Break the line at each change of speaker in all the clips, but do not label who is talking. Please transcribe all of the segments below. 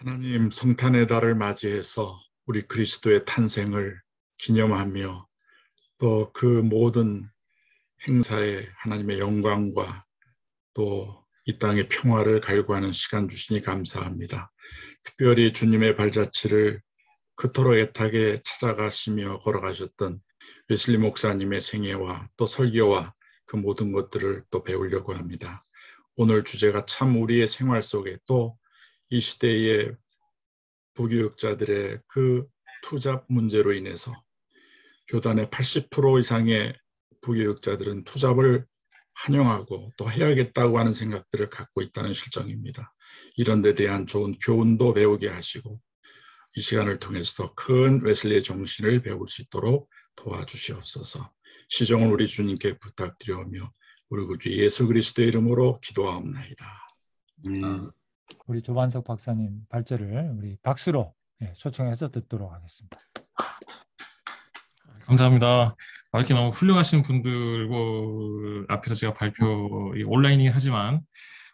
하나님 성탄의 달을 맞이해서 우리 그리스도의 탄생을 기념하며 또 그 모든 행사에 하나님의 영광과 또 이 땅의 평화를 갈구하는 시간 주시니 감사합니다. 특별히 주님의 발자취를 그토록 애타게 찾아가시며 걸어가셨던 웨슬리 목사님의 생애와 또 설교와 그 모든 것들을 또 배우려고 합니다. 오늘 주제가 참 우리의 생활 속에 또 이 시대의 부교육자들의 그 투잡 문제로 인해서 교단의 80% 이상의 부교육자들은 투잡을 환영하고 또 해야겠다고 하는 생각들을 갖고 있다는 실정입니다. 이런 데 대한 좋은 교훈도 배우게 하시고 이 시간을 통해서 큰 웨슬리의 정신을 배울 수 있도록 도와주시옵소서. 시종을 우리 주님께 부탁드리오며 우리 구주 예수 그리스도의 이름으로 기도하옵나이다.
우리 조반석 박사님 발제를 우리 박수로 초청해서 듣도록 하겠습니다.
감사합니다. 이렇게 너무 훌륭하신 분들 앞에서 제가 온라인이긴 하지만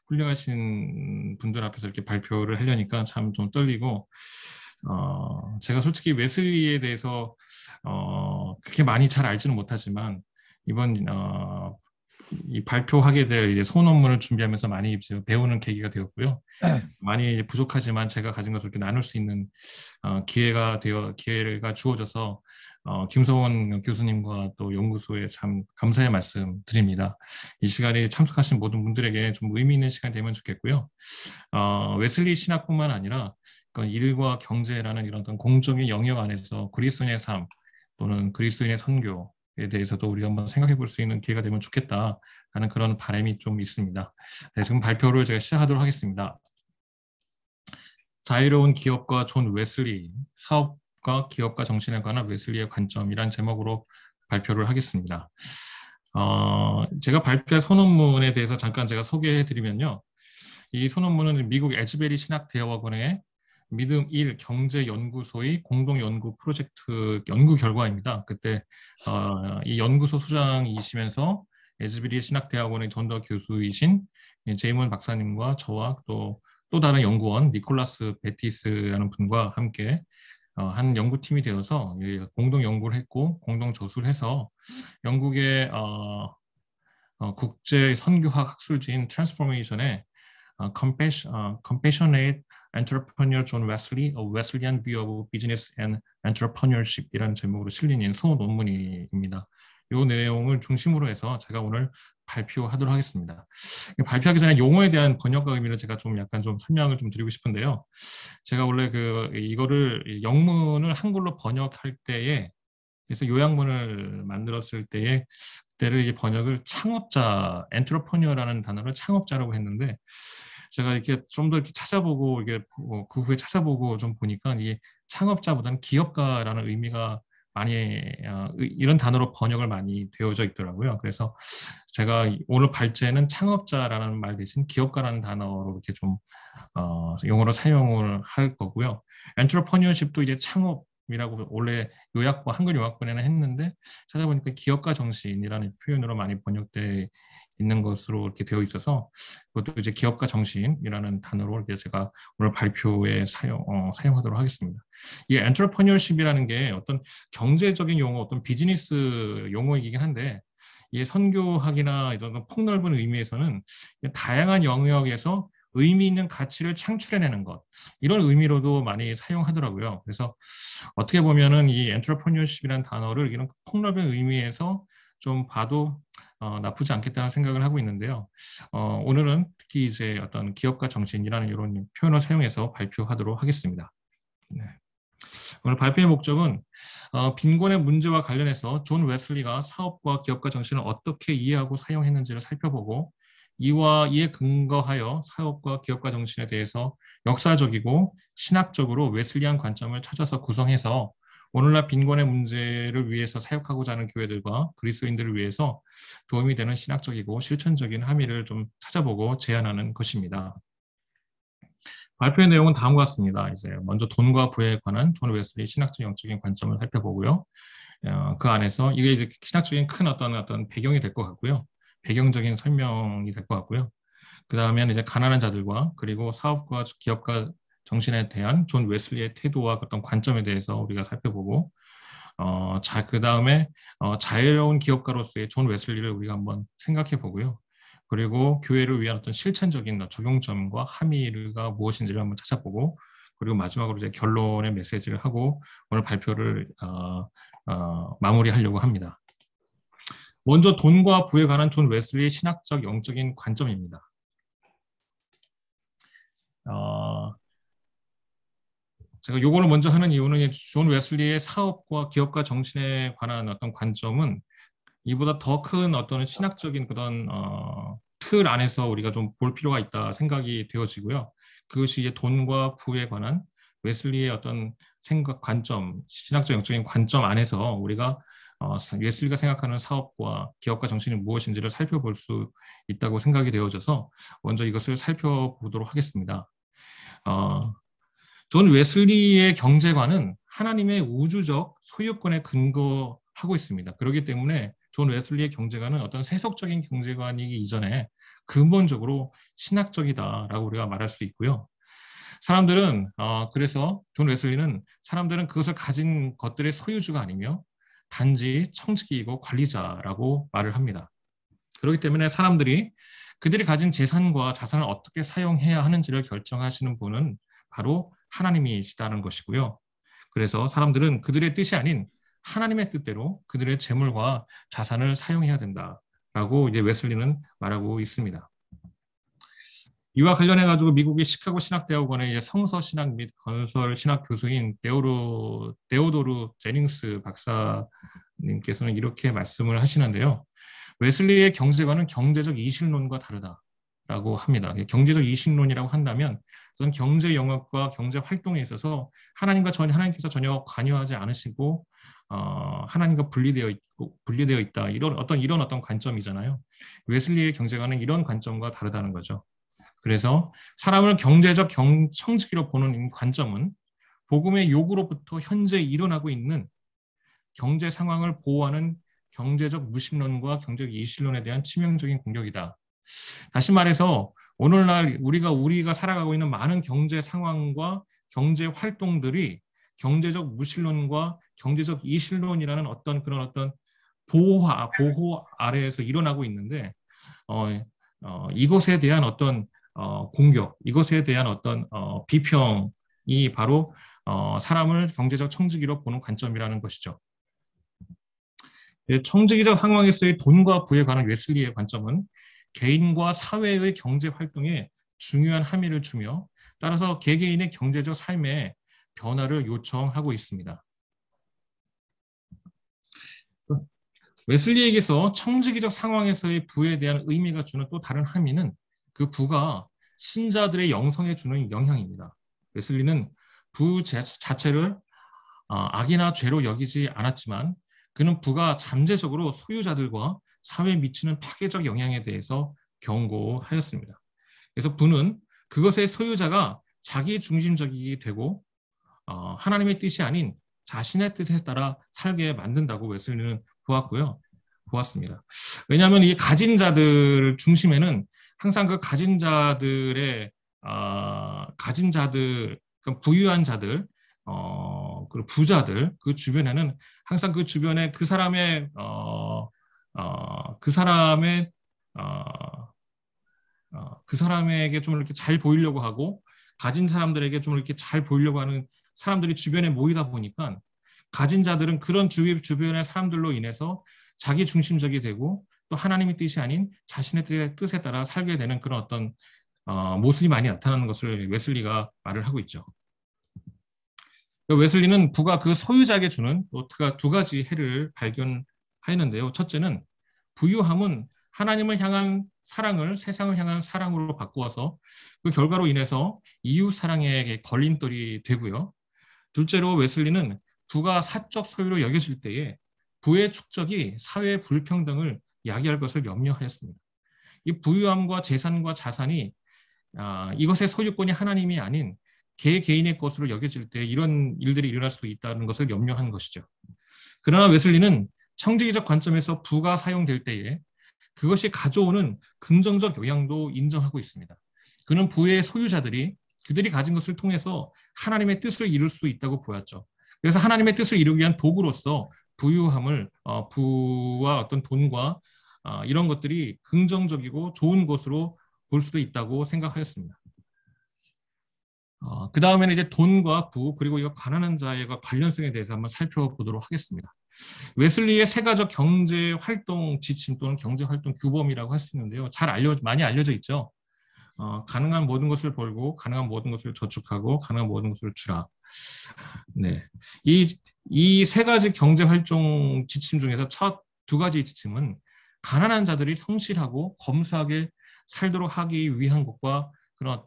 훌륭하신 분들 앞에서 이렇게 발표를 하려니까 참 좀 떨리고, 제가 솔직히 웨슬리에 대해서 그렇게 많이 잘 알지는 못하지만 이번 이 발표하게 될 이제 소논문을 준비하면서 많이 배우는 계기가 되었고요. 많이 부족하지만 제가 가진 것을 이렇게 나눌 수 있는 기회가 주어져서 김서원 교수님과 또 연구소에 참 감사의 말씀 드립니다. 이 시간에 참석하신 모든 분들에게 좀 의미 있는 시간이 되면 좋겠고요. 웨슬리 신학뿐만 아니라 일과 경제라는 이런 어떤 공적인 영역 안에서 그리스도인의 삶 또는 그리스도인의 선교에 대해서도 우리가 한번 생각해 볼 수 있는 기회가 되면 좋겠다 하는 그런 바람이 좀 있습니다. 네, 지금 발표를 제가 시작하도록 하겠습니다. 자유로운 기업과 존 웨슬리, 사업과 기업가 정신에 관한 웨슬리의 관점이란 제목으로 발표를 하겠습니다. 제가 발표할 소논문에 대해서 잠깐 제가 소개해 드리면요. 이 소논문은 미국 에즈베리 신학대학원의 믿음 1 경제연구소의 공동연구 프로젝트 연구 결과입니다. 그때 이 연구소 소장이시면서 에즈베리 신학대학원의 전도 교수이신 제이먼 박사님과 저와 또 다른 연구원 니콜라스 베티스라는 분과 함께 한 연구팀이 되어서 공동 연구를 했고 공동 저술을 해서 영국의 국제 선교학 학술지인 트랜스포메이션의 Compassionate Entrepreneur John Wesley, A Wesleyan View of Business and Entrepreneurship 이라는 제목으로 실린 소논문입니다. 이 내용을 중심으로 해서 제가 오늘 발표하도록 하겠습니다. 발표하기 전에 용어에 대한 번역과 의미를 제가 약간 설명을 드리고 싶은데요. 제가 원래 이거를 영문을 한글로 번역할 때에 그래서 요약문을 만들었을 때에 그때를 번역을 창업자, 엔트러프니어라는 단어를 창업자라고 했는데 제가 이렇게 좀 더 이렇게 찾아보고 그 후에 찾아보고 보니까 이게 창업자보다는 기업가라는 의미가 많이 이런 단어로 번역을 많이 되어져 있더라고요. 그래서 제가 오늘 발제는 창업자라는 말 대신 기업가라는 단어로 이렇게 용어로 사용을 할 거고요. 엔트러프니어십도 이제 창업이라고 원래 한글 요약본에는 했는데 찾아보니까 기업가 정신이라는 표현으로 많이 번역돼 있는 것으로 이렇게 되어 있어서 그것도 이제 기업가 정신이라는 단어로 이렇게 제가 오늘 발표에 사용하도록 하겠습니다. 이 엔트러프니어십이라는 게 어떤 경제적인 용어, 어떤 비즈니스 용어이긴 한데 이 선교학이나 이런 폭넓은 의미에서는 다양한 영역에서 의미 있는 가치를 창출해내는 것 이런 의미로도 많이 사용하더라고요. 그래서 어떻게 보면은 이 엔트러프니어십이라는 단어를 이런 폭넓은 의미에서 봐도 나쁘지 않겠다는 생각을 하고 있는데요. 오늘은 특히 이제 어떤 기업가 정신이라는 이런 표현을 사용해서 발표하도록 하겠습니다. 네. 오늘 발표의 목적은 빈곤의 문제와 관련해서 존 웨슬리가 사업과 기업가 정신을 어떻게 이해하고 사용했는지를 살펴보고 이에 근거하여 사업과 기업가 정신에 대해서 역사적이고 신학적으로 웨슬리안 관점을 찾아서 구성해서 오늘날 빈곤의 문제를 위해서 사역하고자 하는 교회들과 그리스도인들을 위해서 도움이 되는 신학적이고 실천적인 함의를 찾아보고 제안하는 것입니다. 발표의 내용은 다음과 같습니다. 이제 먼저 돈과 부에 관한 존 웨슬리 신학적 영적인 관점을 살펴보고요. 그 안에서 이게 이제 신학적인 큰 어떤 배경이 될 것 같고요. 배경적인 설명이 될 것 같고요. 그 다음에는 이제 가난한 자들과 그리고 사업과 기업가 정신에 대한 존 웨슬리의 태도와 어떤 관점에 대해서 우리가 살펴보고 그 다음에 자유로운 기업가로서의 존 웨슬리를 우리가 한번 생각해 보고요. 그리고 교회를 위한 어떤 실천적인 적용점과 함의가 무엇인지를 한번 찾아보고, 그리고 마지막으로 이제 결론의 메시지를 하고 오늘 발표를 마무리하려고 합니다. 먼저 돈과 부에 관한 존 웨슬리의 신학적 영적인 관점입니다. 제가 요거를 먼저 하는 이유는 존 웨슬리의 사업과 기업가 정신에 관한 어떤 관점은 이보다 더 큰 어떤 신학적인 그런 틀 안에서 우리가 좀 볼 필요가 있다 생각이 되어지고요. 그것이 이제 돈과 부에 관한 웨슬리의 어떤 생각 관점, 신학적 영적인 관점 안에서 우리가 웨슬리가 생각하는 사업과 기업가 정신이 무엇인지를 살펴볼 수 있다고 생각이 되어져서 먼저 이것을 살펴보도록 하겠습니다. 존 웨슬리의 경제관은 하나님의 우주적 소유권에 근거하고 있습니다. 그렇기 때문에 존 웨슬리의 경제관은 어떤 세속적인 경제관이기 이전에 근본적으로 신학적이다라고 우리가 말할 수 있고요. 사람들은 그래서 존 웨슬리는 사람들은 그것을 가진 것들의 소유주가 아니며 단지 청지기이고 관리자라고 말을 합니다. 그렇기 때문에 사람들이 그들이 가진 재산과 자산을 어떻게 사용해야 하는지를 결정하시는 분은 바로 하나님이시다는 것이고요. 그래서 사람들은 그들의 뜻이 아닌 하나님의 뜻대로 그들의 재물과 자산을 사용해야 된다라고 이제 웨슬리는 말하고 있습니다. 이와 관련해 가지고 미국의 시카고 신학대학원의 이제 성서 신학 및 건설 신학 교수인 데오도르 제닝스 박사님께서는 이렇게 말씀을 하시는데요. 웨슬리의 경제관은 경제적 이실론과 다르다라고 합니다. 경제적 이실론이라고 한다면 우선 경제 영역과 경제 활동에 있어서 하나님께서 전혀 관여하지 않으시고 하나님과 분리되어 있다 이런 어떤 관점이잖아요. 웨슬리의 경제관은 이런 관점과 다르다는 거죠. 그래서 사람을 경제적 청지기로 보는 이 관점은 복음의 요구로부터 현재 일어나고 있는 경제 상황을 보호하는 경제적 무신론과 경제적 이실론에 대한 치명적인 공격이다. 다시 말해서 오늘날 우리가 살아가고 있는 많은 경제 상황과 경제 활동들이 경제적 무신론과 경제적 이실론이라는 어떤 보호 아래에서 일어나고 있는데 이것에 대한 어떤 공격, 이것에 대한 어떤 비평이 바로 사람을 경제적 청지기로 보는 관점이라는 것이죠. 청지기적 상황에서의 돈과 부에 관한 웨슬리의 관점은 개인과 사회의 경제 활동에 중요한 함의를 주며 따라서 개개인의 경제적 삶에 변화를 요청하고 있습니다. 웨슬리에게서 청지기적 상황에서의 부에 대한 의미가 주는 또 다른 함의는 그 부가 신자들의 영성에 주는 영향입니다. 웨슬리는 부 자체를 악이나 죄로 여기지 않았지만 그는 부가 잠재적으로 소유자들과 사회에 미치는 파괴적 영향에 대해서 경고하였습니다. 그래서 부는 그것의 소유자가 자기 중심적이게 되고 하나님의 뜻이 아닌 자신의 뜻에 따라 살게 만든다고 웨슬리는 보았습니다. 왜냐하면 이 가진 자들 중심에는 항상 그 가진 자들, 그러니까 부유한 자들, 그리고 부자들 그 주변에는 항상 그 주변에 그 사람에게 좀 이렇게 잘 보이려고 하고 가진 사람들에게 좀 이렇게 잘 보이려고 하는 사람들이 주변에 모이다 보니까 가진 자들은 그런 주변의 사람들로 인해서 자기 중심적이 되고 또 하나님의 뜻이 아닌 자신의 뜻에 따라 살게 되는 그런 어떤 모습이 많이 나타나는 것을 웨슬리가 말을 하고 있죠. 웨슬리는 부가 그 소유자에게 주는 두 가지 해를 발견하였는데요. 첫째는 부유함은 하나님을 향한 사랑을 세상을 향한 사랑으로 바꾸어서 그 결과로 인해서 이웃 사랑에게 걸림돌이 되고요. 둘째로 웨슬리는 부가 사적 소유로 여겨질 때에 부의 축적이 사회 불평등을 야기할 것을 염려하였습니다. 이 부유함과 재산과 자산이 이것의 소유권이 하나님이 아닌 개개인의 것으로 여겨질 때 이런 일들이 일어날 수 있다는 것을 염려한 것이죠. 그러나 웨슬리는 청지기적 관점에서 부가 사용될 때에 그것이 가져오는 긍정적 영향도 인정하고 있습니다. 그는 부의 소유자들이 그들이 가진 것을 통해서 하나님의 뜻을 이룰 수 있다고 보였죠. 그래서 하나님의 뜻을 이루기 위한 도구로서 부유함을 부와 어떤 돈과 이런 것들이 긍정적이고 좋은 것으로 볼 수도 있다고 생각하였습니다. 그 다음에는 이제 돈과 부 그리고 이 가난한 자와 관련성에 대해서 한번 살펴보도록 하겠습니다. 웨슬리의 세가적 경제 활동 지침 또는 경제 활동 규범이라고 할 수 있는데요. 많이 알려져 있죠. 가능한 모든 것을 벌고 가능한 모든 것을 저축하고 가능한 모든 것을 주라. 네, 이 세 가지 경제 활동 지침 중에서 첫 두 가지 지침은 가난한 자들이 성실하고 검소하게 살도록 하기 위한 것과 그런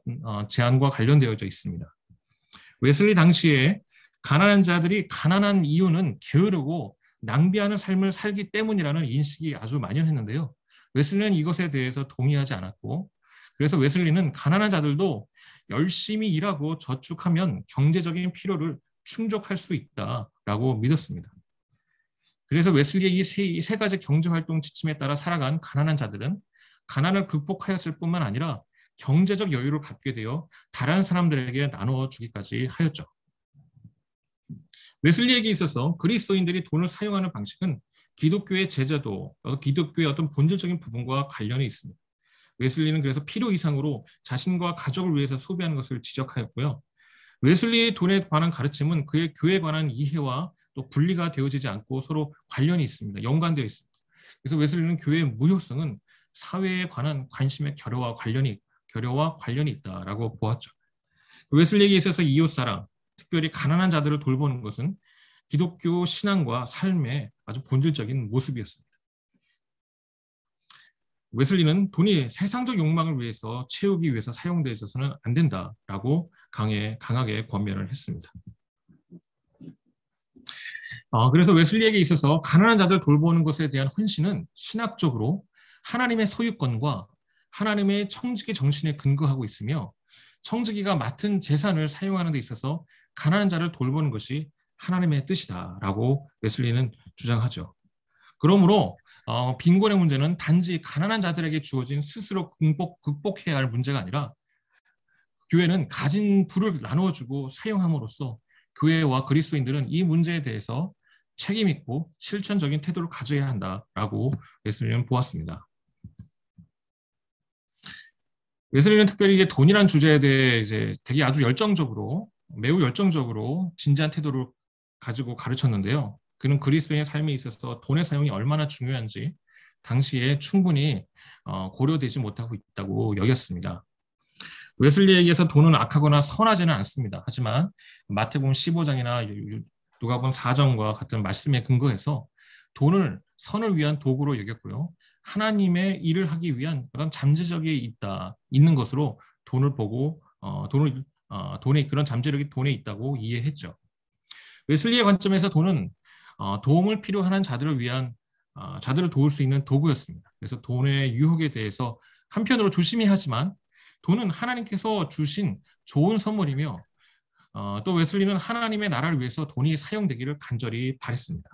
제안과 관련되어 있습니다. 웨슬리 당시에 가난한 자들이 가난한 이유는 게으르고 낭비하는 삶을 살기 때문이라는 인식이 아주 만연했는데요. 웨슬리는 이것에 대해서 동의하지 않았고, 그래서 웨슬리는 가난한 자들도 열심히 일하고 저축하면 경제적인 필요를 충족할 수 있다라고 믿었습니다. 그래서 웨슬리의 이 세 가지 경제활동 지침에 따라 살아간 가난한 자들은 가난을 극복하였을 뿐만 아니라 경제적 여유를 갖게 되어 다른 사람들에게 나누어 주기까지 하였죠. 웨슬리에게 있어서 그리스도인들이 돈을 사용하는 방식은 기독교의 제자도, 기독교의 어떤 본질적인 부분과 관련이 있습니다. 웨슬리는 그래서 필요 이상으로 자신과 가족을 위해서 소비하는 것을 지적하였고요. 웨슬리의 돈에 관한 가르침은 그의 교회에 관한 이해와 또 분리가 되어지지 않고 서로 관련이 있습니다. 연관되어 있습니다. 그래서 웨슬리는 교회의 무효성은 사회에 관한 관심의 결여와 관련이 있다라고 보았죠. 웨슬리에게 있어서 이웃사랑, 특별히 가난한 자들을 돌보는 것은 기독교 신앙과 삶의 아주 본질적인 모습이었습니다. 웨슬리는 돈이 세상적 욕망을 위해서 채우기 위해서 사용되어서는 안 된다라고 강하게 권면을 했습니다. 그래서 웨슬리에게 있어서 가난한 자들 돌보는 것에 대한 헌신은 신학적으로 하나님의 소유권과 하나님의 청지기 정신에 근거하고 있으며 청지기가 맡은 재산을 사용하는 데 있어서 가난한 자를 돌보는 것이 하나님의 뜻이다라고 웨슬리는 주장하죠. 그러므로 빈곤의 문제는 단지 가난한 자들에게 주어진 스스로 극복해야 할 문제가 아니라 교회는 가진 부를 나누어주고 사용함으로써 교회와 그리스도인들은 이 문제에 대해서 책임 있고 실천적인 태도를 가져야 한다라고 웨슬리는 보았습니다. 웨슬리는 특별히 이제 돈이란 주제에 대해 이제 되게 매우 열정적으로 진지한 태도를 가지고 가르쳤는데요. 그는 그리스도인의 삶에 있어서 돈의 사용이 얼마나 중요한지 당시에 충분히 고려되지 못하고 있다고 여겼습니다. 웨슬리에게서 돈은 악하거나 선하지는 않습니다. 하지만 마태복음 15장이나 누가복음 4장과 같은 말씀에 근거해서 돈을 선을 위한 도구로 여겼고요. 하나님의 일을 하기 위한 어떤 잠재력이 있는 것으로 돈을 보고 돈의 그런 잠재력이 돈에 있다고 이해했죠. 웨슬리의 관점에서 돈은 도움을 필요하는 자들을 도울 수 있는 도구였습니다. 그래서 돈의 유혹에 대해서 한편으로 조심히 하지만 돈은 하나님께서 주신 좋은 선물이며 또 웨슬리는 하나님의 나라를 위해서 돈이 사용되기를 간절히 바랬습니다.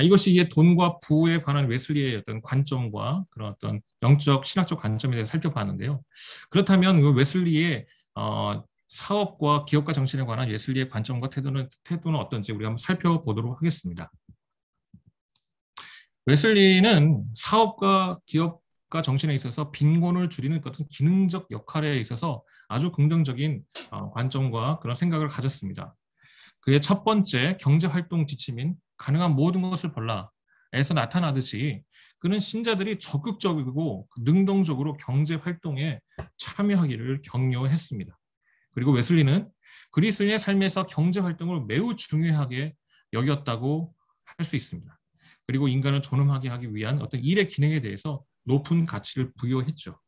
이것이 이게 돈과 부에 관한 웨슬리의 어떤 관점과 그런 어떤 영적 신학적 관점에 대해서 살펴봤는데요. 그렇다면 웨슬리의 사업과 기업가 정신에 관한 웨슬리의 관점과 태도는 어떤지 우리가 한번 살펴보도록 하겠습니다. 웨슬리는 사업과 기업가 정신에 있어서 빈곤을 줄이는 어떤 기능적 역할에 있어서 아주 긍정적인 관점과 그런 생각을 가졌습니다. 그의 첫 번째 경제활동 지침인 가능한 모든 것을 벌라에서 나타나듯이 그는 신자들이 적극적이고 능동적으로 경제활동에 참여하기를 격려했습니다. 그리고 웨슬리는 그리스도인의 삶에서 경제활동을 매우 중요하게 여겼다고 할 수 있습니다. 그리고 인간을 존엄하게 하기 위한 어떤 일의 기능에 대해서 높은 가치를 부여했죠.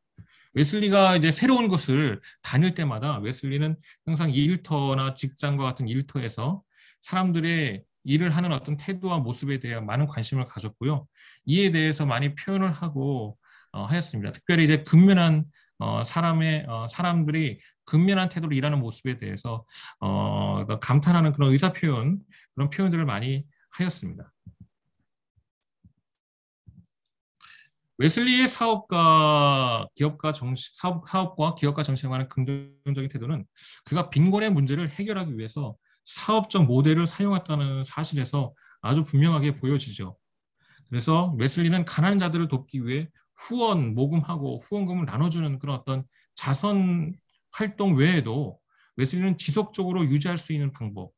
웨슬리가 이제 새로운 곳을 다닐 때마다 웨슬리는 항상 일터나 직장과 같은 일터에서 사람들의 일을 하는 어떤 태도와 모습에 대한 많은 관심을 가졌고요. 이에 대해서 많이 표현을 하고 하였습니다. 특별히 이제 근면한 사람들이 근면한 태도로 일하는 모습에 대해서 감탄하는 그런 그런 표현들을 많이 하였습니다. 웨슬리의 사업과 기업가 정신에 관한 긍정적인 태도는 그가 빈곤의 문제를 해결하기 위해서 사업적 모델을 사용했다는 사실에서 아주 분명하게 보여지죠. 그래서 웨슬리는 가난한 자들을 돕기 위해 모금하고 후원금을 나눠주는 그런 어떤 자선 활동 외에도 웨슬리는 지속적으로 유지할 수 있는 방법,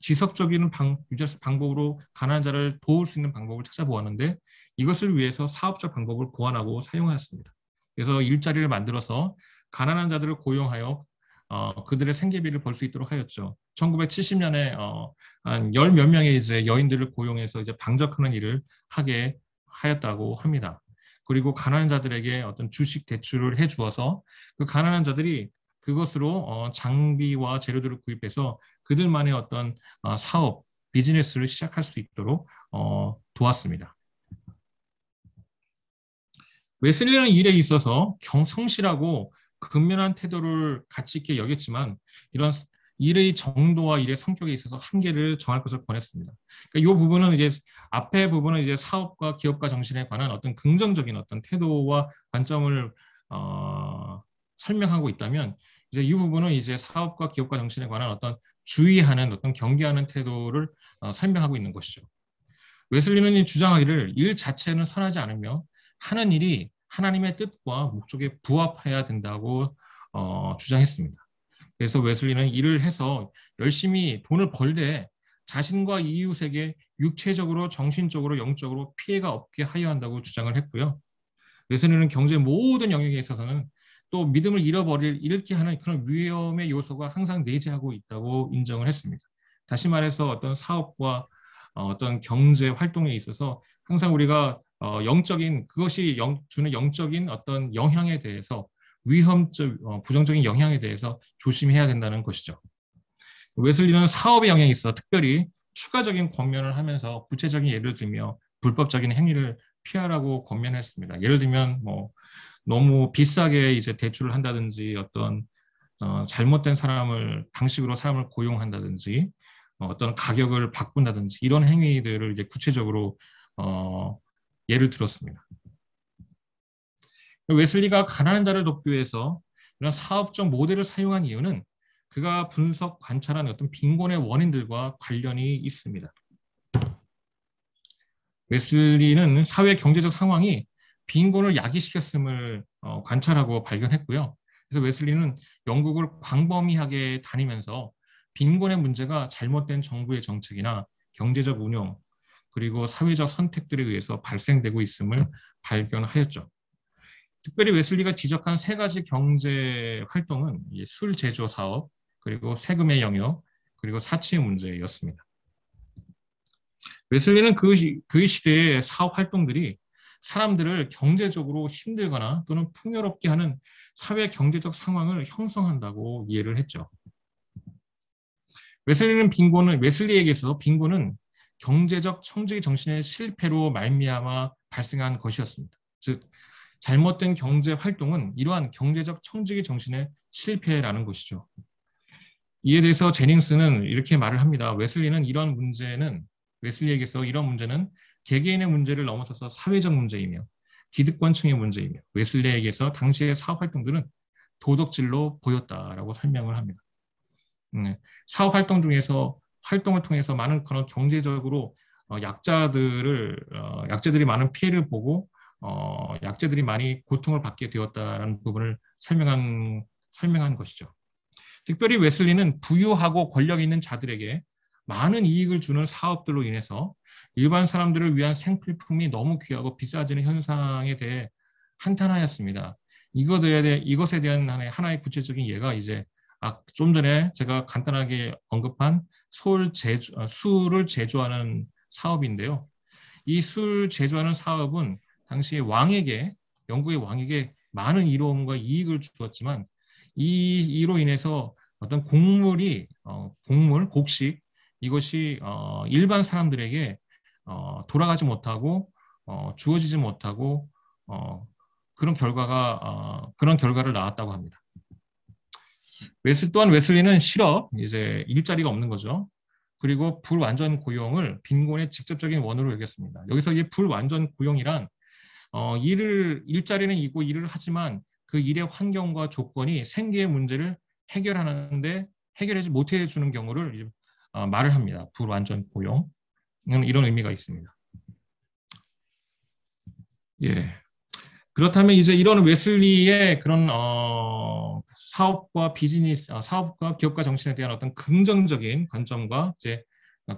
유지할 수 방법으로 가난한 자를 도울 수 있는 방법을 찾아보았는데 이것을 위해서 사업적 방법을 고안하고 사용하였습니다. 그래서 일자리를 만들어서 가난한 자들을 고용하여 그들의 생계비를 벌 수 있도록 하였죠. 1970년에 한 열 몇 명의 이제 여인들을 고용해서 이제 방적하는 일을 하게 하였다고 합니다. 그리고 가난한 자들에게 어떤 주식 대출을 해 주어서 그 가난한 자들이 그것으로 장비와 재료들을 구입해서 그들만의 어떤 사업, 비즈니스를 시작할 수 있도록 도왔습니다. 웨슬리는 일에 있어서 성실하고 근면한 태도를 가치 있게 여겼지만 이런 일의 정도와 일의 성격에 있어서 한계를 정할 것을 권했습니다. 그러니까 이 부분은 이제 앞에 부분은 이제 사업과 기업가 정신에 관한 어떤 긍정적인 어떤 태도와 관점을 설명하고 있다면 이제 이 부분은 이제 사업과 기업가 정신에 관한 어떤 주의하는 어떤 경계하는 태도를 설명하고 있는 것이죠. 웨슬리는 주장하기를 일 자체는 선하지 않으며 하는 일이 하나님의 뜻과 목적에 부합해야 된다고 주장했습니다. 그래서 웨슬리는 일을 해서 열심히 돈을 벌되 자신과 이웃에게 육체적으로, 정신적으로, 영적으로 피해가 없게 하여야 한다고 주장을 했고요. 웨슬리는 경제 모든 영역에 있어서는 또 믿음을 잃게 하는 그런 위험의 요소가 항상 내재하고 있다고 인정을 했습니다. 다시 말해서 어떤 사업과 어떤 경제 활동에 있어서 항상 우리가 영적인 그것이 주는 영적인 어떤 영향에 대해서 부정적인 영향에 대해서 조심해야 된다는 것이죠. 웨슬리는 사업의 영향에 있어 특별히 추가적인 권면을 하면서 구체적인 예를 들며 불법적인 행위를 피하라고 권면했습니다. 예를 들면 뭐 너무 비싸게 이제 대출을 한다든지 어떤 잘못된 방식으로 사람을 고용한다든지 어떤 가격을 바꾼다든지 이런 행위들을 이제 구체적으로 예를 들었습니다. 웨슬리가 가난한 자를 돕기 위해서 이런 사업적 모델을 사용한 이유는 그가 관찰한 어떤 빈곤의 원인들과 관련이 있습니다. 웨슬리는 사회 경제적 상황이 빈곤을 야기시켰음을 관찰하고 발견했고요. 그래서 웨슬리는 영국을 광범위하게 다니면서 빈곤의 문제가 잘못된 정부의 정책이나 경제적 운영 그리고 사회적 선택들에 의해서 발생되고 있음을 발견하였죠. 특별히 웨슬리가 지적한 세 가지 경제 활동은 술 제조 사업, 그리고 세금의 영역, 그리고 사치의 문제였습니다. 웨슬리는 그 시대의 사업 활동들이 사람들을 경제적으로 힘들거나 또는 풍요롭게 하는 사회 경제적 상황을 형성한다고 이해를 했죠. 웨슬리에게 있어서 빈곤은 경제적 청지기 정신의 실패로 말미암아 발생한 것이었습니다. 즉 잘못된 경제 활동은 이러한 경제적 청지기 정신의 실패라는 것이죠. 이에 대해서 제닝스는 이렇게 말을 합니다. 웨슬리에게서 이런 문제는 개개인의 문제를 넘어서서 사회적 문제이며 기득권층의 문제이며 웨슬리에게서 당시의 사업 활동들은 도덕질로 보였다라고 설명을 합니다. 사업 활동을 통해서 많은 그런 경제적으로 약자들이 많은 피해를 보고 약자들이 많이 고통을 받게 되었다는 부분을 설명한 것이죠. 특별히 웨슬리는 부유하고 권력 있는 자들에게 많은 이익을 주는 사업들로 인해서 일반 사람들을 위한 생필품이 너무 귀하고 비싸지는 현상에 대해 한탄하였습니다. 이것에 대한 하나의 구체적인 예가 이제 좀 전에 제가 간단하게 언급한 술을 제조하는 사업인데요. 이 술 제조하는 사업은 당시 영국의 왕에게 많은 이로움과 이익을 주었지만 이로 인해서 어떤 곡식 이것이 일반 사람들에게 돌아가지 못하고 주어지지 못하고 그런 결과를 낳았다고 합니다. 또한 웨슬리는 이제 일자리가 없는 거죠. 그리고 불완전 고용을 빈곤의 직접적인 원으로 여겼습니다. 여기서 이 불완전 고용이란 일자리는 있고 일을 하지만 그 일의 환경과 조건이 생계의 문제를 해결하지 못해 주는 경우를 이제, 말을 합니다. 불완전 고용. 이런 의미가 있습니다. 예. 그렇다면 이제 이런 웨슬리의 그런 사업과 기업가 정신에 대한 어떤 긍정적인 관점과 이제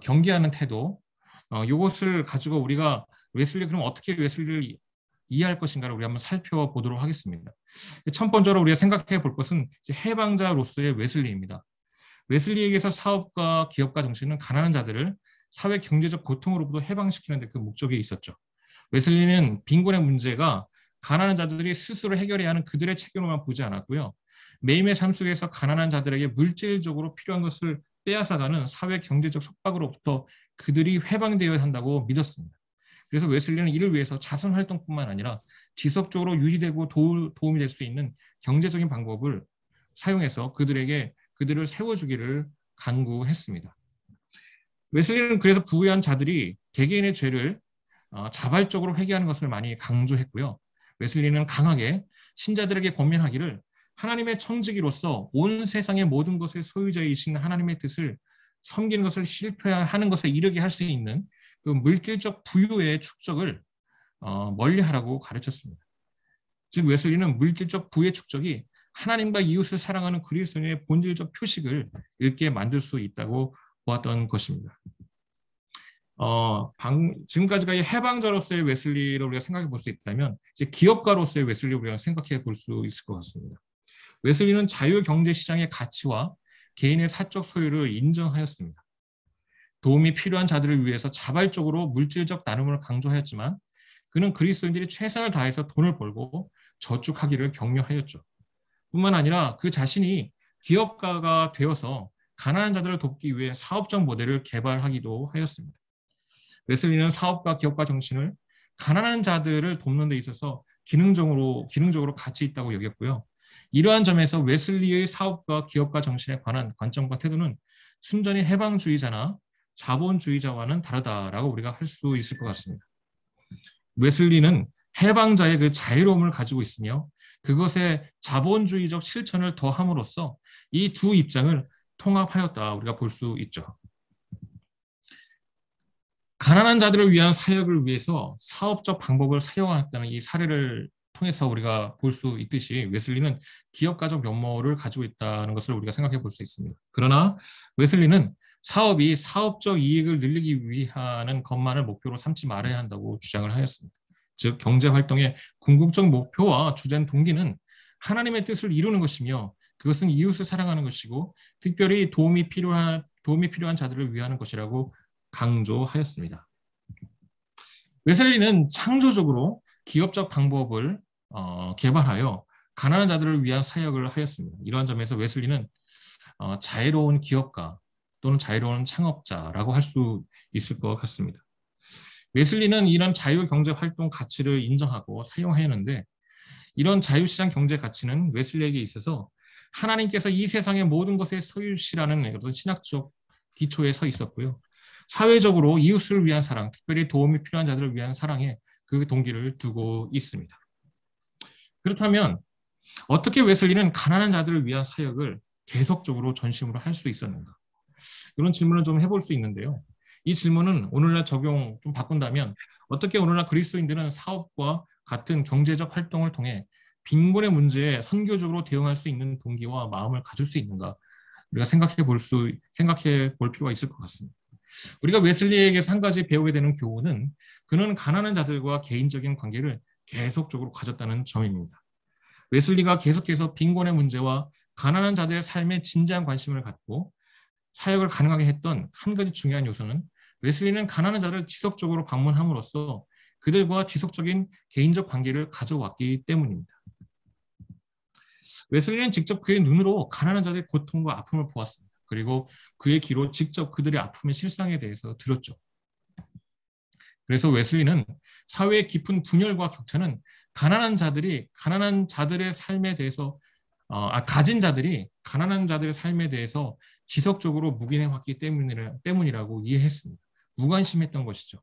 경계하는 태도, 이것을 가지고 우리가 그럼 어떻게 웨슬리를 이해할 것인가를 우리 한번 살펴보도록 하겠습니다. 첫 번째로 우리가 생각해 볼 것은 이제 해방자로서의 웨슬리입니다. 웨슬리에게서 사업가 기업가 정신은 가난한 자들을 사회 경제적 고통으로부터 해방시키는 데 그 목적이 있었죠. 웨슬리는 빈곤의 문제가 가난한 자들이 스스로 해결해야 하는 그들의 책임으로만 보지 않았고요. 매일매일 삶 속에서 가난한 자들에게 물질적으로 필요한 것을 빼앗아가는 사회 경제적 속박으로부터 그들이 해방되어야 한다고 믿었습니다. 그래서 웨슬리는 이를 위해서 자선 활동뿐만 아니라 지속적으로 유지되고 도움이 될 수 있는 경제적인 방법을 사용해서 그들을 세워주기를 간구했습니다. 웨슬리는 그래서 부유한 자들이 개개인의 죄를 자발적으로 회개하는 것을 많이 강조했고요. 웨슬리는 강하게 신자들에게 권면하기를 하나님의 청지기로서 온 세상의 모든 것의 소유자이신 하나님의 뜻을 섬기는 것을 실패하는 것에 이르게 할 수 있는 그 물질적 부유의 축적을 멀리하라고 가르쳤습니다. 즉 웨슬리는 물질적 부의 축적이 하나님과 이웃을 사랑하는 그리스도인의 본질적 표식을 잃게 만들 수 있다고 보았던 것입니다. 지금까지가 해방자로서의 웨슬리를 우리가 생각해 볼 수 있다면 이제 기업가로서의 웨슬리를 우리가 생각해 볼 수 있을 것 같습니다. 웨슬리는 자유경제시장의 가치와 개인의 사적 소유를 인정하였습니다. 도움이 필요한 자들을 위해서 자발적으로 물질적 나눔을 강조하였지만 그는 그리스도인들이 최선을 다해서 돈을 벌고 저축하기를 격려하였죠. 뿐만 아니라 그 자신이 기업가가 되어서 가난한 자들을 돕기 위해 사업적 모델을 개발하기도 하였습니다. 웨슬리는 사업가 기업가 정신을 가난한 자들을 돕는 데 있어서 기능적으로 가치 있다고 여겼고요. 이러한 점에서 웨슬리의 사업가 기업가 정신에 관한 관점과 태도는 순전히 해방주의자나 자본주의자와는 다르다라고 우리가 할 수 있을 것 같습니다. 웨슬리는 해방자의 그 자유로움을 가지고 있으며 그것에 자본주의적 실천을 더함으로써 이 두 입장을 통합하였다 우리가 볼 수 있죠. 가난한 자들을 위한 사역을 위해서 사업적 방법을 사용하였다는 이 사례를 통해서 우리가 볼 수 있듯이 웨슬리는 기업가적 면모를 가지고 있다는 것을 우리가 생각해 볼 수 있습니다. 그러나 웨슬리는 사업이 사업적 이익을 늘리기 위한 것만을 목표로 삼지 말아야 한다고 주장을 하였습니다. 즉 경제활동의 궁극적 목표와 주된 동기는 하나님의 뜻을 이루는 것이며 그것은 이웃을 사랑하는 것이고 특별히 도움이 필요한 자들을 위하는 것이라고 강조하였습니다. 웨슬리는 창조적으로 기업적 방법을 개발하여 가난한 자들을 위한 사역을 하였습니다. 이러한 점에서 웨슬리는 자유로운 기업가 또는 자유로운 창업자라고 할 수 있을 것 같습니다. 웨슬리는 이런 자유경제활동 가치를 인정하고 사용하였는데 이런 자유시장 경제 가치는 웨슬리에게 있어서 하나님께서 이 세상의 모든 것의 소유시라는 어떤 신학적 기초에 서 있었고요. 사회적으로 이웃을 위한 사랑, 특별히 도움이 필요한 자들을 위한 사랑에 그 동기를 두고 있습니다. 그렇다면 어떻게 웨슬리는 가난한 자들을 위한 사역을 계속적으로 전심으로 할 수 있었는가? 이런 질문을 좀 해볼 수 있는데요. 이 질문은 오늘날 적용 좀 바꾼다면 어떻게 오늘날 그리스도인들은 사업과 같은 경제적 활동을 통해 빈곤의 문제에 선교적으로 대응할 수 있는 동기와 마음을 가질 수 있는가? 우리가 생각해 볼 필요가 있을 것 같습니다. 우리가 웨슬리에게서 한 가지 배우게 되는 교훈은 그는 가난한 자들과 개인적인 관계를 계속적으로 가졌다는 점입니다. 웨슬리가 계속해서 빈곤의 문제와 가난한 자들의 삶에 진지한 관심을 갖고 사역을 가능하게 했던 한 가지 중요한 요소는 웨슬리는 가난한 자를 지속적으로 방문함으로써 그들과 지속적인 개인적 관계를 가져왔기 때문입니다. 웨슬리는 직접 그의 눈으로 가난한 자들의 고통과 아픔을 보았습니다. 그리고 그의 귀로 직접 그들의 아픔의 실상에 대해서 들었죠. 그래서 웨슬리는 사회의 깊은 분열과 격차는 가난한 자들의 삶에 대해서 가진 자들이 가난한 자들의 삶에 대해서 지속적으로 묵인해 왔기 때문이라고 이해했습니다. 무관심했던 것이죠.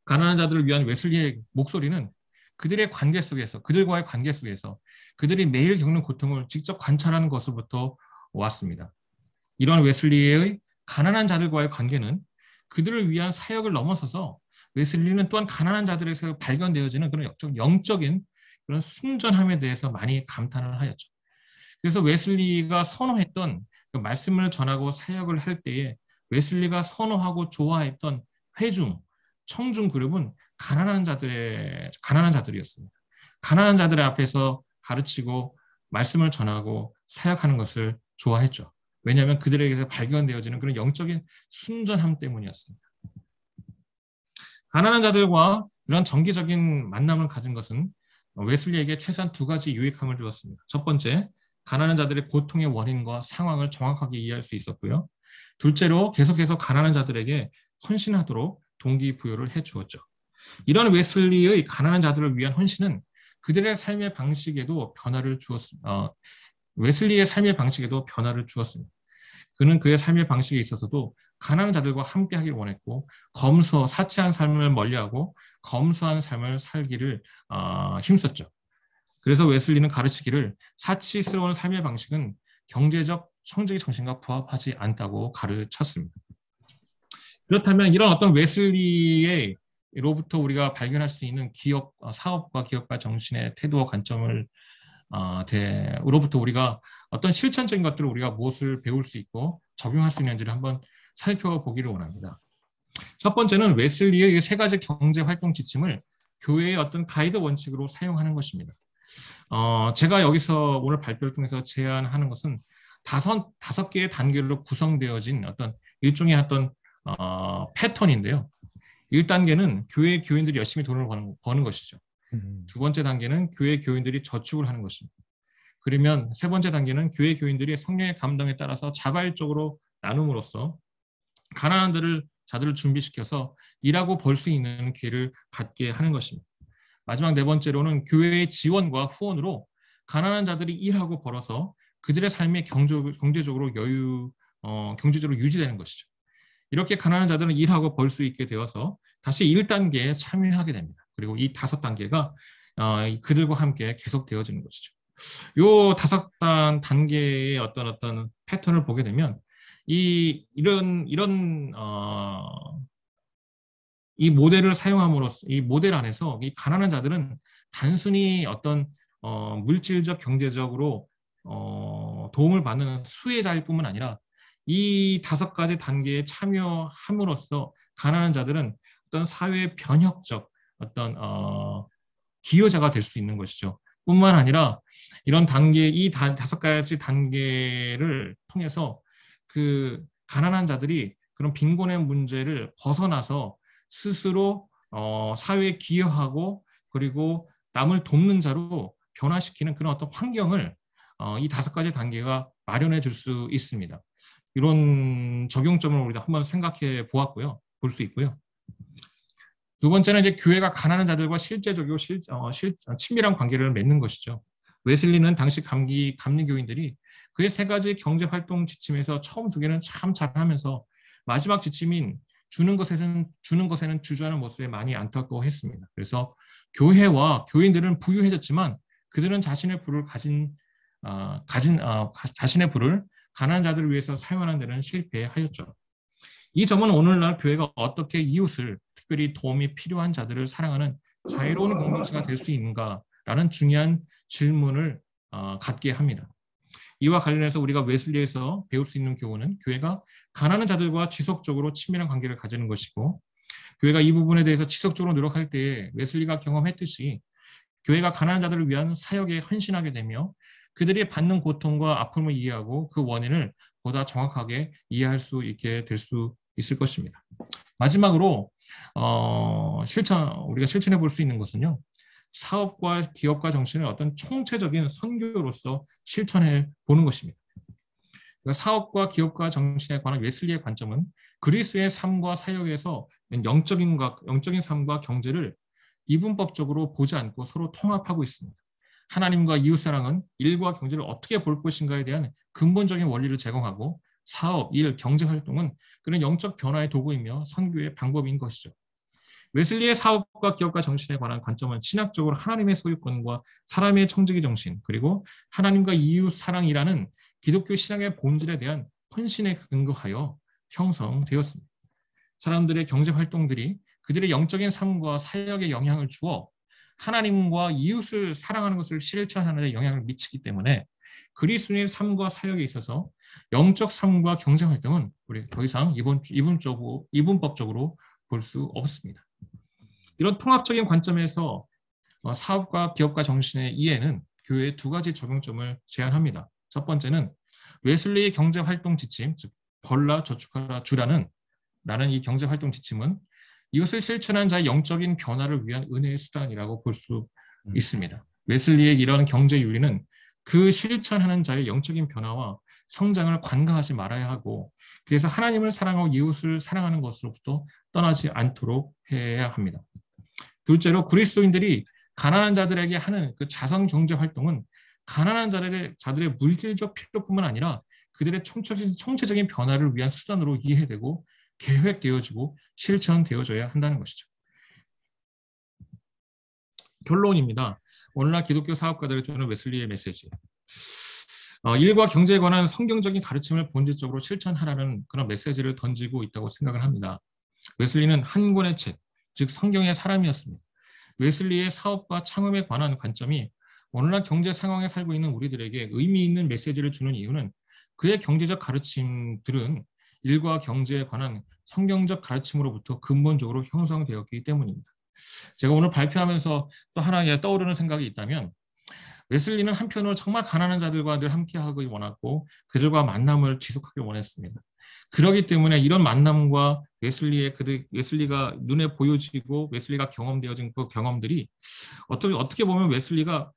가난한 자들을 위한 웨슬리의 목소리는 그들의 관계 속에서, 그들과의 관계 속에서 그들이 매일 겪는 고통을 직접 관찰하는 것으로부터 왔습니다. 이런 웨슬리의 가난한 자들과의 관계는 그들을 위한 사역을 넘어서서 웨슬리는 또한 가난한 자들에서 발견되어지는 그런 영적인 그런 순전함에 대해서 많이 감탄을 하였죠. 그래서 웨슬리가 선호했던 그 말씀을 전하고 사역을 할 때에 웨슬리가 선호하고 좋아했던 회중, 청중 그룹은 가난한 자들이었습니다. 가난한 자들 앞에서 가르치고 말씀을 전하고 사역하는 것을 좋아했죠. 왜냐하면 그들에게서 발견되어지는 그런 영적인 순전함 때문이었습니다. 가난한 자들과 이런 정기적인 만남을 가진 것은 웨슬리에게 최소한 두 가지 유익함을 주었습니다. 첫 번째, 가난한 자들의 고통의 원인과 상황을 정확하게 이해할 수 있었고요. 둘째로 계속해서 가난한 자들에게 헌신하도록 동기부여를 해주었죠. 이런 웨슬리의 가난한 자들을 위한 헌신은 그들의 삶의 방식에도 변화를 주었습니다. 웨슬리의 삶의 방식에도 변화를 주었습니다. 그는 그의 삶의 방식에 있어서도 가난한 자들과 함께하길 원했고 사치한 삶을 멀리하고 검소한 삶을 살기를 힘썼죠. 그래서 웨슬리는 가르치기를 사치스러운 삶의 방식은 경제적 성적인 정신과 부합하지 않다고 가르쳤습니다. 그렇다면 이런 어떤 웨슬리로부터 우리가 발견할 수 있는 사업과 기업가 정신의 태도와 관점을 으로부터 우리가 어떤 실천적인 것들을 우리가 무엇을 배울 수 있고 적용할 수 있는지를 한번 살펴보기를 원합니다. 첫 번째는 웨슬리의 세 가지 경제 활동 지침을 교회의 어떤 가이드 원칙으로 사용하는 것입니다. 제가 여기서 오늘 발표를 통해서 제안하는 것은 다섯 개의 단계로 구성되어진 어떤 일종의 어떤 패턴인데요. 1단계는 교회 교인들이 열심히 돈을 버는 것이죠. 두 번째 단계는 교회 교인들이 저축을 하는 것입니다. 그러면 세 번째 단계는 교회 교인들이 성령의 감동에 따라서 자발적으로 나눔으로써 가난한 자들을 준비시켜서 일하고 벌 수 있는 기회를 갖게 하는 것입니다. 마지막 네 번째로는 교회의 지원과 후원으로 가난한 자들이 일하고 벌어서 그들의 삶이 경제적으로 유지되는 것이죠. 이렇게 가난한 자들은 일하고 벌 수 있게 되어서 다시 1단계에 참여하게 됩니다. 그리고 이 5단계가 그들과 함께 계속되어지는 것이죠. 이 5단계의 어떤 패턴을 보게 되면 이 모델을 사용함으로써 이 모델 안에서 이 가난한 자들은 단순히 어떤 물질적 경제적으로 도움을 받는 수혜자일 뿐만 아니라 이 5가지 단계에 참여함으로써 가난한 자들은 어떤 사회 변혁적 어떤 기여자가 될 수 있는 것이죠. 뿐만 아니라 이런 단계, 이 5가지 단계를 통해서 그 가난한 자들이 그런 빈곤의 문제를 벗어나서 스스로 사회에 기여하고 그리고 남을 돕는 자로 변화시키는 그런 어떤 환경을 이 5가지 단계가 마련해 줄 수 있습니다. 이런 적용점을 우리가 한번 생각해 보았고요. 볼 수 있고요. 두 번째는 이제 교회가 가난한 자들과 실제적이고 친밀한 관계를 맺는 것이죠. 웨슬리는 당시 감리교인들이 그의 3가지 경제활동 지침에서 처음 2개는 참 잘하면서 마지막 지침인 주는 것에는 주저하는 모습에 많이 안타까워했습니다. 그래서 교회와 교인들은 부유해졌지만 그들은 자신의 부를 자신의 부를 가난한 자들을 위해서 사용하는 데는 실패하였죠. 이 점은 오늘날 교회가 어떻게 이웃을, 특별히 도움이 필요한 자들을 사랑하는 자유로운 공동체가 될 수 있는가라는 중요한 질문을 갖게 합니다. 이와 관련해서 우리가 웨슬리에서 배울 수 있는 교훈은 교회가 가난한 자들과 지속적으로 친밀한 관계를 가지는 것이고, 교회가 이 부분에 대해서 지속적으로 노력할 때에 웨슬리가 경험했듯이 교회가 가난한 자들을 위한 사역에 헌신하게 되며 그들이 받는 고통과 아픔을 이해하고 그 원인을 보다 정확하게 이해할 수 있게 될 수 있을 것입니다. 마지막으로 우리가 실천해 볼 수 있는 것은요, 사업과 기업가 정신을 어떤 총체적인 선교로서 실천해 보는 것입니다. 그러니까 사업과 기업가 정신에 관한 웨슬리의 관점은 그리스도의 삶과 사역에서 영적인 삶과 경제를 이분법적으로 보지 않고 서로 통합하고 있습니다. 하나님과 이웃사랑은 일과 경제를 어떻게 볼 것인가에 대한 근본적인 원리를 제공하고 사업, 일, 경제활동은 그런 영적 변화의 도구이며 선교의 방법인 것이죠. 웨슬리의 사업과 기업가 정신에 관한 관점은 신학적으로 하나님의 소유권과 사람의 청지기 정신, 그리고 하나님과 이웃 사랑이라는 기독교 신앙의 본질에 대한 헌신에 근거하여 형성되었습니다. 사람들의 경제 활동들이 그들의 영적인 삶과 사역에 영향을 주어 하나님과 이웃을 사랑하는 것을 실천하는 데 영향을 미치기 때문에 그리스도인의 삶과 사역에 있어서 영적 삶과 경제 활동은 우리 더 이상 이분법적으로 볼 수 없습니다. 이런 통합적인 관점에서 사업과 기업가 정신의 이해는 교회의 두 가지 적용점을 제안합니다. 첫 번째는 웨슬리의 경제 활동 지침, 즉 벌라 저축하라 주라는 이 경제 활동 지침은 이것을 실천한 자의 영적인 변화를 위한 은혜의 수단이라고 볼 수 있습니다. 웨슬리의 이런 경제 윤리는 그 실천하는 자의 영적인 변화와 성장을 관가하지 말아야 하고, 그래서 하나님을 사랑하고 이웃을 사랑하는 것으로부터 떠나지 않도록 해야 합니다. 둘째로 그리스도인들이 가난한 자들에게 하는 그 자선 경제 활동은 가난한 자들의 물질적 필요뿐만 아니라 그들의 총체적인 변화를 위한 수단으로 이해되고 계획되어지고 실천되어져야 한다는 것이죠. 결론입니다. 오늘날 기독교 사업가들을 주는 웨슬리의 메시지. 일과 경제에 관한 성경적인 가르침을 본질적으로 실천하라는 그런 메시지를 던지고 있다고 생각을 합니다. 웨슬리는 한 권의 책, 즉 성경의 사람이었습니다. 웨슬리의 사업과 창업에 관한 관점이 오늘날 경제 상황에 살고 있는 우리들에게 의미 있는 메시지를 주는 이유는 그의 경제적 가르침들은 일과 경제에 관한 성경적 가르침으로부터 근본적으로 형성되었기 때문입니다. 제가 오늘 발표하면서 또 하나 떠오르는 생각이 있다면, 웨슬리는 한편으로 정말 가난한 자들과 늘 함께하기 원했고 그들과 만남을 지속하길 원했습니다. 그렇기 때문에 이런 만남과 웨슬리가 눈에 보여지고 웨슬리가 경험되어진 그 경험들이 어떻게 보면 웨슬리가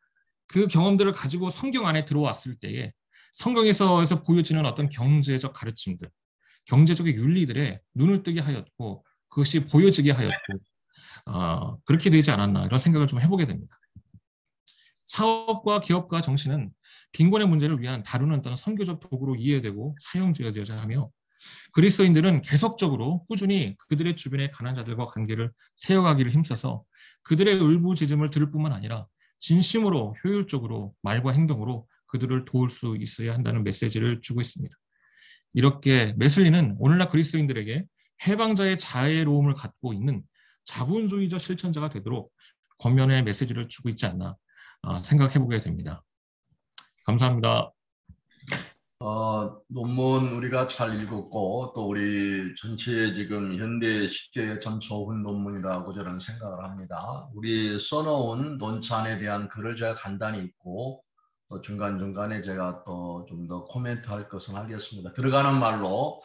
그 경험들을 가지고 성경 안에 들어왔을 때에 성경에서 보여지는 어떤 경제적 가르침들, 경제적인 윤리들에 눈을 뜨게 하였고 그것이 보여지게 하였고 그렇게 되지 않았나 이런 생각을 좀 해보게 됩니다. 사업과 기업가 정신은 빈곤의 문제를 위한 다루는 어떤 선교적 도구로 이해되고 사용되어져야 하며, 그리스도인들은 계속적으로 꾸준히 그들의 주변의 가난한 자들과 관계를 세워가기를 힘써서 그들의 울부짖음을 들을 뿐만 아니라 진심으로 효율적으로 말과 행동으로 그들을 도울 수 있어야 한다는 메시지를 주고 있습니다. 이렇게 웨슬리는 오늘날 그리스도인들에게 해방자의 자애로움을 갖고 있는 자본주의적 실천자가 되도록 권면의 메시지를 주고 있지 않나 생각해보게 됩니다. 감사합니다.
논문 우리가 잘 읽었고 또 우리 전체 지금 현대 시대의 참 좋은 논문이라고 저는 생각을 합니다. 우리 써놓은 논찬에 대한 글을 제가 간단히 읽고 또 중간중간에 제가 또 좀 더 코멘트할 것은 하겠습니다. 들어가는 말로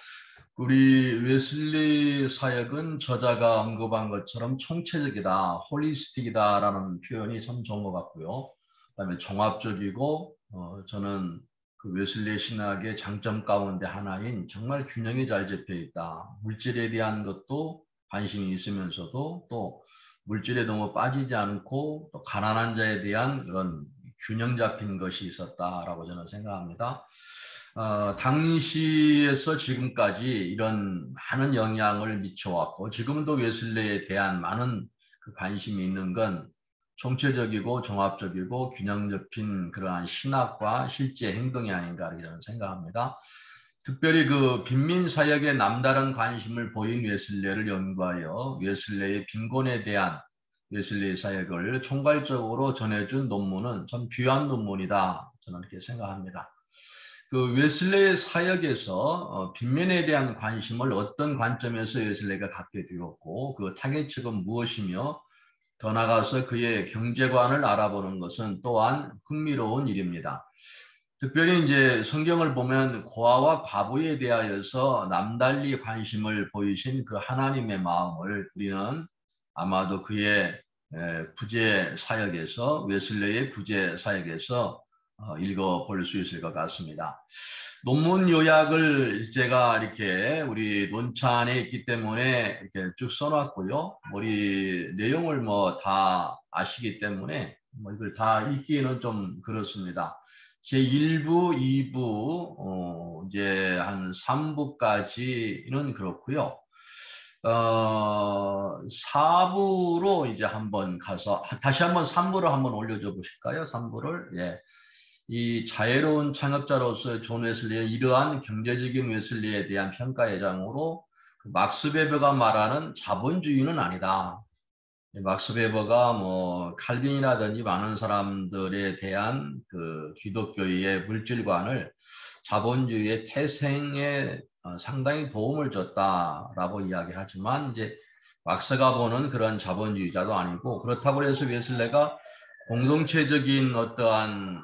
우리 웨슬리 사역은 저자가 언급한 것처럼 총체적이다, 홀리스틱이다라는 표현이 참 좋은 것 같고요. 그다음에 종합적이고 저는 그 웨슬리의 신학의 장점 가운데 하나인 정말 균형이 잘 잡혀 있다. 물질에 대한 것도 관심이 있으면서도 또 물질에 너무 빠지지 않고 또 가난한 자에 대한 그런 균형 잡힌 것이 있었다라고 저는 생각합니다. 당시에서 지금까지 이런 많은 영향을 미쳐왔고 지금도 웨슬리에 대한 많은 그 관심이 있는 건 총체적이고 종합적이고 균형 잡힌 그러한 신학과 실제 행동이 아닌가 저는 생각합니다. 특별히 그 빈민 사역에 남다른 관심을 보인 웨슬리를 연구하여 웨슬리의 빈곤에 대한 웨슬리 사역을 총괄적으로 전해준 논문은 참 귀한 논문이다 저는 이렇게 생각합니다. 그 웨슬리의 사역에서 빈민에 대한 관심을 어떤 관점에서 웨슬리가 갖게 되었고 그 타겟책은 무엇이며 더 나아가서 그의 경제관을 알아보는 것은 또한 흥미로운 일입니다. 특별히 이제 성경을 보면 고아와 과부에 대하여서 남달리 관심을 보이신 그 하나님의 마음을 우리는 아마도 그의 구제 사역에서 웨슬리의 구제 사역에서 읽어볼 수 있을 것 같습니다. 논문 요약을 제가 이렇게 우리 논찬에 있기 때문에 이렇게 쭉 써놨고요. 우리 내용을 뭐 다 아시기 때문에 뭐 이걸 다 읽기는 좀 그렇습니다. 제 1부, 2부, 이제 한 3부까지는 그렇고요. 4부로 이제 한번 가서 다시 한번 3부로 한번 올려줘 보실까요? 3부를. 예. 이 자애로운 창업자로서 존 웨슬리의 이러한 경제적인 웨슬리에 대한 평가의 장으로 막스 베버가 말하는 자본주의는 아니다. 막스 베버가 뭐 칼빈이라든지 많은 사람들에 대한 그 기독교의 물질관을 자본주의의 태생에 상당히 도움을 줬다라고 이야기하지만 이제 막스가 보는 그런 자본주의자도 아니고 그렇다고 해서 웨슬레가 공동체적인 어떠한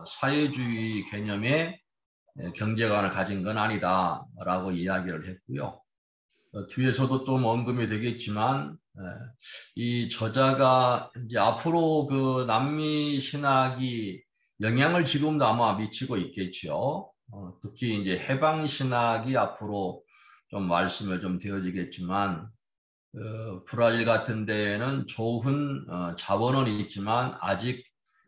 사회주의 개념의 경제관을 가진 건 아니다라고 이야기를 했고요. 뒤에서도 좀 언급이 되겠지만 이 저자가 이제 앞으로 그 남미 신학이 영향을 지금도 아마 미치고 있겠죠. 특히 이제 해방 신학이 앞으로 좀 말씀을 좀 되어지겠지만 브라질 같은 데에는 좋은 자본은 있지만 아직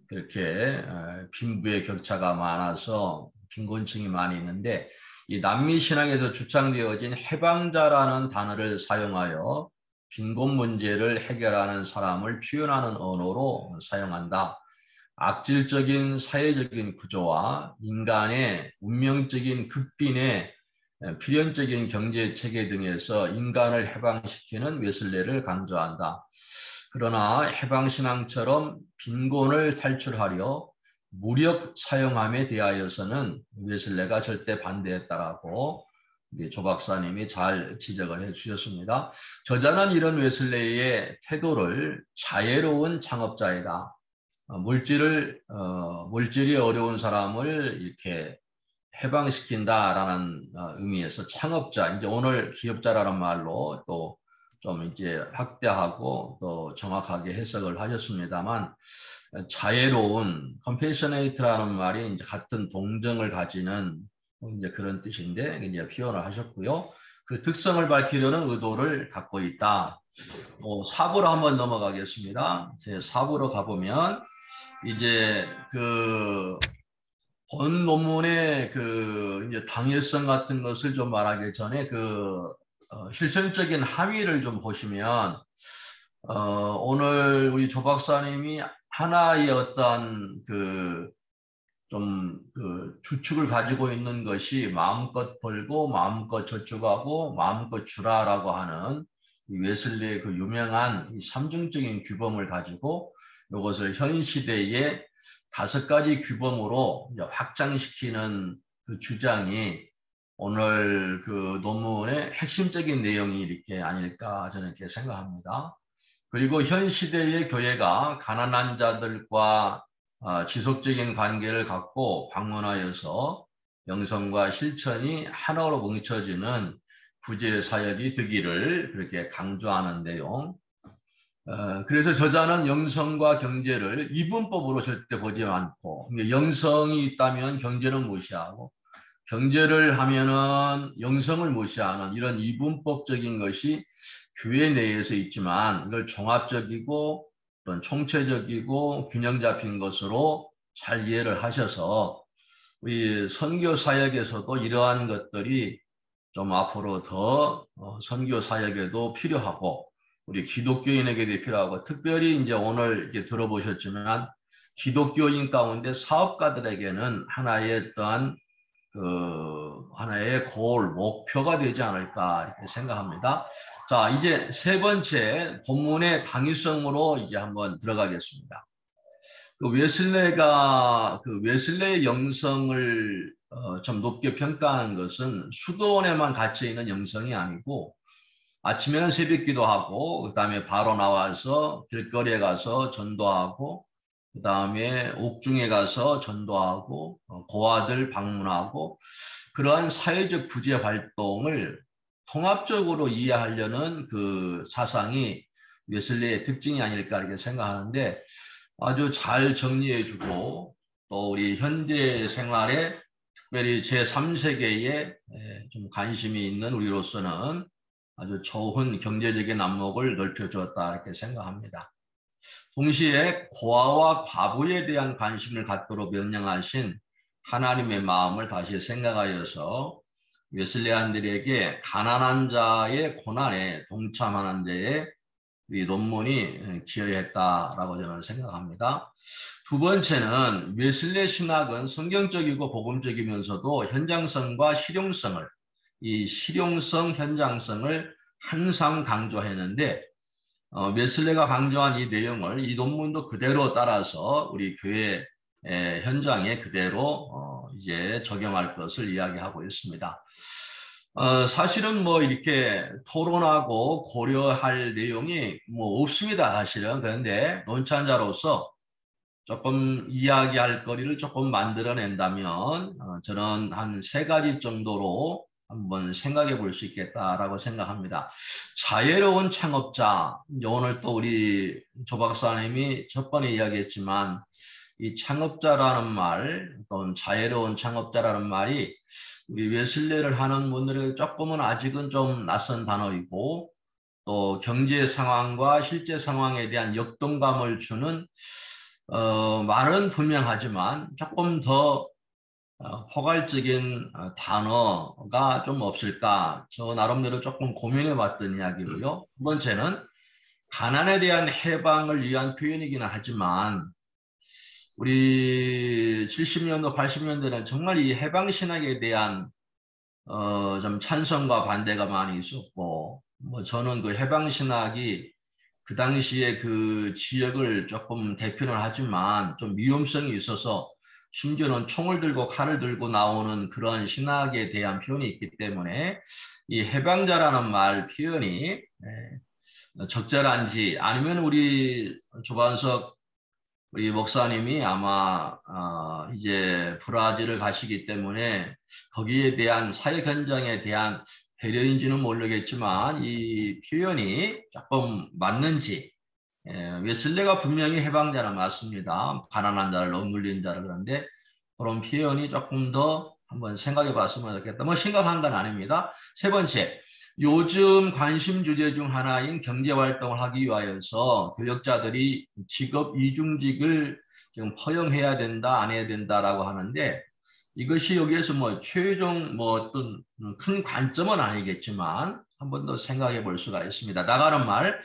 그렇게 빈부의 격차가 많아서 빈곤층이 많이 있는데 이 남미 신학에서 주창되어진 해방자라는 단어를 사용하여 빈곤 문제를 해결하는 사람을 표현하는 언어로 사용한다. 악질적인 사회적인 구조와 인간의 운명적인 극빈의 필연적인 경제 체계 등에서 인간을 해방시키는 웨슬레를 강조한다. 그러나 해방신앙처럼 빈곤을 탈출하려 무력 사용함에 대하여서는 웨슬레가 절대 반대했다라고 조 박사님이 잘 지적을 해 주셨습니다. 저자는 이런 웨슬레의 태도를 자애로운 창업자이다. 물질이 어려운 사람을 이렇게 해방시킨다라는 의미에서 창업자, 이제 오늘 기업자라는 말로 또 좀 이제 확대하고 또 정확하게 해석을 하셨습니다만 자애로운 compassionate라는 말이 이제 같은 동정을 가지는 이제 그런 뜻인데 이제 표현을 하셨고요. 그 특성을 밝히려는 의도를 갖고 있다. 4부로 한번 넘어가겠습니다. 제 4부로 가보면 이제 그 본 논문의 그 이제 당위성 같은 것을 좀 말하기 전에 그 실천적인 함의를 좀 보시면 오늘 우리 조 박사님이 하나의 어떤 그 좀 그 주축을 가지고 있는 것이 마음껏 벌고 마음껏 저축하고 마음껏 주라라고 하는 이 웨슬리의 그 유명한 이 삼중적인 규범을 가지고 이것을 현 시대의 5가지 규범으로 확장시키는 그 주장이 오늘 그 논문의 핵심적인 내용이 이렇게 아닐까 저는 이렇게 생각합니다. 그리고 현 시대의 교회가 가난한 자들과 지속적인 관계를 갖고 방문하여서 영성과 실천이 하나로 뭉쳐지는 구제 사역이 되기를 그렇게 강조하는 내용. 그래서 저자는 영성과 경제를 이분법으로 절대 보지 않고 영성이 있다면 경제는 무시하고 경제를 하면은 영성을 무시하는 이런 이분법적인 것이 교회 내에서 있지만 이걸 종합적이고 어떤 총체적이고 균형 잡힌 것으로 잘 이해를 하셔서 우리 선교 사역에서도 이러한 것들이 좀 앞으로 더 선교 사역에도 필요하고 우리 기독교인에게도 필요하고 특별히 이제 오늘 이렇게 들어보셨지만 기독교인 가운데 사업가들에게는 하나의 어떠한 하나의 목표가 되지 않을까 이렇게 생각합니다. 자, 이제 3번째 본문의 당위성으로 이제 한번 들어가겠습니다. 그 웨슬레의 영성을 좀 높게 평가한 것은 수도원에만 갇혀 있는 영성이 아니고 아침에는 새벽기도하고 그다음에 바로 나와서 길거리에 가서 전도하고 그다음에 옥중에 가서 전도하고 고아들 방문하고 그러한 사회적 구제 활동을 통합적으로 이해하려는 그 사상이 웨슬리의 특징이 아닐까 이렇게 생각하는데 아주 잘 정리해주고 또 우리 현대 생활에 특별히 제3세계에 좀 관심이 있는 우리로서는 아주 좋은 경제적인 안목을 넓혀주었다 이렇게 생각합니다. 동시에 고아와 과부에 대한 관심을 갖도록 명령하신 하나님의 마음을 다시 생각하여서 웨슬레안들에게 가난한 자의 고난에 동참하는 데에 이 논문이 기여했다라고 저는 생각합니다. 두 번째는 웨슬레 신학은 성경적이고 복음적이면서도 현장성과 실용성을, 이 실용성, 현장성을 항상 강조했는데 웨슬레가 강조한 이 내용을 이 논문도 그대로 따라서 우리 교회 현장에 그대로 이제 적용할 것을 이야기하고 있습니다. 사실은 뭐 이렇게 토론하고 고려할 내용이 뭐 없습니다, 사실은. 그런데 논찬자로서 조금 이야기할 거리를 조금 만들어낸다면 저는 한 3가지 정도로 한번 생각해 볼 수 있겠다라고 생각합니다. 자유로운 창업자, 오늘 또 우리 조 박사님이 첫 번에 이야기했지만 이 창업자라는 말, 또는 자유로운 창업자라는 말이 우리 웨슬레를 하는 분들에게 조금은 아직은 좀 낯선 단어이고 또 경제 상황과 실제 상황에 대한 역동감을 주는 말은 분명하지만 조금 더 포괄적인 단어가 좀 없을까? 저 나름대로 조금 고민해 봤던 이야기고요. 두 번째는 가난에 대한 해방을 위한 표현이기는 하지만 우리 70년도, 80년대는 정말 이 해방신학에 대한 좀 찬성과 반대가 많이 있었고, 뭐 저는 그 해방신학이 그 당시에 그 지역을 조금 대표는 하지만 좀 위험성이 있어서 심지어는 총을 들고 칼을 들고 나오는 그런 신학에 대한 표현이 있기 때문에 이 해방자라는 말 표현이 적절한지 아니면 우리 조반석 우리 목사님이 아마 이제 브라질을 가시기 때문에 거기에 대한 사역 현장에 대한 배려인지는 모르겠지만 이 표현이 조금 맞는지 웨슬레가 분명히 해방자는 맞습니다. 가난한 자를 억눌린 자를 그런데 그런 표현이 조금 더 한번 생각해 봤으면 좋겠다. 뭐 심각한 건 아닙니다. 세 번째, 요즘 관심 주제 중 하나인 경제활동을 하기 위하여서 교역자들이 직업 이중직을 지금 허용해야 된다, 안 해야 된다라고 하는데 이것이 여기에서 뭐 최종 뭐 어떤 큰 관점은 아니겠지만 한 번 더 생각해 볼 수가 있습니다. 나가는 말,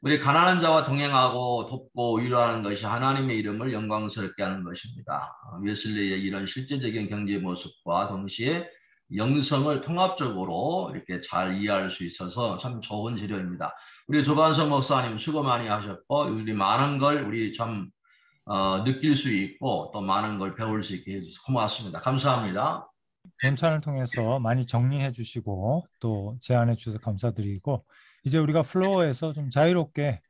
우리 가난한 자와 동행하고 돕고 위로하는 것이 하나님의 이름을 영광스럽게 하는 것입니다. 웨슬레의 이런 실제적인 경제 모습과 동시에 영성을 통합적으로 이렇게 잘 이해할 수 있어서 참 좋은 지료입니다. 우리 조반석 목사님 수고 많이 하셨고 우리 많은 걸 우리 참 느낄 수 있고 또 많은 걸 배울 수 있게 해주셔서 고맙습니다. 감사합니다.
논찬을 통해서 많이 정리해 주시고 또 제안해 주셔서 감사드리고 이제 우리가 플로어에서 좀 자유롭게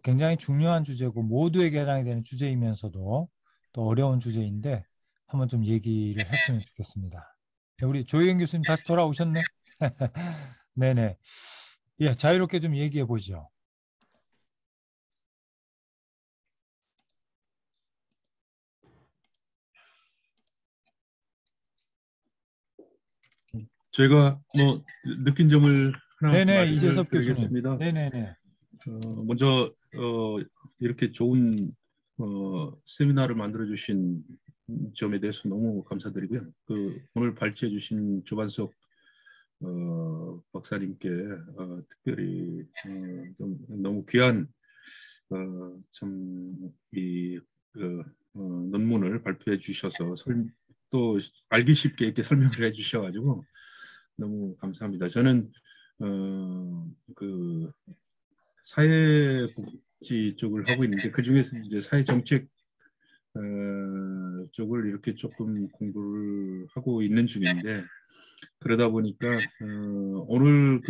굉장히 중요한 주제고 모두에게 해당이 되는 주제이면서도 또 어려운 주제인데 한번 좀 얘기를 했으면 좋겠습니다. 우리 조혜영 교수님 다시 돌아오셨네. 네네. 예, 자유롭게 좀 얘기해 보시죠.
제가 뭐 느낀 점을 하나
네네, 이재섭 교수님.
드리겠습니다.
네네네.
먼저 이렇게 좋은 세미나를 만들어 주신 점에 대해서 너무 감사드리고요. 오늘 발제해 주신 조반석 박사님께 특별히 좀 너무 귀한 이 논문을 발표해 주셔서 또 알기 쉽게 이렇게 설명을 해 주셔가지고 너무 감사합니다. 저는 그 사회복지 쪽을 하고 있는데 그 중에서 이제 사회정책 쪽을 이렇게 조금 공부를 하고 있는 중인데 그러다 보니까 오늘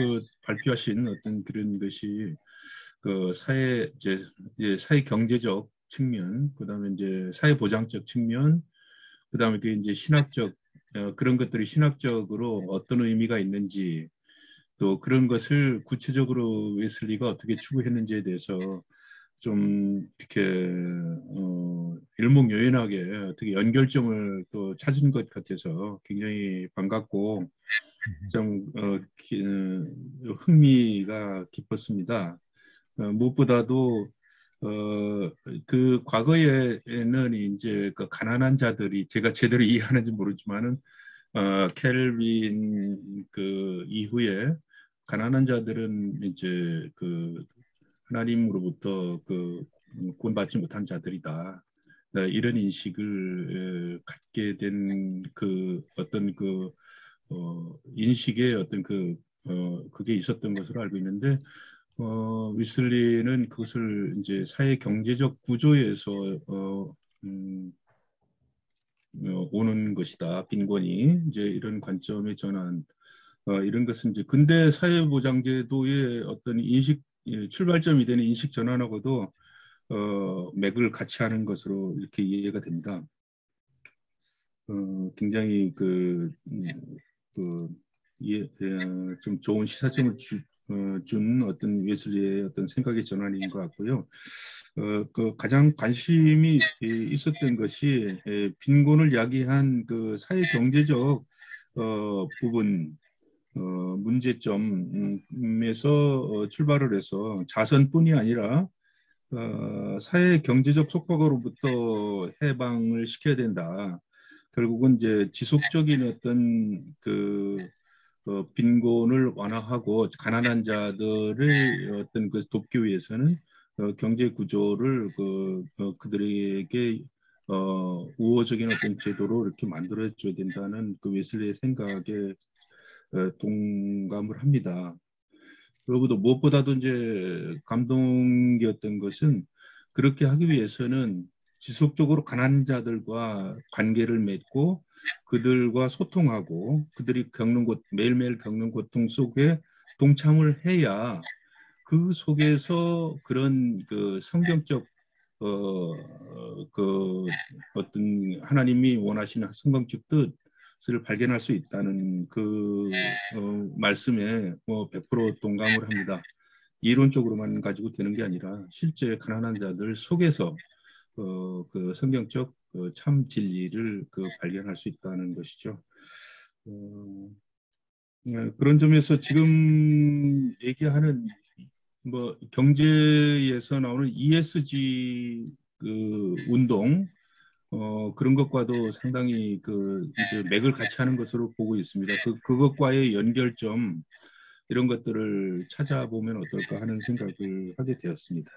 발표하신 어떤 그런 것이 사회 경제적 측면, 그다음에 이제 사회 보장적 측면, 그다음에 이제 신학적 그런 것들이 신학적으로 어떤 의미가 있는지 또 그런 것을 구체적으로 웨슬리가 어떻게 추구했는지에 대해서 좀 이렇게 일목요연하게 어떻게 연결점을 또 찾은 것 같아서 굉장히 반갑고 좀 흥미가 깊었습니다. 무엇보다도 그 과거에는 이제 그 가난한 자들이 제가 제대로 이해하는지 모르지만은
켈빈 그 이후에 가난한 자들은 이제 그 하나님으로부터 그 구원받지 못한 자들이다. 이런 인식을 갖게 된 그 어떤 그 인식의 어떤 그게 있었던 것으로 알고 있는데 위슬리는 그것을 이제 사회 경제적 구조에서 오는 것이다. 빈곤이 이제 이런 관점의 전환 이런 것은 이제 근대 사회보장제도의 어떤 인식 출발점이 되는 인식 전환하고도 맥을 같이 하는 것으로 이렇게 이해가 됩니다. 굉장히 좀 좋은 시사점을 준 어떤 웨슬리의 어떤 생각의 전환인 것 같고요. 그 가장 관심이 있었던 것이 빈곤을 야기한 그 사회 경제적 부분 문제점에서 출발을 해서 자선뿐이 아니라 사회 경제적 속박으로부터 해방을 시켜야 된다. 결국은 이제 지속적인 어떤 빈곤을 완화하고 가난한 자들을 어떤 그 돕기 위해서는 경제 구조를 그들에게 우호적인 어떤 제도로 이렇게 만들어줘야 된다는 그 웨슬리의 생각에 동감을 합니다. 그리고 무엇보다도 이제 감동이었던 것은 그렇게 하기 위해서는 지속적으로 가난한 자들과 관계를 맺고 그들과 소통하고 그들이 매일매일 겪는 고통 속에 동참을 해야 그 속에서 그런 그 성경적 어떤 하나님이 원하시는 성경적 뜻을 발견할 수 있다는 그 말씀에 100% 동감을 합니다. 이론적으로만 가지고 되는 게 아니라 실제 가난한 자들 속에서 그 성경적 참 진리를 발견할 수 있다는 것이죠. 그런 점에서 지금 얘기하는 경제에서 나오는 ESG 운동 그런 것과도 상당히 이제 맥을 같이 하는 것으로 보고 있습니다. 그것과의 연결점 이런 것들을 찾아보면 어떨까 하는 생각을 하게 되었습니다.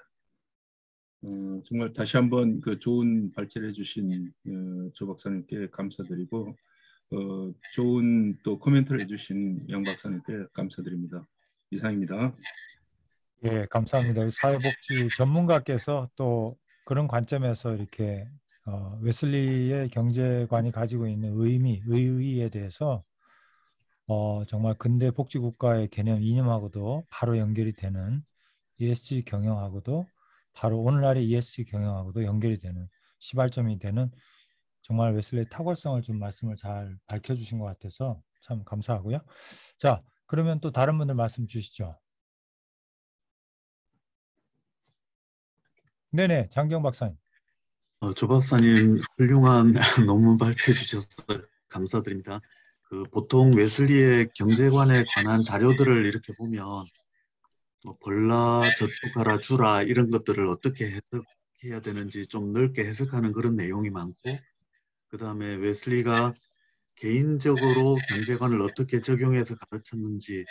정말 다시 한번 좋은 발제를 해주신 조 박사님께 감사드리고 좋은 또 코멘트를 해주신 양 박사님께 감사드립니다. 이상입니다.
예, 감사합니다. 사회복지 전문가께서 또 그런 관점에서 이렇게 웨슬리의 경제관이 가지고 있는 의의에 대해서 정말 근대 복지국가의 개념 이념하고도 바로 연결이 되는 ESG 경영하고도 바로 오늘날의 ESG 경영하고도 연결이 되는 시발점이 되는 정말 웨슬리의 탁월성을 좀 말씀을 잘 밝혀주신 것 같아서 참 감사하고요. 자, 그러면 또 다른 분들 말씀 주시죠. 네네, 장경 박사님.
조 박사님 훌륭한 논문 발표해 주셔서 감사드립니다. 보통 웨슬리의 경제관에 관한 자료들을 이렇게 보면 벌라, 저축하라, 주라 이런 것들을 어떻게 해석해야 되는지 좀 넓게 해석하는 그런 내용이 많고 그 다음에 웨슬리가 개인적으로 경제관을 어떻게 적용해서 가르쳤는지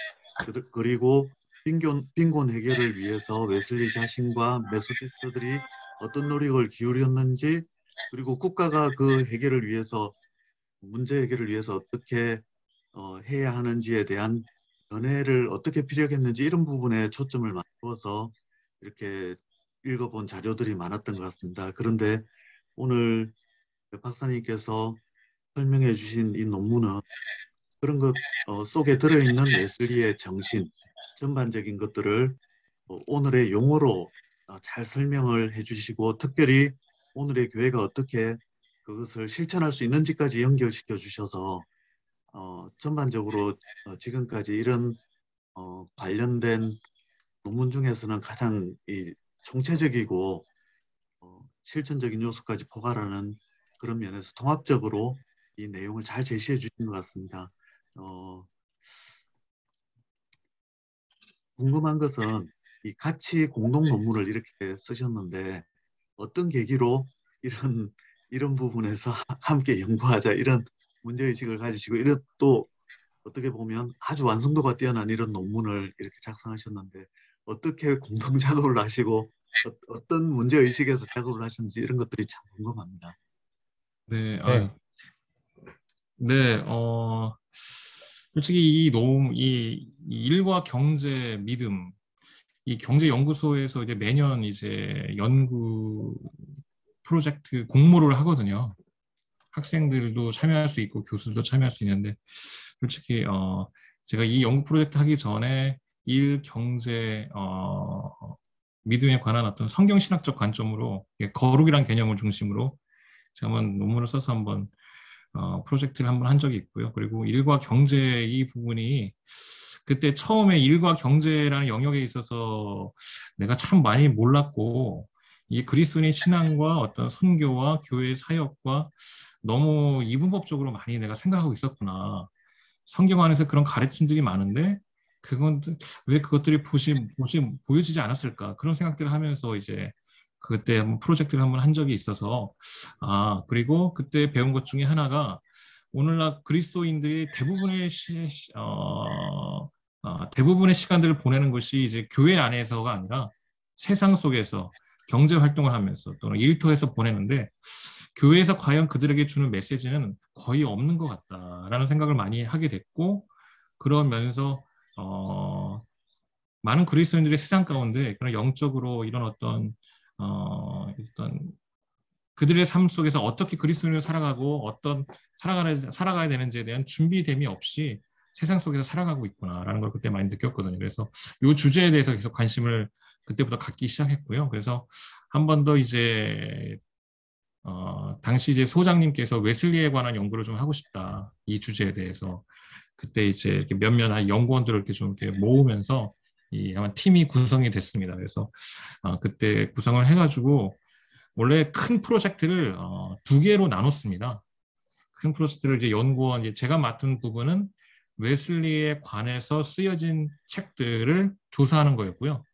그리고 빈곤 해결을 위해서 웨슬리 자신과 메소디스트들이 어떤 노력을 기울였는지 그리고 국가가 그 해결을 위해서 문제 해결을 위해서 어떻게 해야 하는지에 대한 연애를 어떻게 피력했는지 이런 부분에 초점을 맞추어서 이렇게 읽어본 자료들이 많았던 것 같습니다. 그런데 오늘 박사님께서 설명해 주신 이 논문은 그런 것 속에 들어있는 웨슬리의 정신, 전반적인 것들을 오늘의 용어로 잘 설명을 해주시고 특별히 오늘의 교회가 어떻게 그것을 실천할 수 있는지까지 연결시켜 주셔서 전반적으로 지금까지 이런 관련된 논문 중에서는 가장 총체적이고 실천적인 요소까지 포괄하는 그런 면에서 통합적으로 이 내용을 잘 제시해 주신 것 같습니다. 궁금한 것은 이 같이 공동 논문을 이렇게 쓰셨는데 어떤 계기로 이런 부분에서 함께 연구하자 이런 문제의식을 가지시고 이런 또 어떻게 보면 아주 완성도가 뛰어난 이런 논문을 이렇게 작성하셨는데 어떻게 공동 작업을 하시고 어떤 문제의식에서 작업을 하시는지 이런 것들이 참 궁금합니다.
네,
네.
네, 솔직히 이 일과 경제 믿음, 이 경제연구소에서 이제 매년 이제 연구 프로젝트 공모를 하거든요. 학생들도 참여할 수 있고 교수들도 참여할 수 있는데 솔직히 제가 이 연구 프로젝트 하기 전에 일, 경제, 믿음에 관한 어떤 성경 신학적 관점으로 거룩이란 개념을 중심으로 제가 한번 논문을 써서 한번 프로젝트를 한번 한 적이 있고요. 그리고 일과 경제 이 부분이 그때 처음에 일과 경제라는 영역에 있어서 내가 참 많이 몰랐고 이 그리스도인의 신앙과 어떤 선교와 교회 사역과 너무 이분법적으로 많이 내가 생각하고 있었구나. 성경 안에서 그런 가르침들이 많은데 그건 왜 그것들이 보여지지 않았을까 그런 생각들을 하면서 이제 그때 한번 프로젝트를 한번 한 적이 있어서 그리고 그때 배운 것 중에 하나가 오늘날 그리스도인들이 대부분의 시간들을 보내는 것이 이제 교회 안에서가 아니라 세상 속에서 경제 활동을 하면서 또는 일터에서 보내는데 교회에서 과연 그들에게 주는 메시지는 거의 없는 것 같다라는 생각을 많이 하게 됐고 그러면서 많은 그리스도인들이 세상 가운데 그런 영적으로 이런 어떤 그들의 삶 속에서 어떻게 그리스도인을 살아가고 살아가야 되는지에 대한 준비됨이 없이 세상 속에서 살아가고 있구나라는 걸 그때 많이 느꼈거든요. 그래서 이 주제에 대해서 계속 관심을 그때부터 갖기 시작했고요. 그래서 한 번 더 이제 당시 이제 소장님께서 웨슬리에 관한 연구를 좀 하고 싶다 이 주제에 대해서 그때 이제 이렇게 몇몇 연구원들을 이렇게 좀 이렇게 모으면서 아마 팀이 구성이 됐습니다. 그래서 그때 구성을 해가지고 원래 큰 프로젝트를 두 개로 나눴습니다. 큰 프로젝트를 이제 연구원 제가 맡은 부분은 웨슬리에 관해서 쓰여진 책들을 조사하는 거였고요.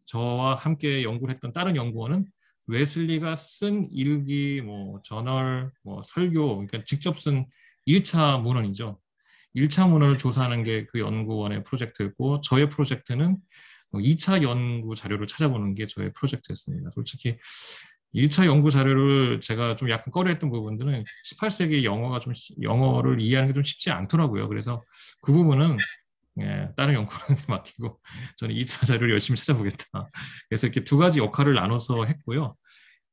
저와 함께 연구를 했던 다른 연구원은 웨슬리가 쓴 일기, 저널, 설교, 그러니까 직접 쓴 1차 문헌이죠. 1차 문헌을 조사하는 게 그 연구원의 프로젝트였고 저의 프로젝트는 2차 연구 자료를 찾아보는 게 저의 프로젝트였습니다. 솔직히 1차 연구 자료를 제가 좀 약간 꺼려했던 부분들은 18세기 영어를 이해하는 게 좀 쉽지 않더라고요. 그래서 그 부분은 다른 연구원한테 맡기고 저는 2차 자료를 열심히 찾아보겠다. 그래서 이렇게 두 가지 역할을 나눠서 했고요.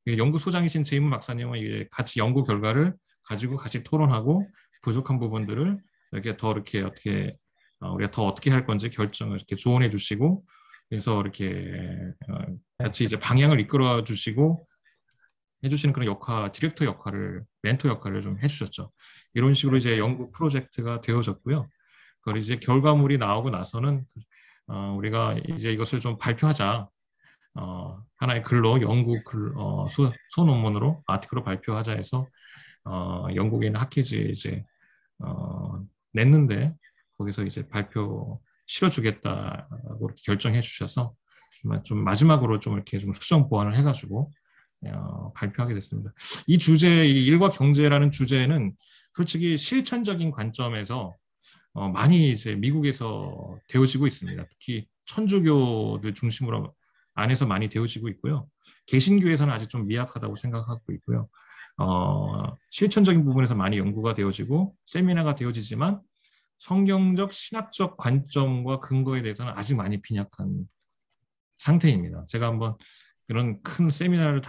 연구소장이신 제이문 박사님은 이제 같이 연구 결과를 가지고 같이 토론하고 부족한 부분들을 이렇게 어떻게 우리가 더 어떻게 할 건지 결정을 이렇게 조언해 주시고 그래서 이렇게 같이 이제 방향을 이끌어 주시고 해주시는 그런 디렉터 역할을, 멘토 역할을 좀 해주셨죠. 이런 식으로 이제 연구 프로젝트가 되어졌고요. 그걸 이제 결과물이 나오고 나서는 우리가 이제 이것을 좀 발표하자. 하나의 글로 소논문으로 아티클로 발표하자 해서 영국에 있는 학회지에 이제 냈는데 거기서 이제 발표 실어주겠다고 이렇게 결정해 주셔서 좀 마지막으로 좀 이렇게 좀 수정 보완을 해가지고 발표하게 됐습니다. 이 일과 경제라는 주제는 솔직히 실천적인 관점에서 많이 이제 미국에서 되어지고 있습니다. 특히 천주교들 중심으로 안에서 많이 되어지고 있고요. 개신교에서는 아직 좀 미약하다고 생각하고 있고요. 실천적인 부분에서 많이 연구가 되어지고 세미나가 되어지지만 성경적 신학적 관점과 근거에 대해서는 아직 많이 빈약한 상태입니다. 제가 한번 그런 큰 세미나를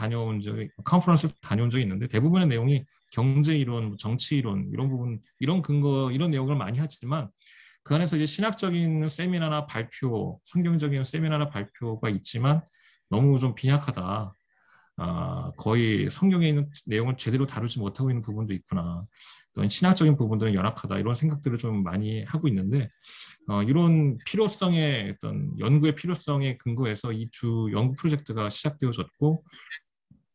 컨퍼런스를 다녀온 적이 있는데 대부분의 내용이 경제 이론, 정치 이론 이런 부분, 이런 근거, 이런 내용을 많이 하지만 그 안에서 이제 신학적인 세미나나 발표, 성경적인 세미나나 발표가 있지만 너무 좀 빈약하다. 거의 성경에 있는 내용을 제대로 다루지 못하고 있는 부분도 있구나. 또 신학적인 부분들은 연약하다. 이런 생각들을 좀 많이 하고 있는데 이런 필요성의 어떤 연구의 필요성에 근거해서 이 주 연구 프로젝트가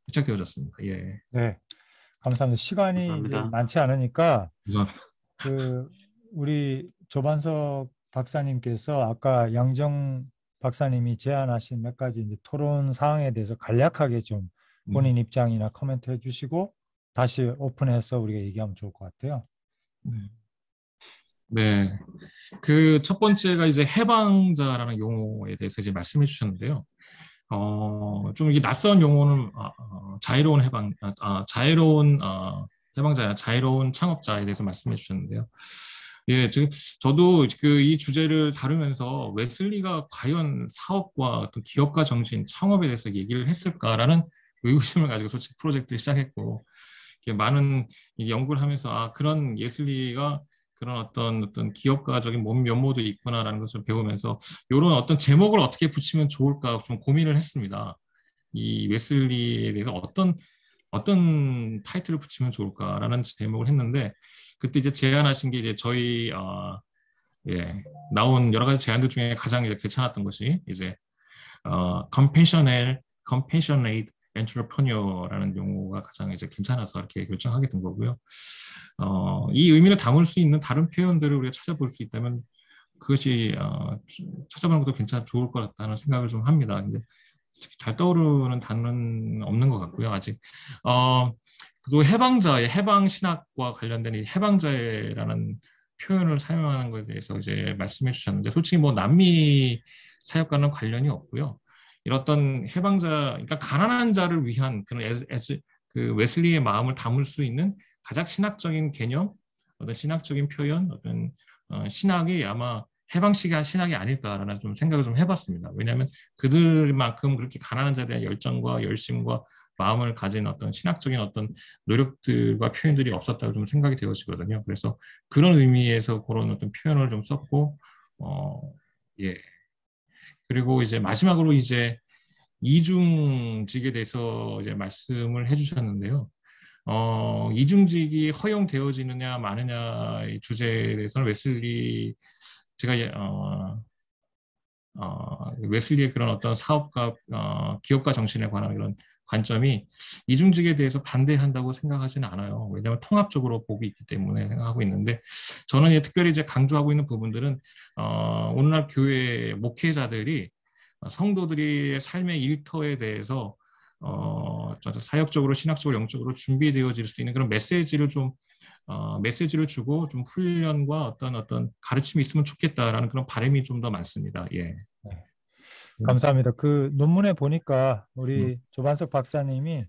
시작되어졌습니다. 예.
네, 감사합니다. 시간이
감사합니다.
이제 많지 않으니까
감사합니다.
우리 조반석 박사님께서 아까 양정 박사님이 제안하신 몇 가지 이제 토론 사항에 대해서 간략하게 좀 본인 입장이나 코멘트 해주시고 다시 오픈해서 우리가 얘기하면 좋을 것 같아요.
네. 그 첫 번째가 이제 해방자라는 용어에 대해서 이제 말씀해 주셨는데요. 좀 이게 낯선 용어는 자유로운 자유로운 해방자야, 자유로운 창업자에 대해서 말씀해 주셨는데요. 예, 저도 이 주제를 다루면서 웨슬리가 과연 사업과 어떤 기업가 정신, 창업에 대해서 얘기를 했을까라는 의구심을 가지고 솔직히 프로젝트를 시작했고, 많은 연구를 하면서 그런 웨슬리가 그런 어떤 기업가적인 면모도 있구나라는 것을 배우면서 이런 어떤 제목을 어떻게 붙이면 좋을까 좀 고민을 했습니다. 이 웨슬리에 대해서 어떤 타이틀을 붙이면 좋을까라는 제목을 했는데, 그때 이제 제안하신 게 이제 저희 나온 여러 가지 제안들 중에 가장 이제 괜찮았던 것이 이제 compassionate entrepreneur라는 용어가 가장 이제 괜찮아서 이렇게 결정하게 된 거고요. 이 의미를 담을 수 있는 다른 표현들을 우리가 찾아볼 수 있다면 그것이 찾아보는 것도 좋을 것 같다는 생각을 좀 합니다. 근데 잘 떠오르는 단어는 없는 것 같고요, 아직. 또 해방 신학과 관련된 이 해방자라는 표현을 사용하는 것에 대해서 이제 말씀해 주셨는데, 솔직히 뭐 남미 사역과는 관련이 없고요. 이런 어떤 그러니까 가난한 자를 위한 그 웨슬리의 마음을 담을 수 있는 가장 신학적인 개념, 어떤 신학적인 표현, 어떤 신학이 아마 해방식의 신학이 아닐까라는 좀 생각을 좀 해봤습니다. 왜냐하면 그들만큼 그렇게 가난한 자에 대한 열정과 열심과 마음을 가진 어떤 신학적인 어떤 노력들과 표현들이 없었다고 좀 생각이 되어지거든요. 그래서 그런 의미에서 그런 어떤 표현을 좀 썼고, 예. 그리고 이제 마지막으로 이제 이중직에 대해서 이제 말씀을 해주셨는데요. 이중직이 허용되어지느냐 마느냐의 주제에 대해서는 웨슬리의 그런 어떤 사업가, 기업가 정신에 관한 그런 관점이 이중직에 대해서 반대한다고 생각하지는 않아요. 왜냐하면 통합적으로 보고 있기 때문에 생각하고 있는데, 저는 특별히 이제 강조하고 있는 부분들은 오늘날 교회 목회자들이 성도들이 삶의 일터에 대해서 사역적으로, 신학적으로, 영적으로 준비되어질 수 있는 그런 메시지를 주고 좀 훈련과 어떤 가르침이 있으면 좋겠다라는 그런 바람이 좀 더 많습니다. 예.
네. 감사합니다. 그 논문에 보니까 우리 조반석 박사님이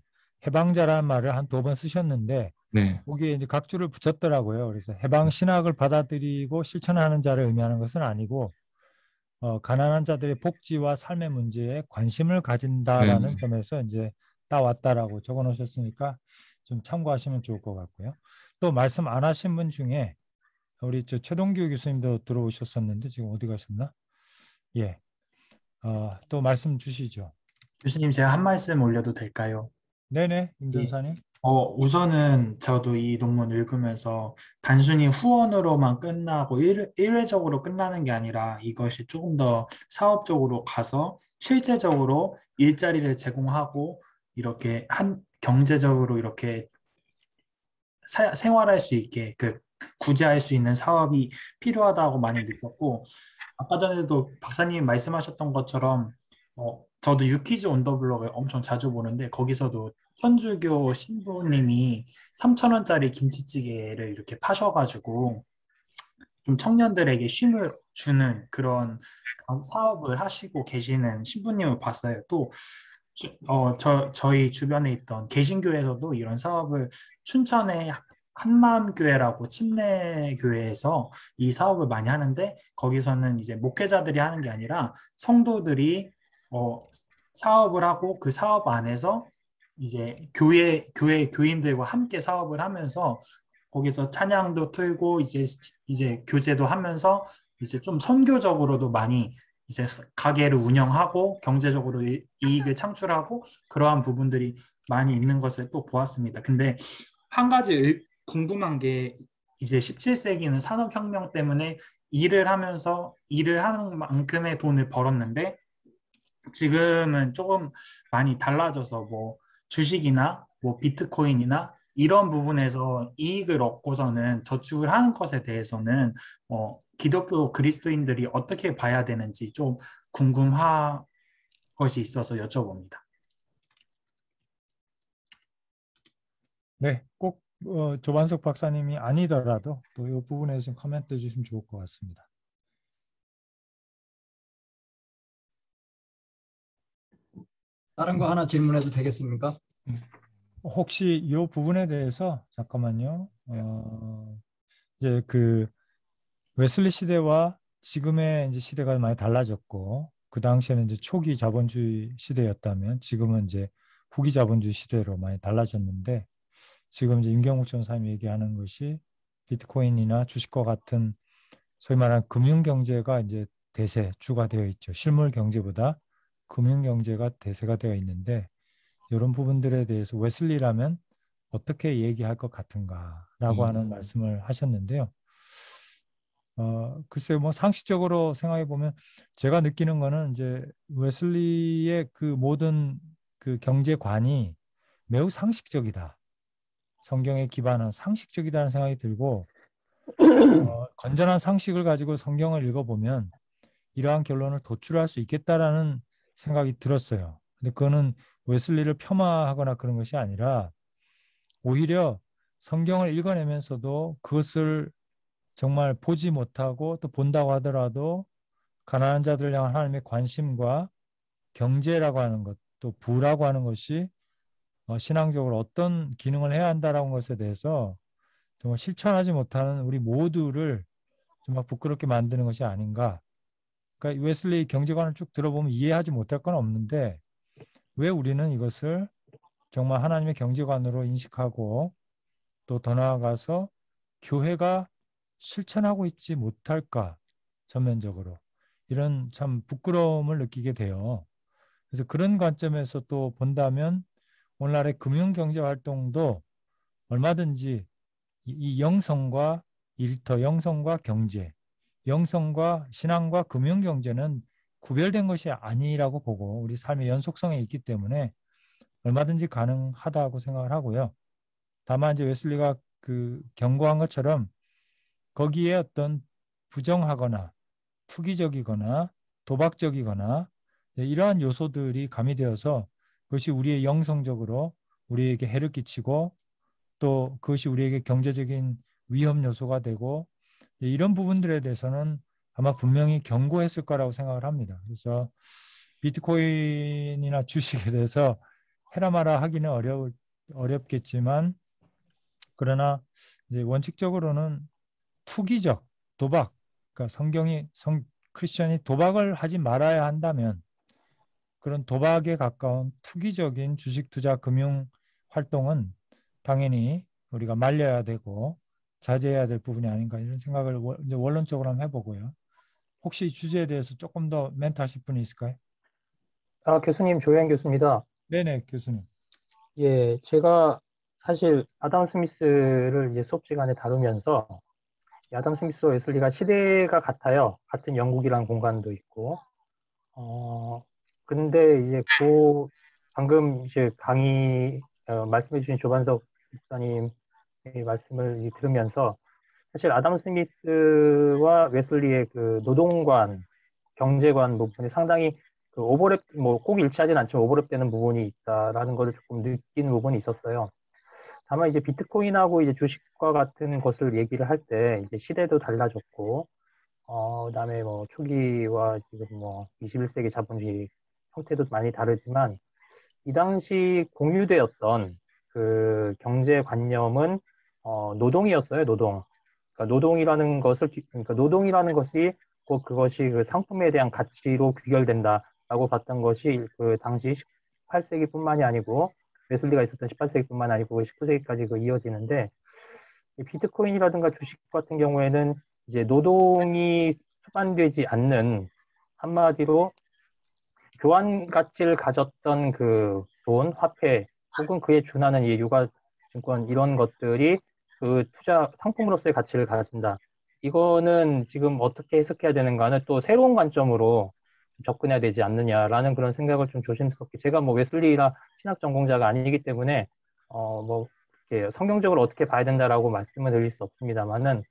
해방자라는 말을 한 2번 쓰셨는데,
네.
거기에 이제 각주를 붙였더라고요. 그래서 해방 신학을 받아들이고 실천하는 자를 의미하는 것은 아니고, 가난한 자들의 복지와 삶의 문제에 관심을 가진다라는
네.
점에서 이제 따왔다라고 적어 놓으셨으니까 좀 참고하시면 좋을 것 같고요. 또 말씀 안 하신 분 중에 우리 최동규 교수님도 들어오셨었는데 지금 어디 가셨나? 예. 또 말씀 주시죠.
교수님, 제가 한 말씀 올려도 될까요?
네네, 임 전사님.
우선은 저도 이 논문 읽으면서 단순히 후원으로만 끝나고 일회적으로 끝나는 게 아니라 이것이 조금 더 사업적으로 가서 실제적으로 일자리를 제공하고 이렇게 경제적으로 이렇게 생활할 수 있게 구제할 수 있는 사업이 필요하다고 많이 느꼈고, 아까 전에도 박사님 말씀하셨던 것처럼 저도 유키즈 온 더 블럭을 엄청 자주 보는데, 거기서도 천주교 신부님이 3,000원짜리 김치찌개를 이렇게 파셔가지고 좀 청년들에게 쉼을 주는 그런 사업을 하시고 계시는 신부님을 봤어요. 또 저희 주변에 있던 개신교에서도 이런 사업을, 춘천의 한마음교회라고 침례교회에서 이 사업을 많이 하는데, 거기서는 이제 목회자들이 하는 게 아니라 성도들이 사업을 하고 그 사업 안에서 이제 교회 교인들과 함께 사업을 하면서 거기서 찬양도 틀고 이제 교제도 하면서 이제 좀 선교적으로도 많이 이제 가게를 운영하고 경제적으로 이익을 창출하고 그러한 부분들이 많이 있는 것을 또 보았습니다. 근데 한 가지 궁금한 게, 이제 17세기는 산업혁명 때문에 일을 하는 만큼의 돈을 벌었는데, 지금은 조금 많이 달라져서 뭐 주식이나 뭐 비트코인이나 이런 부분에서 이익을 얻고서는 저축을 하는 것에 대해서는 기독교 그리스도인들이 어떻게 봐야 되는지 좀 궁금한 것이 있어서 여쭤봅니다.
네, 꼭 조반석 박사님이 아니더라도 또 이 부분에 좀 코멘트 해주시면 좋을 것 같습니다.
다른 거 하나 질문해도 되겠습니까?
혹시 이 부분에 대해서 잠깐만요. 이제 그 웨슬리 시대와 지금의 이제 시대가 많이 달라졌고, 그 당시에는 이제 초기 자본주의 시대였다면 지금은 이제 후기 자본주의 시대로 많이 달라졌는데, 지금 이제 임경욱 전사님이 얘기하는 것이 비트코인이나 주식과 같은 소위 말하는 금융 경제가 이제 대세주가 되어 있죠. 실물 경제보다 금융 경제가 대세가 되어 있는데, 이런 부분들에 대해서 웨슬리라면 어떻게 얘기할 것 같은가라고 하는 말씀을 하셨는데요. 글쎄요, 뭐 상식적으로 생각해 보면 제가 느끼는 거는 이제 웨슬리의 그 모든 그 경제관이 매우 상식적이다. 성경에 기반한 상식적이다는 생각이 들고, 건전한 상식을 가지고 성경을 읽어보면 이러한 결론을 도출할 수 있겠다라는 생각이 들었어요. 근데 그거는 웨슬리를 폄하하거나 그런 것이 아니라 오히려 성경을 읽어내면서도 그것을 정말 보지 못하고 또 본다고 하더라도 가난한 자들을 향한 하나님의 관심과 경제라고 하는 것, 또 부라고 하는 것이 신앙적으로 어떤 기능을 해야 한다라는 것에 대해서 정말 실천하지 못하는 우리 모두를 정말 부끄럽게 만드는 것이 아닌가. 그러니까 웨슬리 경제관을 쭉 들어보면 이해하지 못할 건 없는데 왜 우리는 이것을 정말 하나님의 경제관으로 인식하고 또 더 나아가서 교회가 실천하고 있지 못할까, 전면적으로. 이런 참 부끄러움을 느끼게 돼요. 그래서 그런 관점에서 또 본다면 오늘날의 금융경제 활동도 얼마든지 이 영성과 일터, 영성과 경제, 영성과 신앙과 금융경제는 구별된 것이 아니라고 보고 우리 삶의 연속성에 있기 때문에 얼마든지 가능하다고 생각을 하고요. 다만 이제 웨슬리가 그 경고한 것처럼 거기에 어떤 부정하거나 투기적이거나 도박적이거나 이러한 요소들이 가미되어서 그것이 우리의 영성적으로 우리에게 해를 끼치고 또 그것이 우리에게 경제적인 위험 요소가 되고 이런 부분들에 대해서는 아마 분명히 경고했을 거라고 생각을 합니다. 그래서 비트코인이나 주식에 대해서 해라마라 하기는 어렵겠지만 그러나 이제 원칙적으로는 투기적 도박, 그러니까 크리스천이 도박을 하지 말아야 한다면 그런 도박에 가까운 투기적인 주식 투자 금융 활동은 당연히 우리가 말려야 되고 자제해야 될 부분이 아닌가 이런 생각을 이제 원론적으로 한번 해보고요. 혹시 이 주제에 대해서 조금 더 멘트 하실 분이 있을까요?
교수님, 조현 교수입니다.
네네, 교수님.
예, 제가 사실 아담 스미스를 이제 수업 시간에 다루면서 이 아담 스미스와 웨슬리가 시대가 같아요. 같은 영국이라는 공간도 있고. 근데 이제 방금 이제 말씀해 주신 조반석 목사님의 말씀을 들으면서 사실 아담 스미스와 웨슬리의 그 노동관, 경제관 부분이 상당히 그 오버랩, 뭐 꼭 일치하진 않지만 오버랩되는 부분이 있다라는 걸 조금 느낀 부분이 있었어요. 다만 이제 비트코인하고 이제 주식과 같은 것을 얘기를 할 때 이제 시대도 달라졌고, 그다음에 뭐 초기와 지금 뭐 21세기 자본주의 형태도 많이 다르지만 이 당시 공유되었던 그 경제관념은 노동이었어요, 노동. 그러니까 그러니까 노동이라는 것이 꼭 그것이 그 상품에 대한 가치로 귀결된다라고 봤던 것이 그 당시 18세기뿐만이 아니고 웨슬리가 있었던 18세기뿐만 아니고 19세기까지 그 이어지는데 이 비트코인이라든가 주식 같은 경우에는 이제 노동이 수반되지 않는 한마디로 교환 가치를 가졌던 그 돈, 화폐 혹은 그에 준하는 이 유가증권 이런 것들이 그 투자 상품으로서의 가치를 가진다. 이거는 지금 어떻게 해석해야 되는가는 또 새로운 관점으로 접근해야 되지 않느냐라는 그런 생각을 좀 조심스럽게 제가 뭐 웨슬리나 신학 전공자가 아니기 때문에 뭐 이렇게 성경적으로 어떻게 봐야 된다라고 말씀을 드릴 수 없습니다만은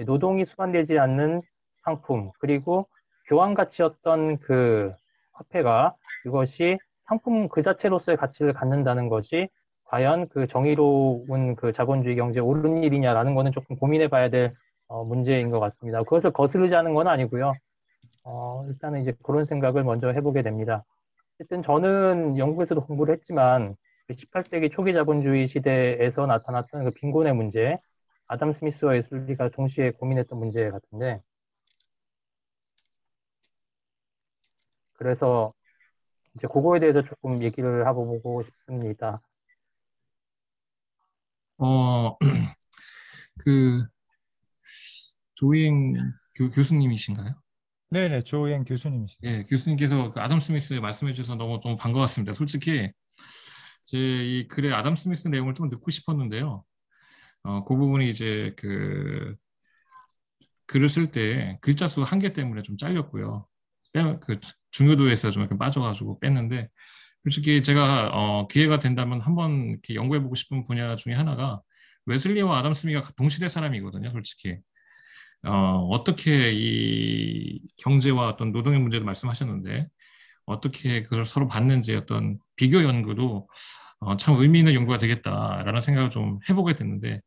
노동이 수반되지 않는 상품 그리고 교환 가치였던 그 화폐가 이것이 상품 그 자체로서의 가치를 갖는다는 것이 과연 그 정의로운 그 자본주의 경제 옳은 일이냐라는 거는 조금 고민해 봐야 될 문제인 것 같습니다. 그것을 거스르자는 건 아니고요. 일단은 이제 그런 생각을 먼저 해보게 됩니다. 어쨌든 저는 영국에서도 공부를 했지만 18세기 초기 자본주의 시대에서 나타났던 그 빈곤의 문제, 아담 스미스와 웨슬리가 동시에 고민했던 문제 같은데, 그래서 이제 그거에 대해서 조금 얘기를 하고 보고 싶습니다.
그 조잉 교수님이신가요?
네네, 조행 교수님이십니다.
예, 교수님께서 그 아담 스미스 말씀해 주셔서 너무 반가웠습니다. 솔직히 제 이 글의 아담 스미스 내용을 좀 넣고 싶었는데요. 그 부분이 이제 그 글을 쓸 때 글자 수 한계 때문에 좀 잘렸고요. 그 중요도에서 좀 이렇게 빠져가지고 뺐는데, 솔직히 제가 기회가 된다면 한번 이렇게 연구해보고 싶은 분야 중에 하나가 웨슬리와 아담 스미스가 동시대 사람이거든요. 솔직히 어떻게 이 경제와 어떤 노동의 문제도 말씀하셨는데 어떻게 그걸 서로 봤는지 어떤 비교 연구도 참 의미 있는 연구가 되겠다라는 생각을 좀 해보게 됐는데,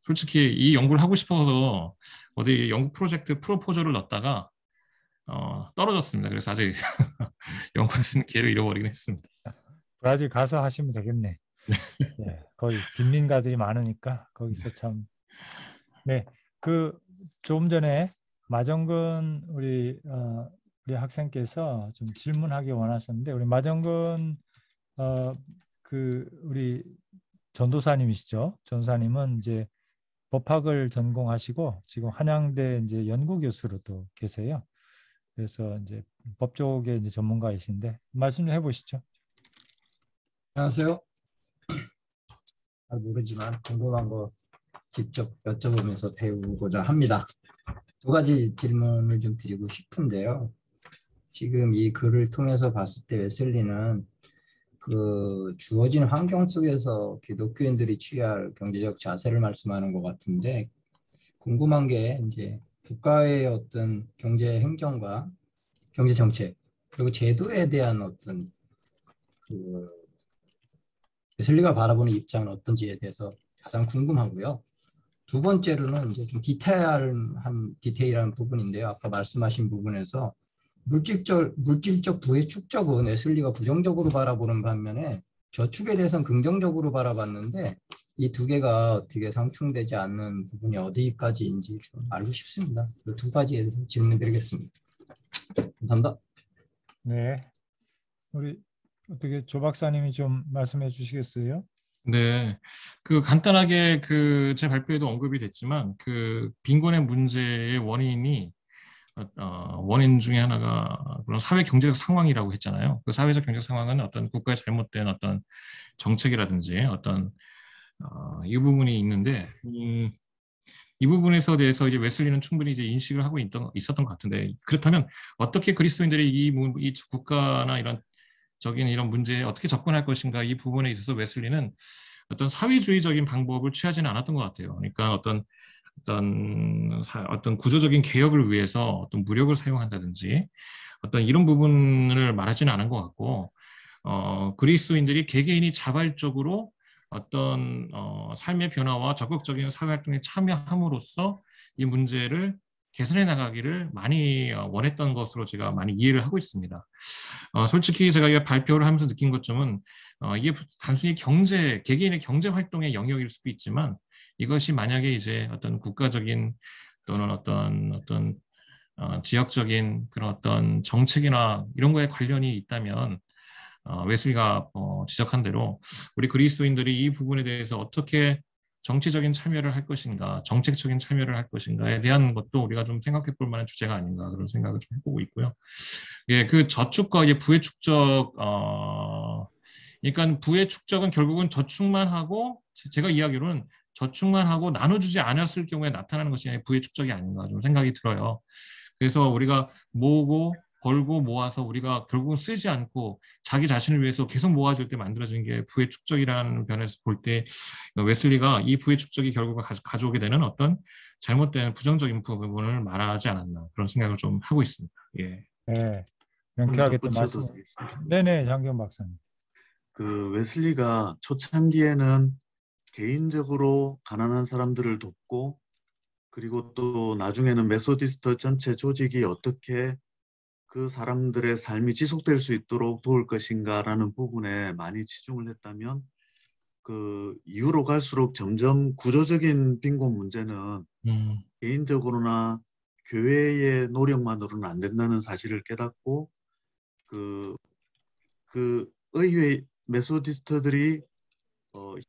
솔직히 이 연구를 하고 싶어서 어디 연구 프로젝트 프로포저를 넣었다가 떨어졌습니다. 그래서 아직 연구할 수 있는 기회를 잃어버리긴 했습니다.
브라질 가서 하시면 되겠네. 네, 거기 빈민가들이 많으니까 거기서 참. 네, 그 조금 전에 마정근 우리 학생께서 좀 질문하기 원하셨는데, 우리 마정근 그 우리 전도사님이시죠. 전도사님은 이제 법학을 전공하시고 지금 한양대 이제 연구 교수로 또 계세요. 그래서 이제 법 쪽에 이제 전문가이신데 말씀 좀 해보시죠.
안녕하세요. 잘 모르지만 궁금한 거 직접 여쭤보면서 배우고자 합니다. 두 가지 질문을 좀 드리고 싶은데요. 지금 이 글을 통해서 봤을 때 웨슬리는 그 주어진 환경 속에서 기독교인들이 취할 경제적 자세를 말씀하는 것 같은데, 궁금한 게 이제 국가의 어떤 경제 행정과 경제 정책 그리고 제도에 대한 어떤 그 웨슬리가 바라보는 입장은 어떤지에 대해서 가장 궁금하고요. 두 번째로는 이제 좀 디테일한 부분인데요. 아까 말씀하신 부분에서 물질적 부의 축적은 웨슬리가 부정적으로 바라보는 반면에 저축에 대해서는 긍정적으로 바라봤는데, 이 두 개가 어떻게 상충되지 않는 부분이 어디까지인지 좀 알고 싶습니다. 그 두 가지에 대해서 질문 드리겠습니다. 감사합니다.
네, 우리 어떻게 조 박사님이 좀 말씀해 주시겠어요?
네, 그 간단하게 그 제 발표에도 언급이 됐지만 그 빈곤의 문제의 원인이 원인 중에 하나가 그런 사회 경제적 상황이라고 했잖아요. 그 사회적 경제적 상황은 어떤 국가의 잘못된 어떤 정책이라든지 어떤 이 부분이 있는데, 이 부분에서 대해서 이제 웨슬리는 충분히 이제 인식을 하고 있었던 것 같은데, 그렇다면 어떻게 그리스도인들이 이 국가나 이런 문제에 어떻게 접근할 것인가, 이 부분에 있어서 웨슬리는 어떤 사회주의적인 방법을 취하지는 않았던 것 같아요. 그러니까 어떤 구조적인 개혁을 위해서 어떤 무력을 사용한다든지 어떤 이런 부분을 말하지는 않은 것 같고, 그리스도인들이 개개인이 자발적으로 어떤 삶의 변화와 적극적인 사회 활동에 참여함으로써 이 문제를 개선해 나가기를 많이 원했던 것으로 제가 많이 이해를 하고 있습니다. 솔직히 제가 이 발표를 하면서 느낀 것점은 이게 단순히 개개인의 경제 활동의 영역일 수도 있지만, 이것이 만약에 이제 어떤 국가적인 또는 어떤 지역적인 그런 어떤 정책이나 이런 거에 관련이 있다면, 웨슬리가 지적한 대로 우리 그리스도인들이 이 부분에 대해서 어떻게 정치적인 참여를 할 것인가, 정책적인 참여를 할 것인가에 대한 것도 우리가 좀 생각해 볼 만한 주제가 아닌가, 그런 생각을 좀 해보고 있고요. 예, 그 저축과 이제 부의 축적, 그러니까 부의 축적은 결국은 저축만 하고, 제가 이야기로는 저축만 하고 나눠주지 않았을 경우에 나타나는 것이 부의 축적이 아닌가 좀 생각이 들어요. 그래서 우리가 모으고 벌고 모아서 우리가 결국은 쓰지 않고 자기 자신을 위해서 계속 모아줄 때 만들어진 게 부의 축적이라는 면에서 볼 때, 웨슬리가 이 부의 축적이 결국 가져오게 되는 어떤 잘못된 부정적인 부분을 말하지 않았나, 그런 생각을 좀 하고 있습니다. 예.
네, 명쾌하게 또 말씀. 네네, 장경 박사님.
그 웨슬리가 초창기에는 개인적으로 가난한 사람들을 돕고 그리고 또 나중에는 메소디스트 전체 조직이 어떻게 그 사람들의 삶이 지속될 수 있도록 도울 것인가라는 부분에 많이 치중을 했다면 그 이후로 갈수록 점점 구조적인 빈곤 문제는 개인적으로나 교회의 노력만으로는 안 된다는 사실을 깨닫고 그 의회 메소디스트들이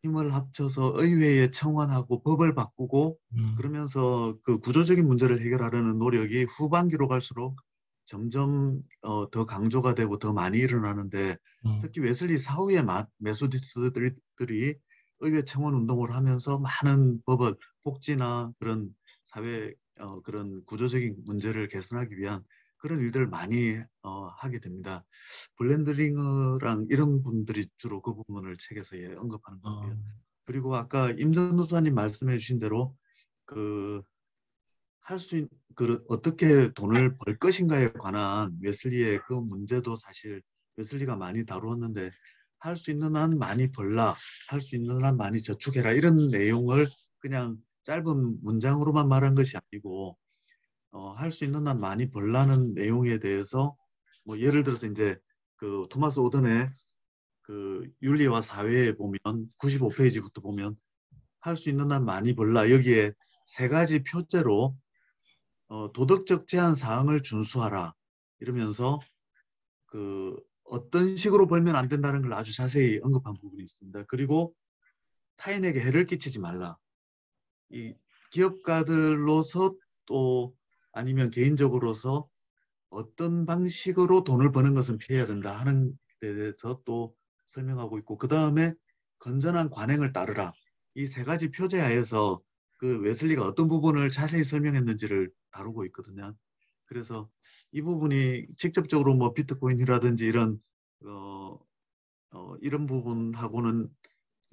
힘을 합쳐서 의회에 청원하고 법을 바꾸고 그러면서 그 구조적인 문제를 해결하려는 노력이 후반기로 갈수록 점점 더 강조가 되고 더 많이 일어나는데 특히 웨슬리 사후에 메소디스트들이 의회 청원 운동을 하면서 많은 법을 복지나 그런 사회 그런 구조적인 문제를 개선하기 위한 그런 일들을 많이 하게 됩니다. 블렌드링어랑 이런 분들이 주로 그 부분을 책에서 언급하는 거고요. 그리고 아까 임전도사님 말씀해 주신 대로 그 어떻게 돈을 벌 것인가에 관한 웨슬리의 그 문제도 사실 웨슬리가 많이 다루었는데 할 수 있는 한 많이 벌라, 할 수 있는 한 많이 저축해라 이런 내용을 그냥 짧은 문장으로만 말한 것이 아니고 할 수 있는 한 많이 벌라는 내용에 대해서 뭐 예를 들어서 이제 그 토마스 오던의 그 윤리와 사회에 보면 95페이지부터 보면 할 수 있는 한 많이 벌라 여기에 3가지 표제로 도덕적 제한 사항을 준수하라 이러면서 그 어떤 식으로 벌면 안 된다는 걸 아주 자세히 언급한 부분이 있습니다. 그리고 타인에게 해를 끼치지 말라. 이 기업가들로서 또 아니면 개인적으로서 어떤 방식으로 돈을 버는 것은 피해야 된다 하는 데 대해서 또 설명하고 있고 그 다음에 건전한 관행을 따르라. 이 3가지 표제하에서 그 웨슬리가 어떤 부분을 자세히 설명했는지를 다루고 있거든요. 그래서 이 부분이 직접적으로 뭐 비트코인이라든지 이런 이런 부분하고는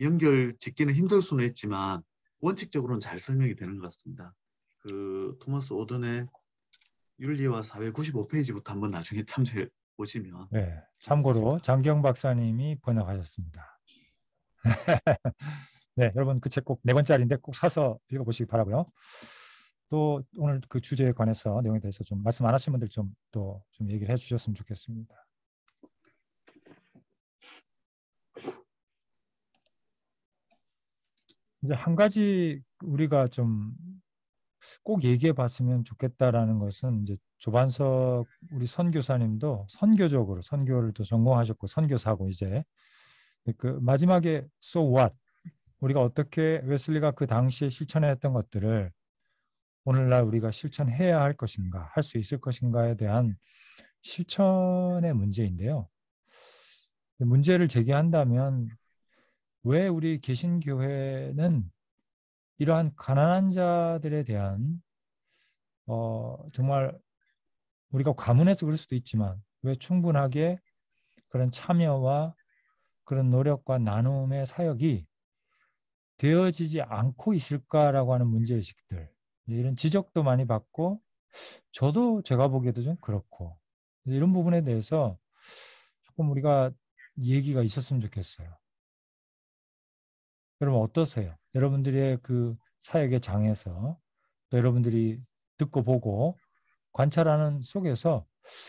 연결 짓기는 힘들 수는 있지만 원칙적으로는 잘 설명이 되는 것 같습니다. 그 토마스 오던의 윤리와 사회 95페이지부터 한번 나중에 참조해 보시면.
네, 참고로 장경 박사님이 번역하셨습니다. 네, 여러분 그 책 꼭 4권짜리인데 꼭 사서 읽어보시기 바라고요. 또 오늘 그 주제에 관해서 내용에 대해서 좀 말씀 안 하신 분들 좀 얘기를 해주셨으면 좋겠습니다. 이제 한 가지 우리가 좀 꼭 얘기해 봤으면 좋겠다라는 것은 이제 조반석 우리 선교사님도 선교적으로 선교를 또 전공하셨고 선교사고 이제 그 마지막에 so what 우리가 어떻게 웨슬리가 그 당시에 실천했던 것들을 오늘날 우리가 실천해야 할 것인가 할 수 있을 것인가에 대한 실천의 문제인데요. 문제를 제기한다면 왜 우리 개신교회는 이러한 가난한 자들에 대한 정말 우리가 과문해서 그럴 수도 있지만 왜 충분하게 그런 참여와 그런 노력과 나눔의 사역이 되어지지 않고 있을까라고 하는 문제의식들 이런 지적도 많이 받고 저도 제가 보기에도 좀 그렇고 이런 부분에 대해서 조금 우리가 얘기가 있었으면 좋겠어요. 여러분 어떠세요? 여러분들의 그 사역의 장에서 또 여러분들이 듣고 보고 관찰하는 속에서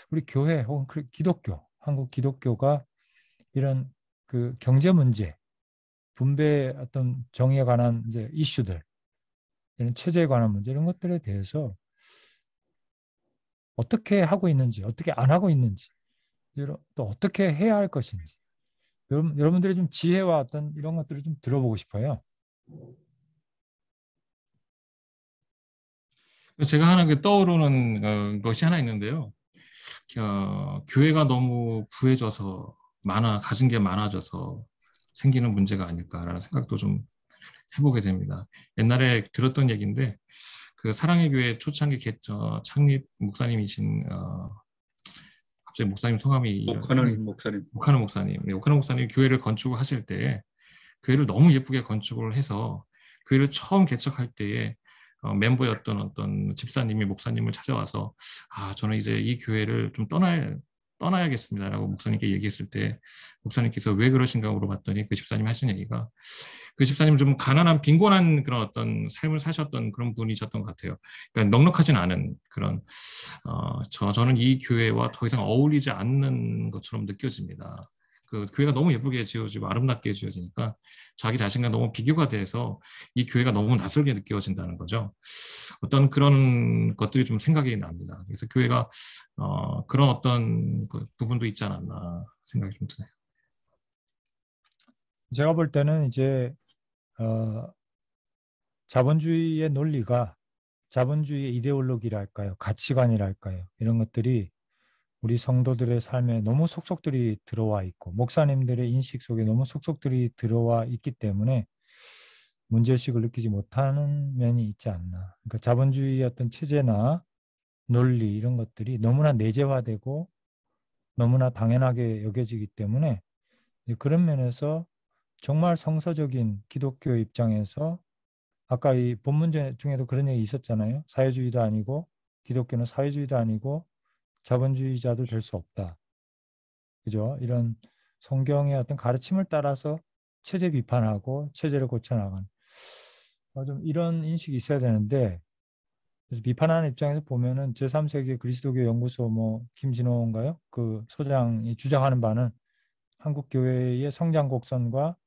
우리 교회 혹은 기독교, 한국 기독교가 이런 그 경제 문제, 분배의 어떤 정의에 관한 이제 이슈들, 이런 체제에 관한 문제 이런 것들에 대해서 어떻게 하고 있는지, 어떻게 안 하고 있는지, 또 어떻게 해야 할 것인지 여러분들의 좀 지혜와 어떤 이런 것들을 좀 들어보고 싶어요.
제가 하나 떠오르는 것이 하나 있는데요. 교회가 너무 부해져서 가진 게 많아져서 생기는 문제가 아닐까라는 생각도 좀 해보게 됩니다. 옛날에 들었던 얘기인데 그 사랑의 교회 초창기 창립 목사님이신 갑자기 목사님 성함이
오카는 목사님.
오카는 목사님. 네, 오카는 목사님 교회를 건축을 하실 때 교회를 너무 예쁘게 건축을 해서 교회를 처음 개척할 때에 멤버였던 어떤 집사님이 목사님을 찾아와서 저는 이제 이 교회를 좀 떠날 떠나야겠습니다라고 목사님께 얘기했을 때 목사님께서 왜 그러신가 물어봤더니 그 집사님이 하신 얘기가 그 집사님은 좀 가난한 빈곤한 그런 어떤 삶을 사셨던 그런 분이셨던 것 같아요. 그러니까 넉넉하진 않은 그런 저는 이 교회와 더 이상 어울리지 않는 것처럼 느껴집니다. 그 교회가 너무 예쁘게 지어지고 아름답게 지어지니까 자기 자신과 너무 비교가 돼서 이 교회가 너무 낯설게 느껴진다는 거죠. 어떤 그런 것들이 좀 생각이 납니다. 그래서 교회가 그런 어떤 그 부분도 있지 않았나 생각이 좀 드네요.
제가 볼 때는 이제 자본주의의 논리가 자본주의의 이데올로기랄까요, 가치관이랄까요, 이런 것들이 우리 성도들의 삶에 너무 속속들이 들어와 있고 목사님들의 인식 속에 너무 속속들이 들어와 있기 때문에 문제의식을 느끼지 못하는 면이 있지 않나. 그러니까 자본주의의 어떤 체제나 논리 이런 것들이 너무나 내재화되고 너무나 당연하게 여겨지기 때문에 그런 면에서 정말 성서적인 기독교 입장에서 아까 이 본문 중에도 그런 얘기 있었잖아요. 사회주의도 아니고 기독교는 사회주의도 아니고 자본주의자도 될 수 없다. 그죠? 이런 성경의 어떤 가르침을 따라서 체제 비판하고 체제를 고쳐나가는 좀 이런 인식이 있어야 되는데, 그래서 비판하는 입장에서 보면은 제3세계 그리스도교 연구소 김진호인가요? 그 소장이 주장하는 바는 한국 교회의 성장 곡선과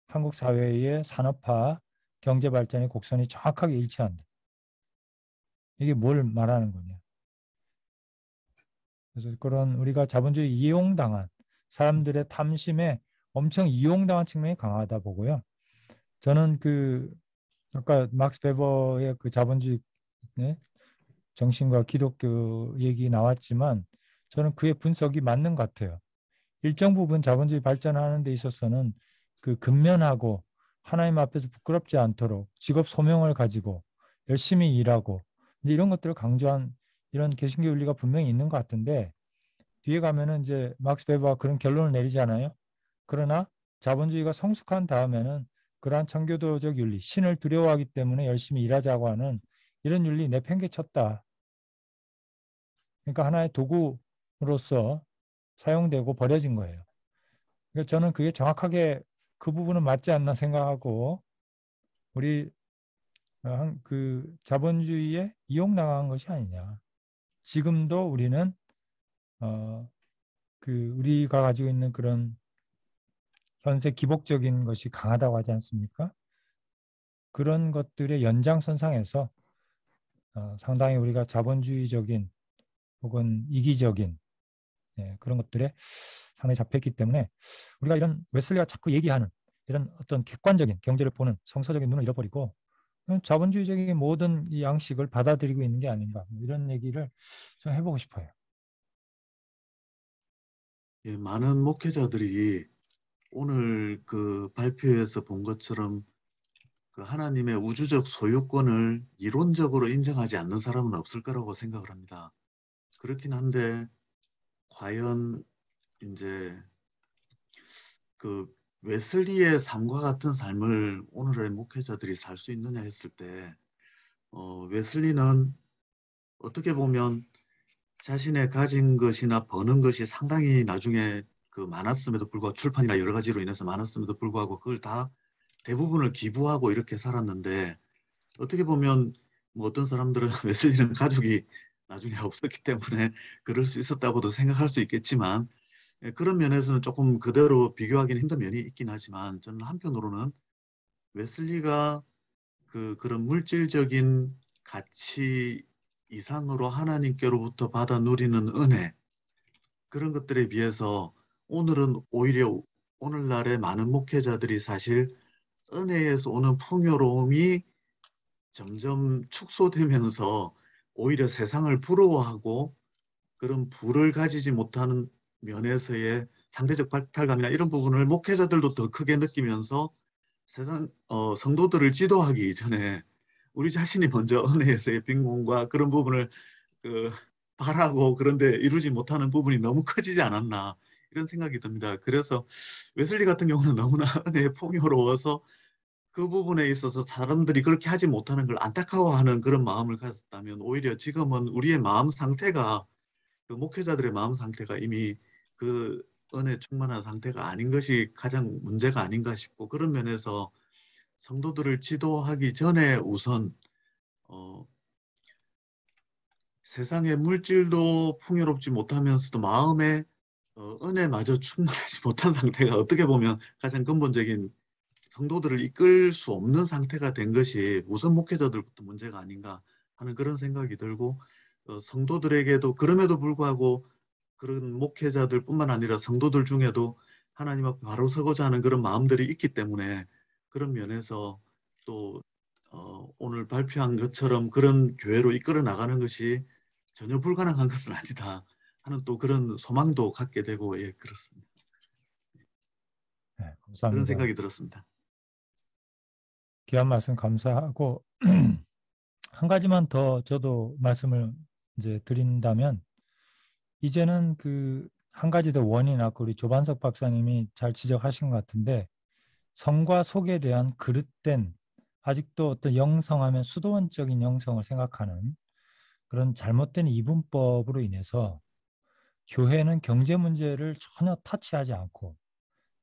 한국 사회의 산업화, 경제 발전의 곡선이 정확하게 일치한다. 이게 뭘 말하는 거냐? 그래서 그런 우리가 자본주의 이용당한 사람들의 탐심에 엄청 이용당한 측면이 강하다 보고요. 저는 아까 막스 베버의 그 자본주의 정신과 기독교 얘기 나왔지만 저는 그의 분석이 맞는 것 같아요. 일정 부분 자본주의 발전하는 데 있어서는 그 근면하고 하나님 앞에서 부끄럽지 않도록 직업 소명을 가지고 열심히 일하고 이제 이런 것들을 강조한 이런 개신교 윤리가 분명히 있는 것 같은데, 뒤에 가면은 이제 막스 베버가 그런 결론을 내리잖아요. 그러나 자본주의가 성숙한 다음에는 그러한 청교도적 윤리, 신을 두려워하기 때문에 열심히 일하자고 하는 이런 윤리 내팽개쳤다. 그러니까 하나의 도구로서 사용되고 버려진 거예요. 그러니까 저는 그게 정확하게 그 부분은 맞지 않나 생각하고, 우리 그 자본주의에 이용당한 것이 아니냐. 지금도 우리는 우리가 가지고 있는 그런 현세 기복적인 것이 강하다고 하지 않습니까? 그런 것들의 연장선상에서 상당히 우리가 자본주의적인 혹은 이기적인 그런 것들에 상당히 잡혀있기 때문에 우리가 이런 웨슬리가 자꾸 얘기하는 이런 어떤 객관적인 경제를 보는 성서적인 눈을 잃어버리고 자본주의적인 모든 이 양식을 받아들이고 있는 게 아닌가, 이런 얘기를 좀 해보고 싶어요.
예, 많은 목회자들이 오늘 그 발표에서 본 것처럼 그 하나님의 우주적 소유권을 이론적으로 인정하지 않는 사람은 없을 거라고 생각을 합니다. 그렇긴 한데 과연 이제 그 웨슬리의 삶과 같은 삶을 오늘의 목회자들이 살 수 있느냐 했을 때 웨슬리는 어떻게 보면 자신의 가진 것이나 버는 것이 상당히 나중에 그 많았음에도 불구하고 출판이나 여러 가지로 인해서 많았음에도 불구하고 그걸 다 대부분을 기부하고 이렇게 살았는데, 어떻게 보면 뭐 어떤 사람들은 웨슬리는 가족이 나중에 없었기 때문에 그럴 수 있었다고도 생각할 수 있겠지만, 그런 면에서는 조금 그대로 비교하기는 힘든 면이 있긴 하지만, 저는 한편으로는 웨슬리가 그런 물질적인 가치 이상으로 하나님께로부터 받아 누리는 은혜, 그런 것들에 비해서 오늘은 오히려 오늘날의 많은 목회자들이 사실 은혜에서 오는 풍요로움이 점점 축소되면서 오히려 세상을 부러워하고 그런 부를 가지지 못하는 면에서의 상대적 박탈감이나 이런 부분을 목회자들도 더 크게 느끼면서 성도들을 지도하기 이전에 우리 자신이 먼저 은혜에서의 빈곤과 그런 부분을 바라고 그런데 이루지 못하는 부분이 너무 커지지 않았나, 이런 생각이 듭니다. 그래서 웨슬리 같은 경우는 너무나 은혜에 풍요로워서 그 부분에 있어서 사람들이 그렇게 하지 못하는 걸 안타까워하는 그런 마음을 가졌다면, 오히려 지금은 우리의 마음 상태가 그 목회자들의 마음 상태가 이미 그 은혜 충만한 상태가 아닌 것이 가장 문제가 아닌가 싶고, 그런 면에서 성도들을 지도하기 전에 우선 세상의 물질도 풍요롭지 못하면서도 마음에 은혜마저 충만하지 못한 상태가 어떻게 보면 가장 근본적인 성도들을 이끌 수 없는 상태가 된 것이 우선 목회자들부터 문제가 아닌가 하는 그런 생각이 들고, 성도들에게도 그럼에도 불구하고 그런 목회자들뿐만 아니라 성도들 중에도 하나님 앞에 바로 서고자 하는 그런 마음들이 있기 때문에, 그런 면에서 또 오늘 발표한 것처럼 그런 교회로 이끌어 나가는 것이 전혀 불가능한 것은 아니다 하는 또 그런 소망도 갖게 되고, 예, 그렇습니다.
네, 감사합니다.
그런 생각이 들었습니다.
귀한 말씀 감사하고 한 가지만 더 저도 말씀을 이제 드린다면, 이제는 그 한 가지 더 원인, 아까 우리 조반석 박사님이 잘 지적하신 것 같은데, 성과 속에 대한 그릇된, 아직도 어떤 영성하면 수도원적인 영성을 생각하는 그런 잘못된 이분법으로 인해서 교회는 경제 문제를 전혀 터치하지 않고,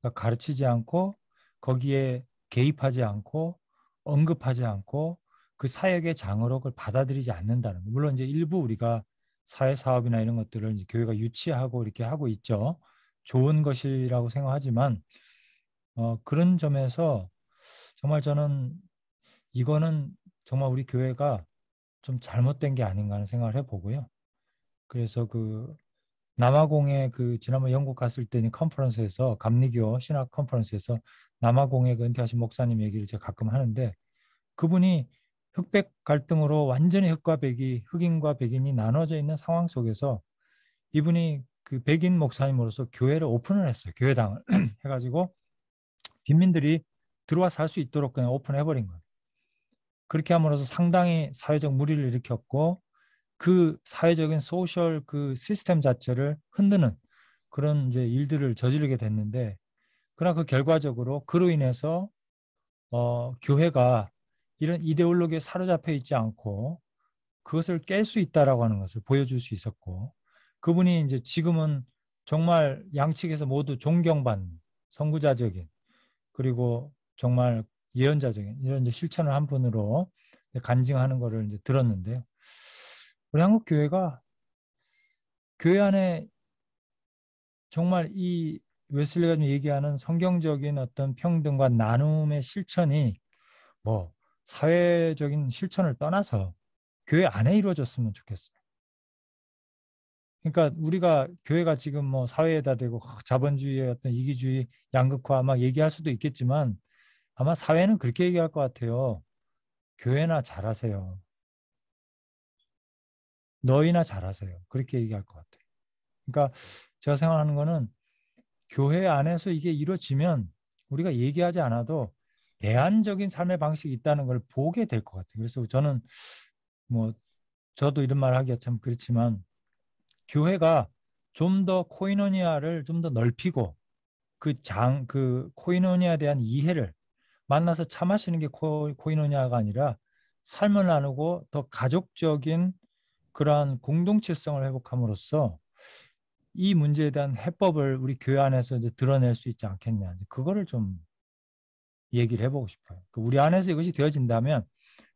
그러니까 가르치지 않고, 거기에 개입하지 않고, 언급하지 않고, 그 사역의 장으로 그걸 받아들이지 않는다는 거. 물론 이제 일부 우리가 사회 사업이나 이런 것들을 이제 교회가 유치하고 이렇게 하고 있죠. 좋은 것이라고 생각하지만 그런 점에서 정말 저는 이거는 정말 우리 교회가 좀 잘못된 게 아닌가 하는 생각을 해보고요. 그래서 그 남아공에 그 지난번 영국 갔을 때 컨퍼런스에서, 감리교 신학 컨퍼런스에서 남아공에 그 은퇴하신 목사님 얘기를 제가 가끔 하는데, 그분이 흑백 갈등으로 완전히 흑과 백이, 흑인과 백인이 나눠져 있는 상황 속에서 이분이 그 백인 목사님으로서 교회를 오픈을 했어요. 교회당을 해가지고 빈민들이 들어와서 할 수 있도록 그냥 오픈해버린 거예요. 그렇게 함으로써 상당히 사회적 물의를 일으켰고, 그 사회적인 소셜 그 시스템 자체를 흔드는 그런 이제 일들을 저지르게 됐는데, 그러나 그 결과적으로 그로 인해서 교회가 이런 이데올로기에 사로잡혀 있지 않고 그것을 깰 수 있다라고 하는 것을 보여줄 수 있었고, 그분이 이제 지금은 정말 양측에서 모두 존경받는 선구자적인, 그리고 정말 예언자적인 이런 이제 실천을 한 분으로 간증하는 것을 이제 들었는데요. 우리 한국 교회가 교회 안에 정말 이 웨슬리가 좀 얘기하는 성경적인 어떤 평등과 나눔의 실천이 뭐 사회적인 실천을 떠나서 교회 안에 이루어졌으면 좋겠어요. 그러니까 우리가 교회가 지금 뭐 사회에다 대고 자본주의의 어떤 이기주의, 양극화 막 얘기할 수도 있겠지만, 아마 사회는 그렇게 얘기할 것 같아요. 교회나 잘하세요. 너희나 잘하세요. 그렇게 얘기할 것 같아요. 그러니까 제가 생각하는 거는, 교회 안에서 이게 이루어지면 우리가 얘기하지 않아도 대안적인 삶의 방식이 있다는 걸 보게 될 것 같아요. 그래서 저는 뭐 저도 이런 말 하기가 참 그렇지만, 교회가 좀 더 코이노니아를 좀 더 넓히고, 그 코이노니아에 대한 이해를, 만나서 차 마시는 게 코이노니아가 아니라 삶을 나누고 더 가족적인 그러한 공동체성을 회복함으로써 이 문제에 대한 해법을 우리 교회 안에서 이제 드러낼 수 있지 않겠냐. 그거를 좀 얘기를 해보고 싶어요. 우리 안에서 이것이 되어진다면,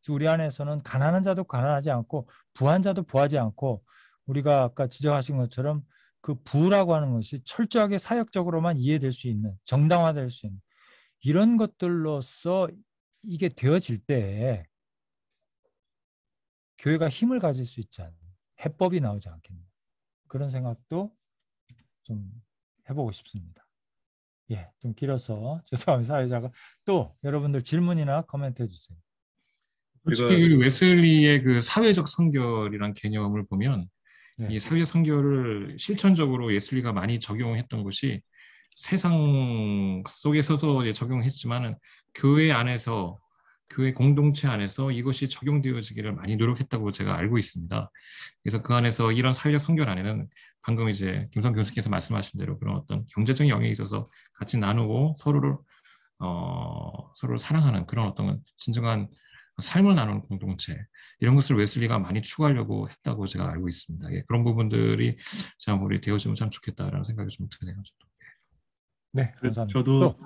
우리 안에서는 가난한 자도 가난하지 않고 부한 자도 부하지 않고, 우리가 아까 지적하신 것처럼 그 부라고 하는 것이 철저하게 사역적으로만 이해될 수 있는, 정당화될 수 있는 이런 것들로서 이게 되어질 때 교회가 힘을 가질 수 있지 않는 해법이 나오지 않겠나, 그런 생각도 좀 해보고 싶습니다. 예, 좀 길어서 죄송합니다. 사회자가 또 여러분들 질문이나 코멘트 해주세요.
솔직히 그 웨슬리의 그 사회적 성결이란 개념을 보면, 이 사회적 성결을 실천적으로 웨슬리가 많이 적용했던 것이 세상 속에 서서 적용했지만은 교회 안에서, 교회 공동체 안에서 이것이 적용되어지기를 많이 노력했다고 제가 알고 있습니다. 그래서 그 안에서 이런 사회적 성결 안에는 방금 이제 김성 교수께서 말씀하신 대로 그런 어떤 경제적인 영역에 있어서 같이 나누고 서로를 사랑하는 그런 어떤 진정한 삶을 나누는 공동체 이런 것을 웨슬리가 많이 추구하려고 했다고 제가 알고 있습니다. 예, 그런 부분들이 참 우리 되어지면 참 좋겠다라는 생각이 좀 드네요. 저도.
네, 감사합니다.
저도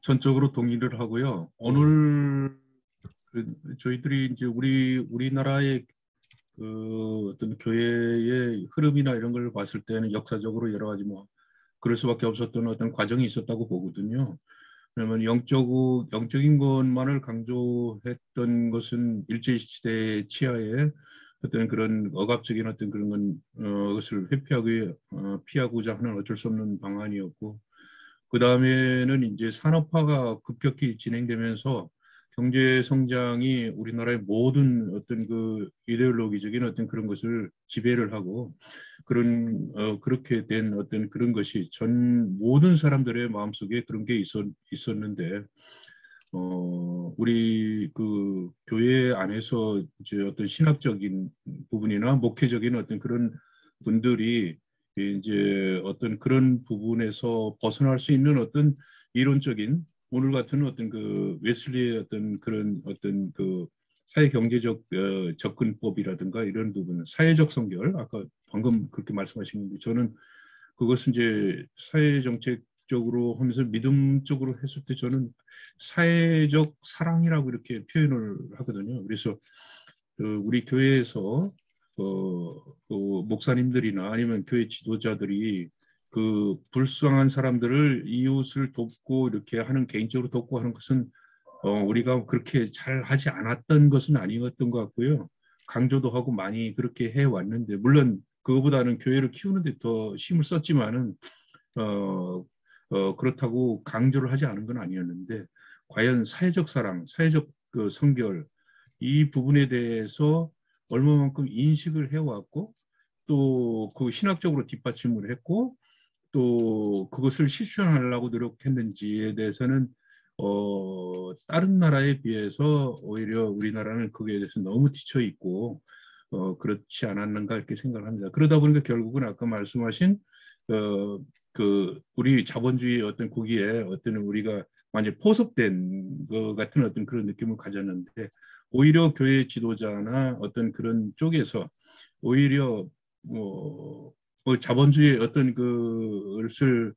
전적으로 동의를 하고요. 오늘 저희들이 이제 우리나라의 그 어떤 교회의 흐름이나 이런 걸 봤을 때는 역사적으로 여러 가지 뭐 그럴 수밖에 없었던 어떤 과정이 있었다고 보거든요. 왜냐하면 영적인 것만을 강조했던 것은 일제시대 치하에 어떤 그런 억압적인 어떤 그런 것을 피하고자 하는 어쩔 수 없는 방안이었고, 그 다음에는 이제 산업화가 급격히 진행되면서 경제 성장이 우리나라의 모든 어떤 그 이데올로기적인 어떤 그런 것을 지배를 하고 그렇게 된 어떤 그런 것이 모든 사람들의 마음속에 그런 게 있었는데 우리 그 교회 안에서 이제 어떤 신학적인 부분이나 목회적인 어떤 그런 분들이 이제 어떤 그런 부분에서 벗어날 수 있는 어떤 이론적인 오늘 같은 어떤 그 웨슬리의 어떤 그런 어떤 그 사회 경제적 접근법이라든가 이런 부분, 사회적 성결 아까 방금 그렇게 말씀하신 게 저는 그것은 이제 사회 정책적으로 하면서 믿음적으로 했을 때 저는 사회적 사랑이라고 이렇게 표현을 하거든요. 그래서 우리 교회에서 목사님들이나 아니면 교회 지도자들이 그 불쌍한 사람들을 이웃을 돕고 이렇게 하는 개인적으로 돕고 하는 것은 우리가 그렇게 잘 하지 않았던 것은 아니었던 것 같고요. 강조도 하고 많이 그렇게 해왔는데 물론 그거보다는 교회를 키우는데 더 힘을 썼지만은 그렇다고 강조를 하지 않은 건 아니었는데 과연 사회적 사랑, 사회적 그 성결 이 부분에 대해서 얼마만큼 인식을 해왔고 또 그 신학적으로 뒷받침을 했고 또 그것을 실천하려고 노력했는지에 대해서는 다른 나라에 비해서 오히려 우리나라는 거기에 대해서 너무 뒤처 있고 그렇지 않았는가 이렇게 생각을 합니다. 그러다 보니까 결국은 아까 말씀하신 그 우리 자본주의 어떤 거기에 어떤 우리가 완전 포섭된 것 같은 어떤 그런 느낌을 가졌는데 오히려 교회 지도자나 어떤 그런 쪽에서 오히려 자본주의의 어떤 그것을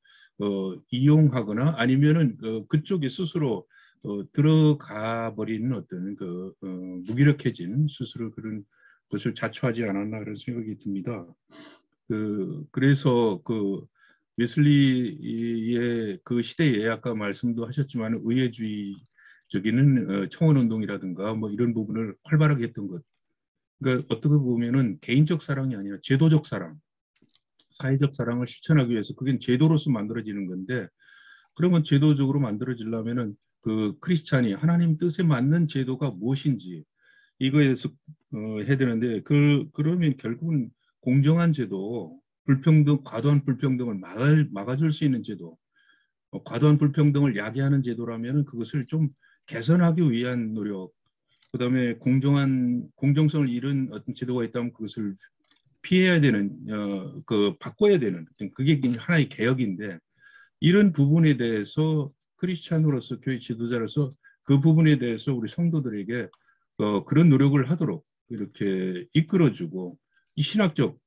이용하거나 아니면은 그쪽에 스스로 들어가 버리는 어떤 무기력해진 스스로 그런 것을 자초하지 않았나 그런 생각이 듭니다. 그래서 웨슬리의 그 시대에 아까 말씀도 하셨지만 의회주의적인 청원운동이라든가 뭐 이런 부분을 활발하게 했던 것. 그러니까 어떻게 보면은 개인적 사랑이 아니라 제도적 사랑, 사회적 사랑을 실천하기 위해서 그게 제도로서 만들어지는 건데 그러면 제도적으로 만들어지려면은 그 크리스찬이 하나님 뜻에 맞는 제도가 무엇인지 이거에 대해서 해야 되는데 그러면 결국은 공정한 제도, 과도한 불평등을 막아줄 수 있는 제도, 과도한 불평등을 야기하는 제도라면 그것을 좀 개선하기 위한 노력, 그다음에 공정성을 잃은 어떤 제도가 있다면 그것을 피해야 되는, 바꿔야 되는, 그게 하나의 개혁인데 이런 부분에 대해서 크리스찬으로서 교회 지도자로서 그 부분에 대해서 우리 성도들에게 그런 노력을 하도록 이렇게 이끌어주고 이 신학적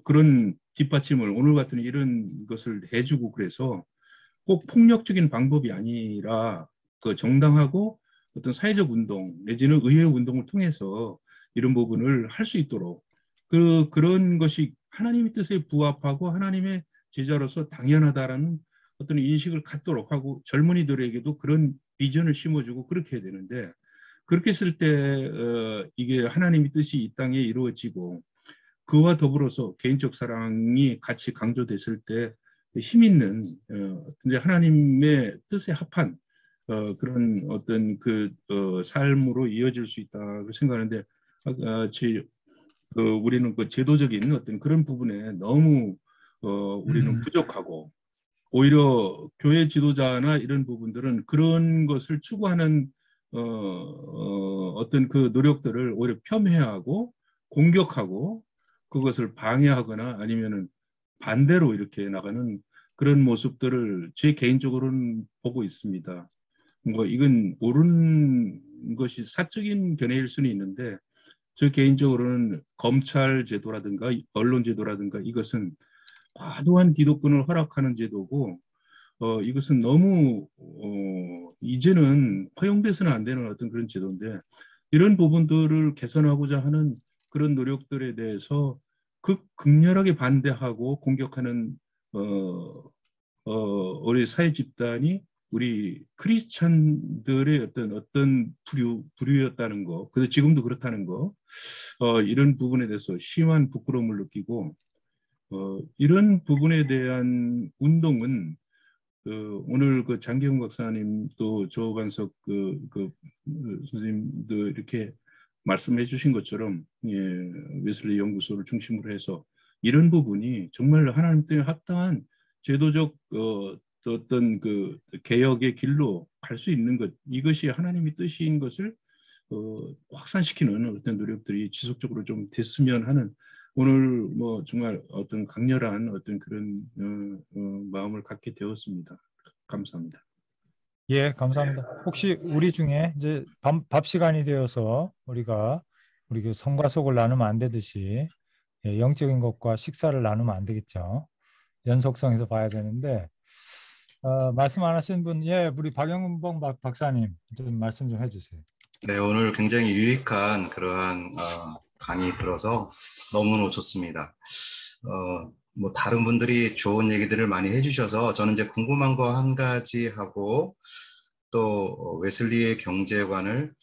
그런 뒷받침을 오늘 같은 이런 것을 해주고 그래서 꼭 폭력적인 방법이 아니라 그 정당하고 어떤 사회적 운동 내지는 의회 운동을 통해서 이런 부분을 할 수 있도록 그런 것이 하나님의 뜻에 부합하고 하나님의 제자로서 당연하다라는 어떤 인식을 갖도록 하고 젊은이들에게도 그런 비전을 심어주고 그렇게 해야 되는데 그렇게 했을 때 이게 하나님의 뜻이 이 땅에 이루어지고 그와 더불어서 개인적 사랑이 같이 강조됐을 때 힘 있는 이제 하나님의 뜻에 합한 그런 어떤 삶으로 이어질 수 있다고 생각하는데 우리는 그 제도적인 어떤 그런 부분에 너무 우리는 부족하고 오히려 교회 지도자나 이런 부분들은 그런 것을 추구하는 어떤 그 노력들을 오히려 폄훼하고 공격하고 그것을 방해하거나 아니면은 반대로 이렇게 나가는 그런 모습들을 제 개인적으로는 보고 있습니다. 뭐 이건 옳은 것이 사적인 견해일 수는 있는데 저 개인적으로는 검찰 제도라든가 언론 제도라든가 이것은 과도한 기독권을 허락하는 제도고 이것은 너무 이제는 허용돼서는 안 되는 어떤 그런 제도인데 이런 부분들을 개선하고자 하는 그런 노력들에 대해서 극렬하게 반대하고 공격하는 우리 사회 집단이 우리 크리스찬들의 어떤 부류였다는 거, 그래서 지금도 그렇다는 거, 이런 부분에 대해서 심한 부끄러움을 느끼고 이런 부분에 대한 운동은 오늘 그 장기영 박사님 또 조반석 선생님도 이렇게 말씀해 주신 것처럼 웨슬리 연구소를 중심으로 해서 이런 부분이 정말 하나님 때문에 합당한 제도적 어떤 그 개혁의 길로 갈 수 있는 것, 이것이 하나님의 뜻인 것을 확산시키는 어떤 노력들이 지속적으로 좀 됐으면 하는 오늘 뭐 정말 어떤 강렬한 어떤 그런 마음을 갖게 되었습니다. 감사합니다.
예, 감사합니다. 혹시 우리 중에 이제 밥 시간이 되어서 우리가 우리 그 성과 속을 나누면 안 되듯이 영적인 것과 식사를 나누면 안 되겠죠. 연속성에서 봐야 되는데 말씀 안 하신 분, 우리 박영봉 박사님 좀 말씀 좀 해주세요.
네, 오늘 굉장히 유익한 그러한 강의 들어서 너무너무 좋습니다. 뭐 다른 분들이 좋은 얘기들을 많이 해주셔서 저는 이제 궁금한 거 한 가지 하고 또 웨슬리의 경제관을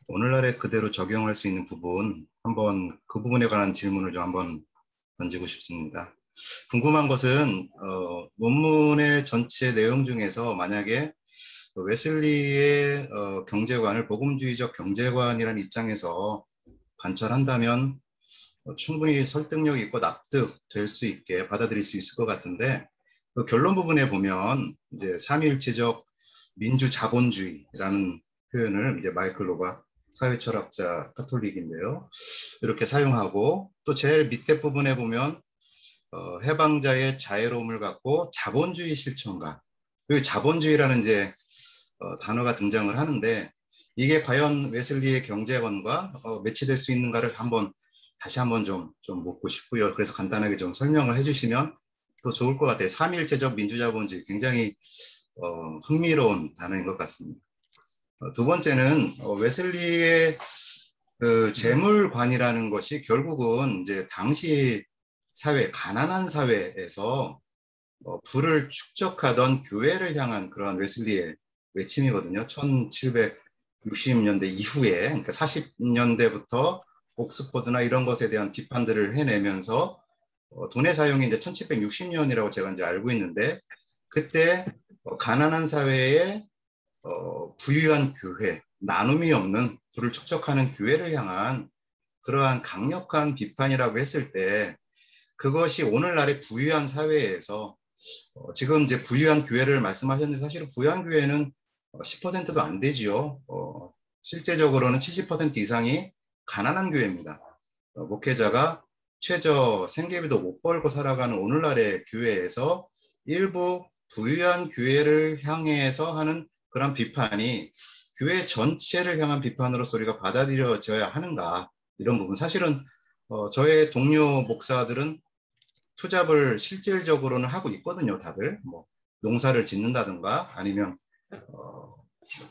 오늘날에 그대로 적용할 수 있는 부분 한번 그 부분에 관한 질문을 좀 한번 던지고 싶습니다. 궁금한 것은 논문의 전체 내용 중에서 만약에 웨슬리의 경제관을 복음주의적 경제관이라는 입장에서 관찰한다면 충분히 설득력 있고 납득될 수 있게 받아들일 수 있을 것 같은데 그 결론 부분에 보면 이제 삼위일체적 민주자본주의라는 표현을 이제 마이클 로바 사회철학자 카톨릭인데요. 이렇게 사용하고 또 제일 밑에 부분에 보면 해방자의 자애로움을 갖고 자본주의 실천가, 그리고 자본주의라는 이제 단어가 등장을 하는데 이게 과연 웨슬리의 경제관과 매치될 수 있는가를 다시 한번 좀 묻고 싶고요. 그래서 간단하게 좀 설명을 해주시면 더 좋을 것 같아요. 삼위일체적 민주자본주의 굉장히 흥미로운 단어인 것 같습니다. 두 번째는 웨슬리의 그 재물관이라는 것이 결국은 이제 당시 사회, 가난한 사회에서 부를 축적하던 교회를 향한 그러한 웨슬리의 외침이거든요. 1760년대 이후에, 그러니까 40년대부터 옥스퍼드나 이런 것에 대한 비판들을 해내면서 돈의 사용이 이제 1760년이라고 제가 이제 알고 있는데 그때 가난한 사회에 부유한 교회, 나눔이 없는 부를 축적하는 교회를 향한 그러한 강력한 비판이라고 했을 때 그것이 오늘날의 부유한 사회에서 지금 이제 부유한 교회를 말씀하셨는데 사실은 부유한 교회는 10%도 안 되지요. 실제적으로는 70% 이상이 가난한 교회입니다. 목회자가 최저 생계비도 못 벌고 살아가는 오늘날의 교회에서 일부 부유한 교회를 향해서 하는 그런 비판이 교회 전체를 향한 비판으로서 우리가 받아들여져야 하는가, 이런 부분. 사실은 저의 동료 목사들은 투잡을 실질적으로는 하고 있거든요. 다들 뭐 농사를 짓는다든가 아니면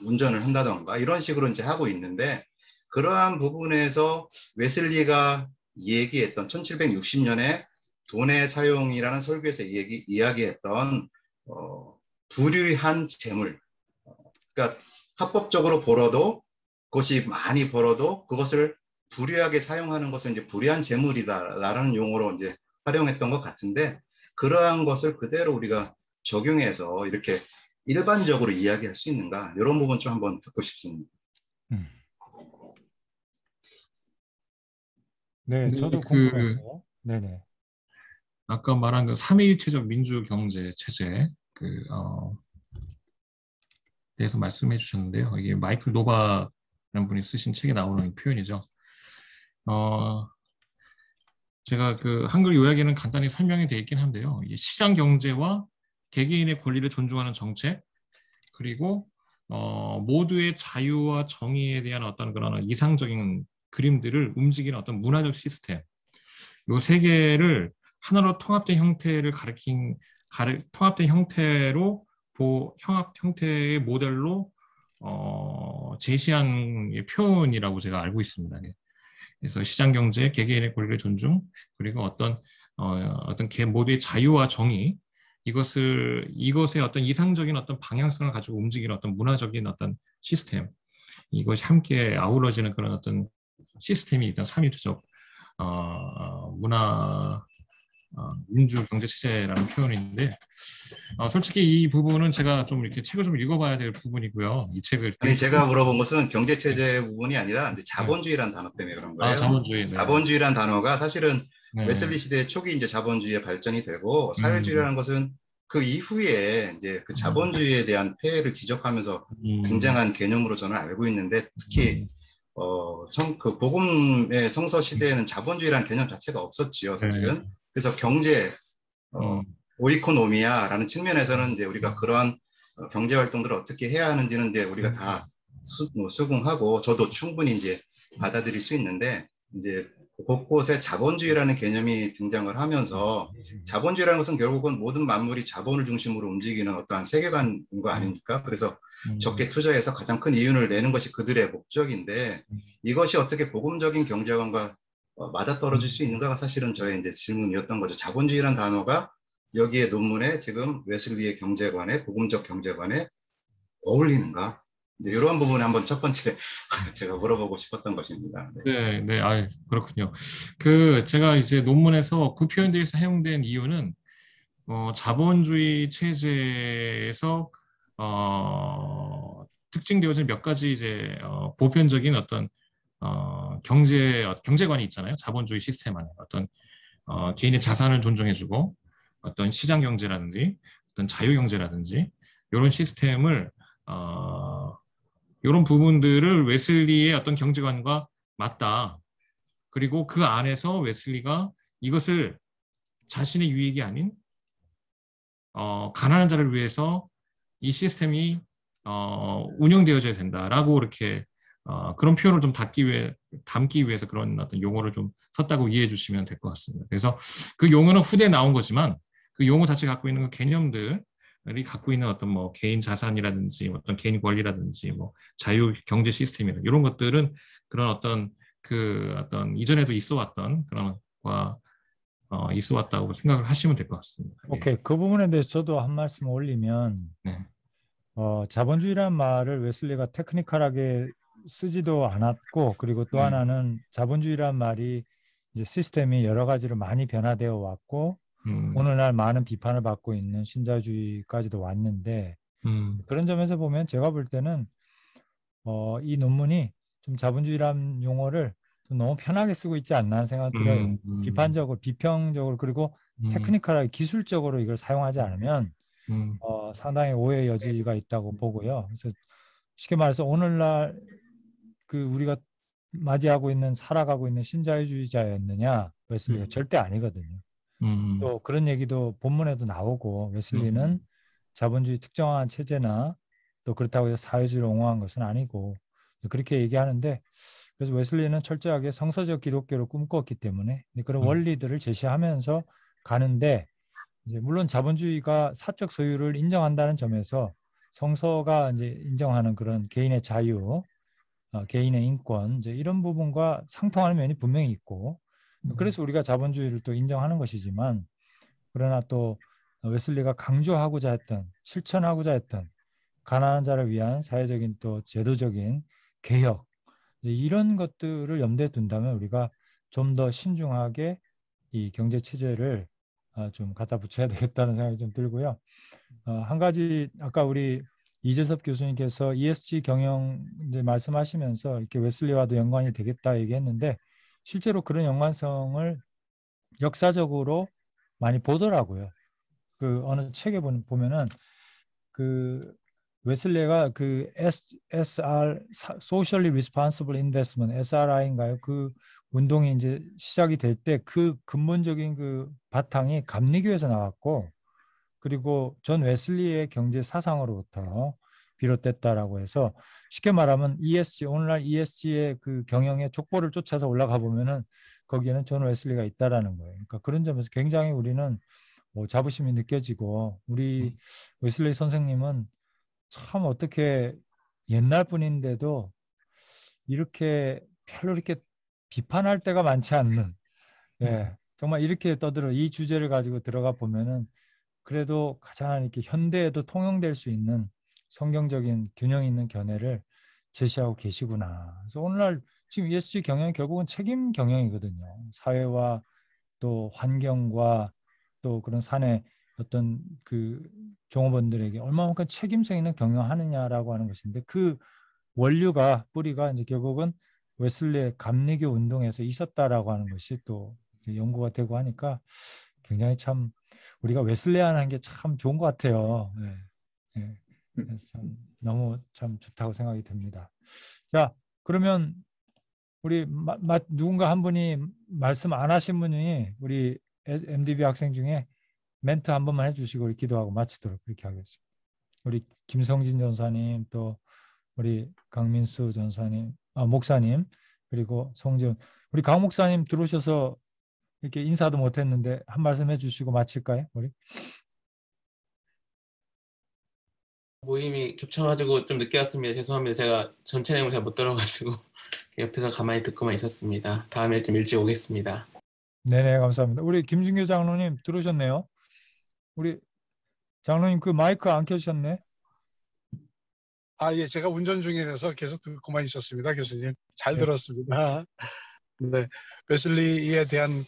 운전을 한다든가 이런 식으로 이제 하고 있는데 그러한 부분에서 웨슬리가 얘기했던 1760년에 돈의 사용이라는 설교에서 이야기했던 불유한 재물, 그러니까 합법적으로 벌어도 그것이 많이 벌어도 그것을 불유하게 사용하는 것은 이제 불의한 재물이다라는 용어로 이제 활용했던 것 같은데 그러한 것을 그대로 우리가 적용해서 이렇게 일반적으로 이야기할 수 있는가, 이런 부분 좀 한번 듣고 싶습니다.
네, 저도 궁금했어요. 네네.
아까 말한 그 삼위일체적 민주 경제 체제 대해서 말씀해 주셨는데요. 이게 마이클 노바라는 분이 쓰신 책에 나오는 표현이죠. 제가 그 한글 요약에는 간단히 설명이 되어 있긴 한데요. 이게 시장 경제와 개개인의 권리를 존중하는 정책, 그리고 모두의 자유와 정의에 대한 어떤 그런 이상적인 그림들을 움직이는 어떤 문화적 시스템, 요 세 개를 하나로 통합된 형태를 통합된 형태로 형태의 모델로 제시한 표현이라고 제가 알고 있습니다. 그래서 시장 경제, 개개인의 권리를 존중, 그리고 어떤 모두의 자유와 정의, 이것의 어떤 이상적인 어떤 방향성을 가지고 움직이는 어떤 문화적인 어떤 시스템, 이것이 함께 아우러지는 그런 어떤 시스템이 일단 삼위주적 문화 민주 경제 체제라는 표현인데, 솔직히 이 부분은 제가 좀 이렇게 책을 좀 읽어봐야 될 부분이고요. 이 책을
아니 제가 물어본 것은 경제 체제 부분이 아니라 이제 자본주의라는 단어 때문에 그런 거예요.
자본주의. 네.
자본주의라는 단어가 사실은
네.
웨슬리 시대 초기 이제 자본주의의 발전이 되고 사회주의라는 것은 그 이후에 이제 그 자본주의에 대한 폐해를 지적하면서 등장한 개념으로 저는 알고 있는데, 특히 그 복음의 성서 시대에는 자본주의라는 개념 자체가 없었지요, 사실은.
네.
그래서 경제, 오이코노미아라는 측면에서는 이제 우리가 그러한 경제 활동들을 어떻게 해야 하는지는 이제 우리가 다 수긍하고 저도 충분히 이제 받아들일 수 있는데, 이제 곳곳에 자본주의라는 개념이 등장을 하면서, 자본주의라는 것은 결국은 모든 만물이 자본을 중심으로 움직이는 어떠한 세계관인 거 아닙니까? 그래서 적게 투자해서 가장 큰 이윤을 내는 것이 그들의 목적인데, 이것이 어떻게 복음적인 경제관과 맞아떨어질 수 있는가가 사실은 저의 이제 질문이었던 거죠. 자본주의라는 단어가 여기에 논문에 지금 웨슬리의 경제관에, 복음적 경제관에 어울리는가? 이런 부분에 한번 첫 번째 제가 물어보고 싶었던 것입니다.
네, 네, 그렇군요. 제가 이제 논문에서 그 표현들이 사용된 이유는 자본주의 체제에서 특징되어진 몇 가지 이제 보편적인 어떤 경제관이 있잖아요. 자본주의 시스템 안에 어떤 개인의 자산을 존중해주고 어떤 시장 경제라든지 어떤 자유 경제라든지 이런 시스템을 이런 부분들을 웨슬리의 어떤 경제관과 맞다. 그리고 그 안에서 웨슬리가 이것을 자신의 유익이 아닌 가난한 자를 위해서 이 시스템이 운영되어져야 된다라고 이렇게 그런 표현을 좀 담기 위해서 그런 어떤 용어를 좀 썼다고 이해해 주시면 될 것 같습니다. 그래서 그 용어는 후대에 나온 거지만 그 용어 자체가 갖고 있는 그 개념들이 갖고 있는 어떤 뭐 개인 자산이라든지 어떤 개인 권리라든지 뭐 자유 경제 시스템이나 이런 것들은 그런 어떤 이전에도 있어왔던 그런 과 있어왔다고 생각을 하시면 될 것 같습니다.
오케이, 그 부분에 대해서 저도 한 말씀 올리면,
네.
자본주의라는 말을 웨슬리가 테크니컬하게 쓰지도 않았고, 그리고 또 하나는 자본주의라는 말이 이제 시스템이 여러 가지로 많이 변화되어 왔고, 오늘날 많은 비판을 받고 있는 신자유주의까지도 왔는데, 그런 점에서 보면 제가 볼 때는 이 논문이 좀 자본주의라는 용어를 좀 너무 편하게 쓰고 있지 않나 하는 생각이 들어요. 비판적으로, 비평적으로, 그리고 테크니컬하게 기술적으로 이걸 사용하지 않으면 상당히 오해의 여지가 있다고 보고요. 그래서 쉽게 말해서 오늘날 우리가 살아가고 있는 신자유주의자였느냐, 웨슬리가 절대 아니거든요. 또 그런 얘기도 본문에도 나오고, 웨슬리는 자본주의 특정한 체제나 또 그렇다고 해서 사회주의를 옹호한 것은 아니고, 그렇게 얘기하는데, 그래서 웨슬리는 철저하게 성서적 기독교를 꿈꿨기 때문에 그런 원리들을 제시하면서 가는데, 이제 물론 자본주의가 사적 소유를 인정한다는 점에서 성서가 이제 인정하는 그런 개인의 자유, 개인의 인권, 이제 이런 부분과 상통하는 면이 분명히 있고, 그래서 우리가 자본주의를 또 인정하는 것이지만, 그러나 또 웨슬리가 강조하고자 했던, 실천하고자 했던 가난한 자를 위한 사회적인 또 제도적인 개혁, 이런 것들을 염두에 둔다면 우리가 좀 더 신중하게 이 경제 체제를 좀 갖다 붙여야 되겠다는 생각이 좀 들고요. 한 가지 아까 우리 이재섭 교수님께서 ESG 경영 이제 말씀하시면서 이렇게 웨슬리와도 연관이 되겠다 얘기했는데, 실제로 그런 연관성을 역사적으로 많이 보더라고요. 어느 책에 보면은 웨슬리가 SR, Socially Responsible Investment, SRI인가요? 그 운동이 이제 시작이 될 때 그 근본적인 바탕이 감리교에서 나왔고, 그리고 존 웨슬리의 경제 사상으로부터 비롯됐다라고 해서 쉽게 말하면 ESG 오늘날 ESG의 그 경영의 족보를 쫓아서 올라가 보면은 거기에는 존 웨슬리가 있다라는 거예요. 그러니까 그런 점에서 굉장히 우리는 뭐 자부심이 느껴지고 우리 웨슬리 선생님은 참 어떻게 옛날 분인데도 이렇게 별로 이렇게 비판할 때가 많지 않는 예, 정말 이렇게 떠들어 이 주제를 가지고 들어가 보면은 그래도 가장 이렇게 현대에도 통용될 수 있는 성경적인 균형 있는 견해를 제시하고 계시구나. 그래서 오늘날 지금 ESG 경영이 결국은 책임 경영이거든요. 사회와 또 환경과 또 그런 사내 어떤 그 종업원들에게 얼마만큼 책임성 있는 경영하느냐라고 하는 것인데 그 원류가 뿌리가 이제 결국은 웨슬리의 감리교 운동에서 있었다라고 하는 것이 또 연구가 되고 하니까 굉장히 참 우리가 웨슬리안한 게 참 좋은 것 같아요. 네. 네. 그래서 참 너무 참 좋다고 생각이 듭니다. 자, 그러면 우리 누군가 한 분이 말씀 안 하신 분이 우리 MDB 학생 중에 멘트 한 번만 해주시고 우리 기도하고 마치도록 그렇게 하겠습니다. 우리 김성진 전사님 또 우리 강민수 전사님, 목사님 그리고 송지훈 우리 강 목사님 들어오셔서 이렇게 인사도 못했는데 한 말씀 해주시고 마칠까요? 우리
모임이 겹쳐가지고 좀 늦게 왔습니다. 죄송합니다. 제가 전체 내용을 잘 못 들어가지고 옆에서 가만히 듣고만 있었습니다. 다음에 좀 일찍 오겠습니다.
네네 감사합니다. 우리 김준규 장로님 들어오셨네요. 우리 장로님 그 마이크 안 켜주셨네.
예, 제가 운전 중이라서 계속 듣고만 있었습니다. 교수님 잘 들었습니다. 네, 웨슬리에 대한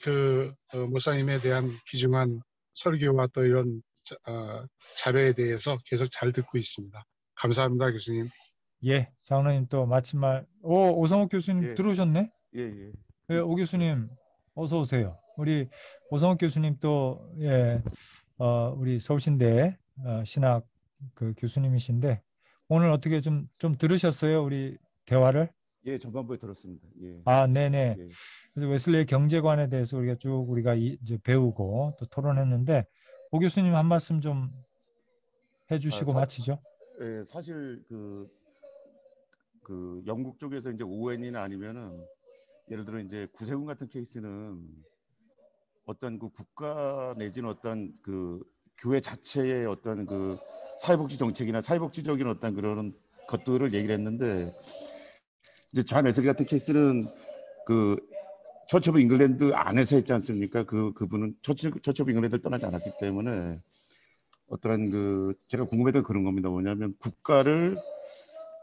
목사님에 대한 귀중한 설교와 또 이런 자료에 대해서 계속 잘 듣고 있습니다. 감사합니다, 교수님.
예, 장로님 또 마침 말. 오성욱 교수님
예.
들어오셨네.
예.
예, 오 교수님 어서 오세요. 우리 오성욱 교수님 또 예, 우리 서울신대 신학 그 교수님이신데 오늘 어떻게 좀 들으셨어요, 우리 대화를?
예, 전반부에 들었습니다. 예.
네네.
예.
그래서 웨슬리의 경제관에 대해서 우리가 이제 배우고 또 토론했는데 오 교수님 한 말씀 좀 해주시고 마치죠.
예, 사실 그 영국 쪽에서 이제 ON이나 아니면은 예를 들어 이제 구세군 같은 케이스는 어떤 그 국가 내지는 어떤 그 교회 자체의 어떤 그 사회복지 정책이나 사회복지적인 어떤 그런 것들을 얘기를 했는데 이제 존 웨슬리 같은 케이스는 그 처치 오브 잉글랜드 안에서 했지 않습니까? 그분은 처치 오브 잉글랜드를 떠나지 않았기 때문에 어떠한 제가 궁금했던 그런 겁니다. 뭐냐면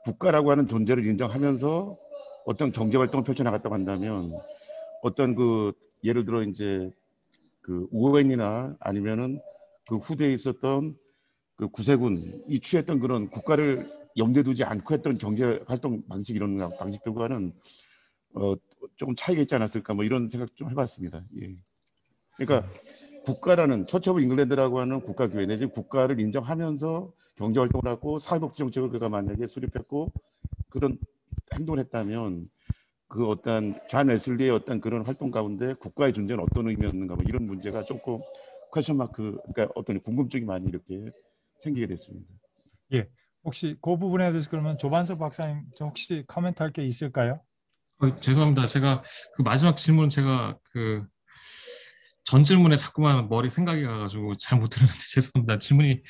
국가라고 하는 존재를 인정하면서 어떤 경제 활동을 펼쳐나갔다고 한다면 어떤 예를 들어 이제 ON이나 아니면은 그 후대에 있었던 그 구세군이 취했던 그런 국가를 염두에 두지 않고 했던 경제 활동 방식 이런 방식들과는 조금 차이가 있지 않았을까 뭐 이런 생각 좀 해봤습니다. 예. 그러니까 국가라는 처치 오브 잉글랜드라고 하는 국가교회 내지 국가를 인정하면서 경제 활동을 하고 사회복지 정책을 그가 만약에 수립했고 그런 행동을 했다면 그 어떤 존 웨슬리의 어떤 그런 활동 가운데 국가의 존재는 어떤 의미였는가 뭐 이런 문제가 조금 퀘스천 마크 그러니까 어떤 궁금증이 많이 이렇게 생기게 됐습니다.
예, 혹시 그 부분에 대해서 그러면 조반석 박사님 좀 혹시 코멘트 할 게 있을까요?
죄송합니다. 제가 그 마지막 질문 제가 전 질문에 자꾸만 머리 생각이 가가지고 잘 못 들었는데 죄송합니다. 질문이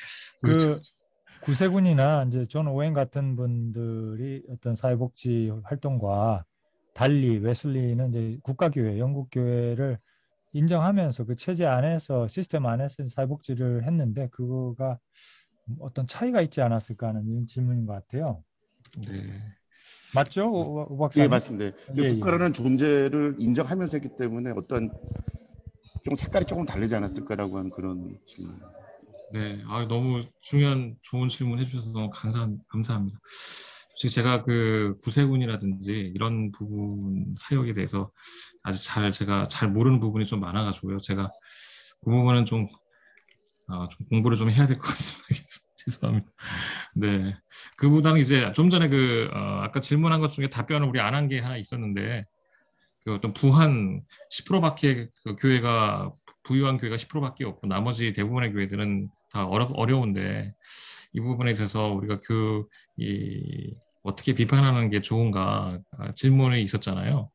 구세군이나 이제 존 오웬 같은 분들이 어떤 사회복지 활동과 달리 웨슬리는 이제 국가교회, 영국 교회를 인정하면서 그 체제 안에서 시스템 안에서 사회복지를 했는데 그거가 어떤 차이가 있지 않았을까 하는 이런 질문인 것 같아요.
네.
맞죠, 오 박사님?
예, 맞습니다. 국가라는 존재를 인정하면서 했기 때문에 어떤 좀 색깔이 조금 다르지 않았을까라고 하는 그런 질문.
네, 너무 중요한 좋은 질문 해주셔서 너무 감사합니다. 솔직히 제가 그 구세군이라든지 이런 부분 사역에 대해서 아직 제가 잘 모르는 부분이 좀 많아가지고요. 제가 그 부분은 좀 공부를 좀 해야 될 것 같습니다. 죄송합니다. 네, 그보다는 이제 좀 전에 아까 질문한 것 중에 답변을 우리 안 한 게 하나 있었는데 그 어떤 부한 10%밖에 부유한 교회가 10%밖에 없고 나머지 대부분의 교회들은 다 어려운데 이 부분에 대해서 우리가 어떻게 비판하는 게 좋은가 질문이 있었잖아요.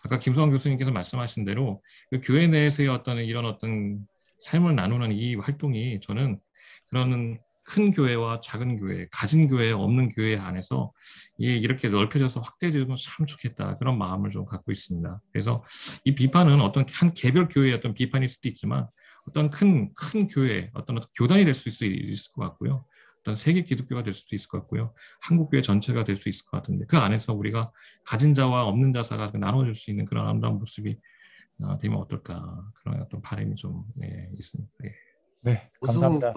아까 김성환 교수님께서 말씀하신 대로 그 교회 내에서의 이런 어떤 삶을 나누는 이 활동이 저는 그런 큰 교회와 작은 교회, 가진 교회, 없는 교회 안에서 이렇게 넓혀져서 확대되면 참 좋겠다. 그런 마음을 좀 갖고 있습니다. 그래서 이 비판은 어떤 한 개별 교회의 어떤 비판일 수도 있지만 어떤 큰 교회, 어떤 교단이 될 수 있을 것 같고요. 어떤 세계 기독교가 될 수도 있을 것 같고요. 한국 교회 전체가 될 수 있을 것 같은데 그 안에서 우리가 가진 자와 없는 자사가 나눠줄 수 있는 그런 아름다운 모습이 되면 어떨까 그런 어떤 바람이 좀 있습니다. 예.
네, 감사합니다.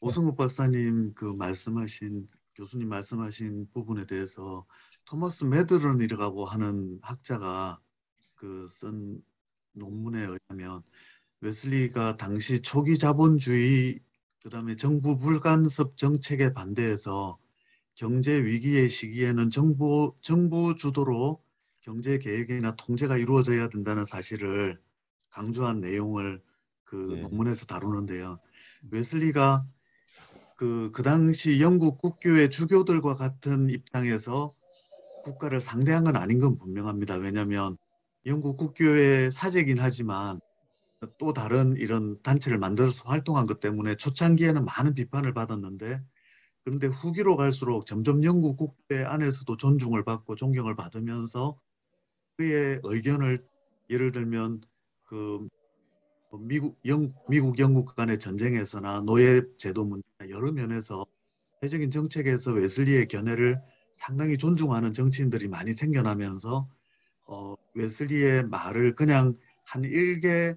오승욱 박사님 교수님 말씀하신 부분에 대해서 토머스 매드런이라고 하는 학자가 쓴 논문에 의하면 웨슬리가 당시 초기 자본주의 그다음에 정부 불간섭 정책에 반대해서 경제 위기의 시기에는 정부 주도로 경제 계획이나 통제가 이루어져야 된다는 사실을 강조한 내용을 논문에서 다루는데요. 웨슬리가 그 당시 영국 국교의 주교들과 같은 입장에서 국가를 상대한 건 아닌 건 분명합니다. 왜냐하면 영국 국교의 사제긴 하지만 또 다른 이런 단체를 만들어서 활동한 것 때문에 초창기에는 많은 비판을 받았는데 그런데 후기로 갈수록 점점 영국 국회 안에서도 존중을 받고 존경을 받으면서 그의 의견을 예를 들면 미국 영국 간의 전쟁에서나 노예 제도 문제나 여러 면에서 사회적인 정책에서 웨슬리의 견해를 상당히 존중하는 정치인들이 많이 생겨나면서 웨슬리의 말을 그냥 한 일개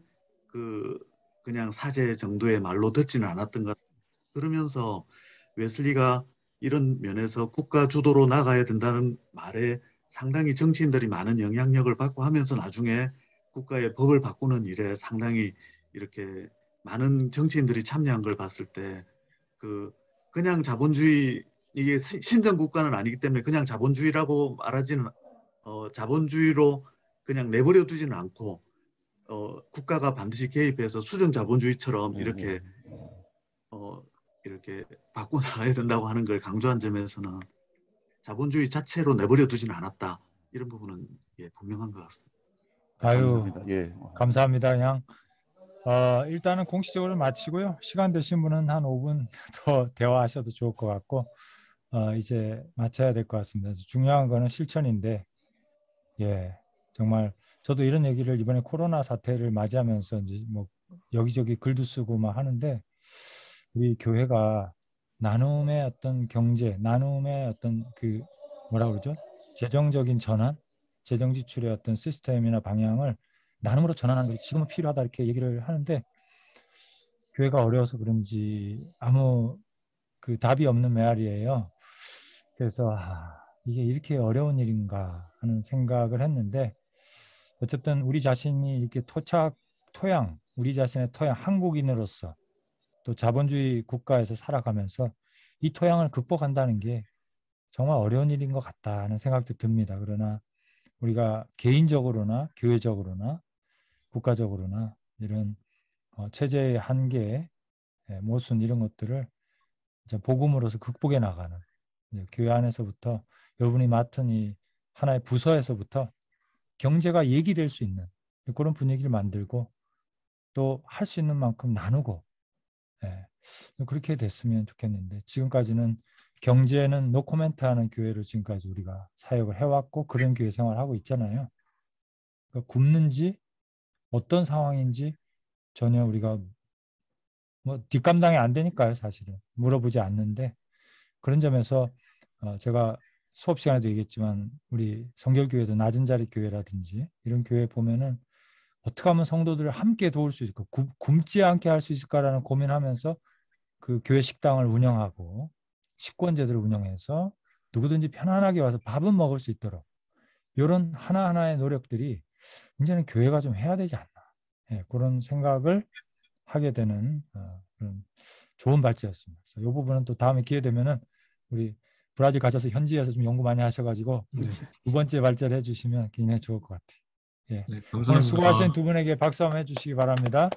그냥 사제 정도의 말로 듣지는 않았던 것 같아요. 그러면서 웨슬리가 이런 면에서 국가 주도로 나가야 된다는 말에 상당히 정치인들이 많은 영향력을 받고 하면서 나중에 국가의 법을 바꾸는 일에 상당히 이렇게 많은 정치인들이 참여한 걸 봤을 때 그냥 자본주의 이게 신정 국가는 아니기 때문에 그냥 자본주의라고 말하지는 자본주의로 그냥 내버려 두지는 않고 국가가 반드시 개입해서 수정 자본주의처럼 이렇게 바꿔 나가야 된다고 하는 걸 강조한 점에서는 자본주의 자체로 내버려 두지는 않았다. 이런 부분은 분명한 것 같습니다.
감사합니다. 감사합니다. 그냥 일단은 공식적으로 마치고요. 시간 되신 분은 한 5분 더 대화하셔도 좋을 것 같고 이제 마쳐야 될 것 같습니다. 중요한 거는 실천인데 정말 저도 이런 얘기를 이번에 코로나 사태를 맞이하면서 이제 뭐 여기저기 글도 쓰고 막 하는데 우리 교회가 나눔의 어떤 경제, 나눔의 어떤 뭐라 그러죠? 재정적인 전환, 재정 지출의 어떤 시스템이나 방향을 나눔으로 전환하는 것이 지금은 필요하다 이렇게 얘기를 하는데 교회가 어려워서 그런지 아무 답이 없는 메아리예요. 그래서 이게 이렇게 어려운 일인가 하는 생각을 했는데 어쨌든 우리 자신이 이렇게 토양, 우리 자신의 토양, 한국인으로서 또 자본주의 국가에서 살아가면서 이 토양을 극복한다는 게 정말 어려운 일인 것 같다는 생각도 듭니다. 그러나 우리가 개인적으로나 교회적으로나 국가적으로나 이런 체제의 한계, 모순 이런 것들을 이제 복음으로서 극복해 나가는 교회 안에서부터 여러분이 맡은 이 하나의 부서에서부터 경제가 얘기될 수 있는 그런 분위기를 만들고 또 할 수 있는 만큼 나누고 그렇게 됐으면 좋겠는데 지금까지는 경제는 노코멘트 하는 교회로 지금까지 우리가 사역을 해왔고 그런 교회 생활하고 있잖아요. 그러니까 굶는지 어떤 상황인지 전혀 우리가 뭐 뒷감당이 안 되니까요. 사실은 물어보지 않는데 그런 점에서 제가 수업 시간에도 얘기했지만 우리 성결교회도 낮은 자리 교회라든지 이런 교회 보면은 어떻게 하면 성도들을 함께 도울 수 있을까, 굶지 않게 할 수 있을까라는 고민하면서 그 교회 식당을 운영하고 식권제들을 운영해서 누구든지 편안하게 와서 밥은 먹을 수 있도록 이런 하나하나의 노력들이 이제는 교회가 좀 해야 되지 않나 그런 생각을 하게 되는 그런 좋은 발제였습니다. 그래서 이 부분은 또 다음에 기회 되면은 우리 브라질 가셔서 현지에서 좀 연구 많이 하셔가지고 두 번째 발제를 해주시면 굉장히 좋을 것 같아요. 오늘 수고하신 두 분에게 박수 한번 해주시기 바랍니다.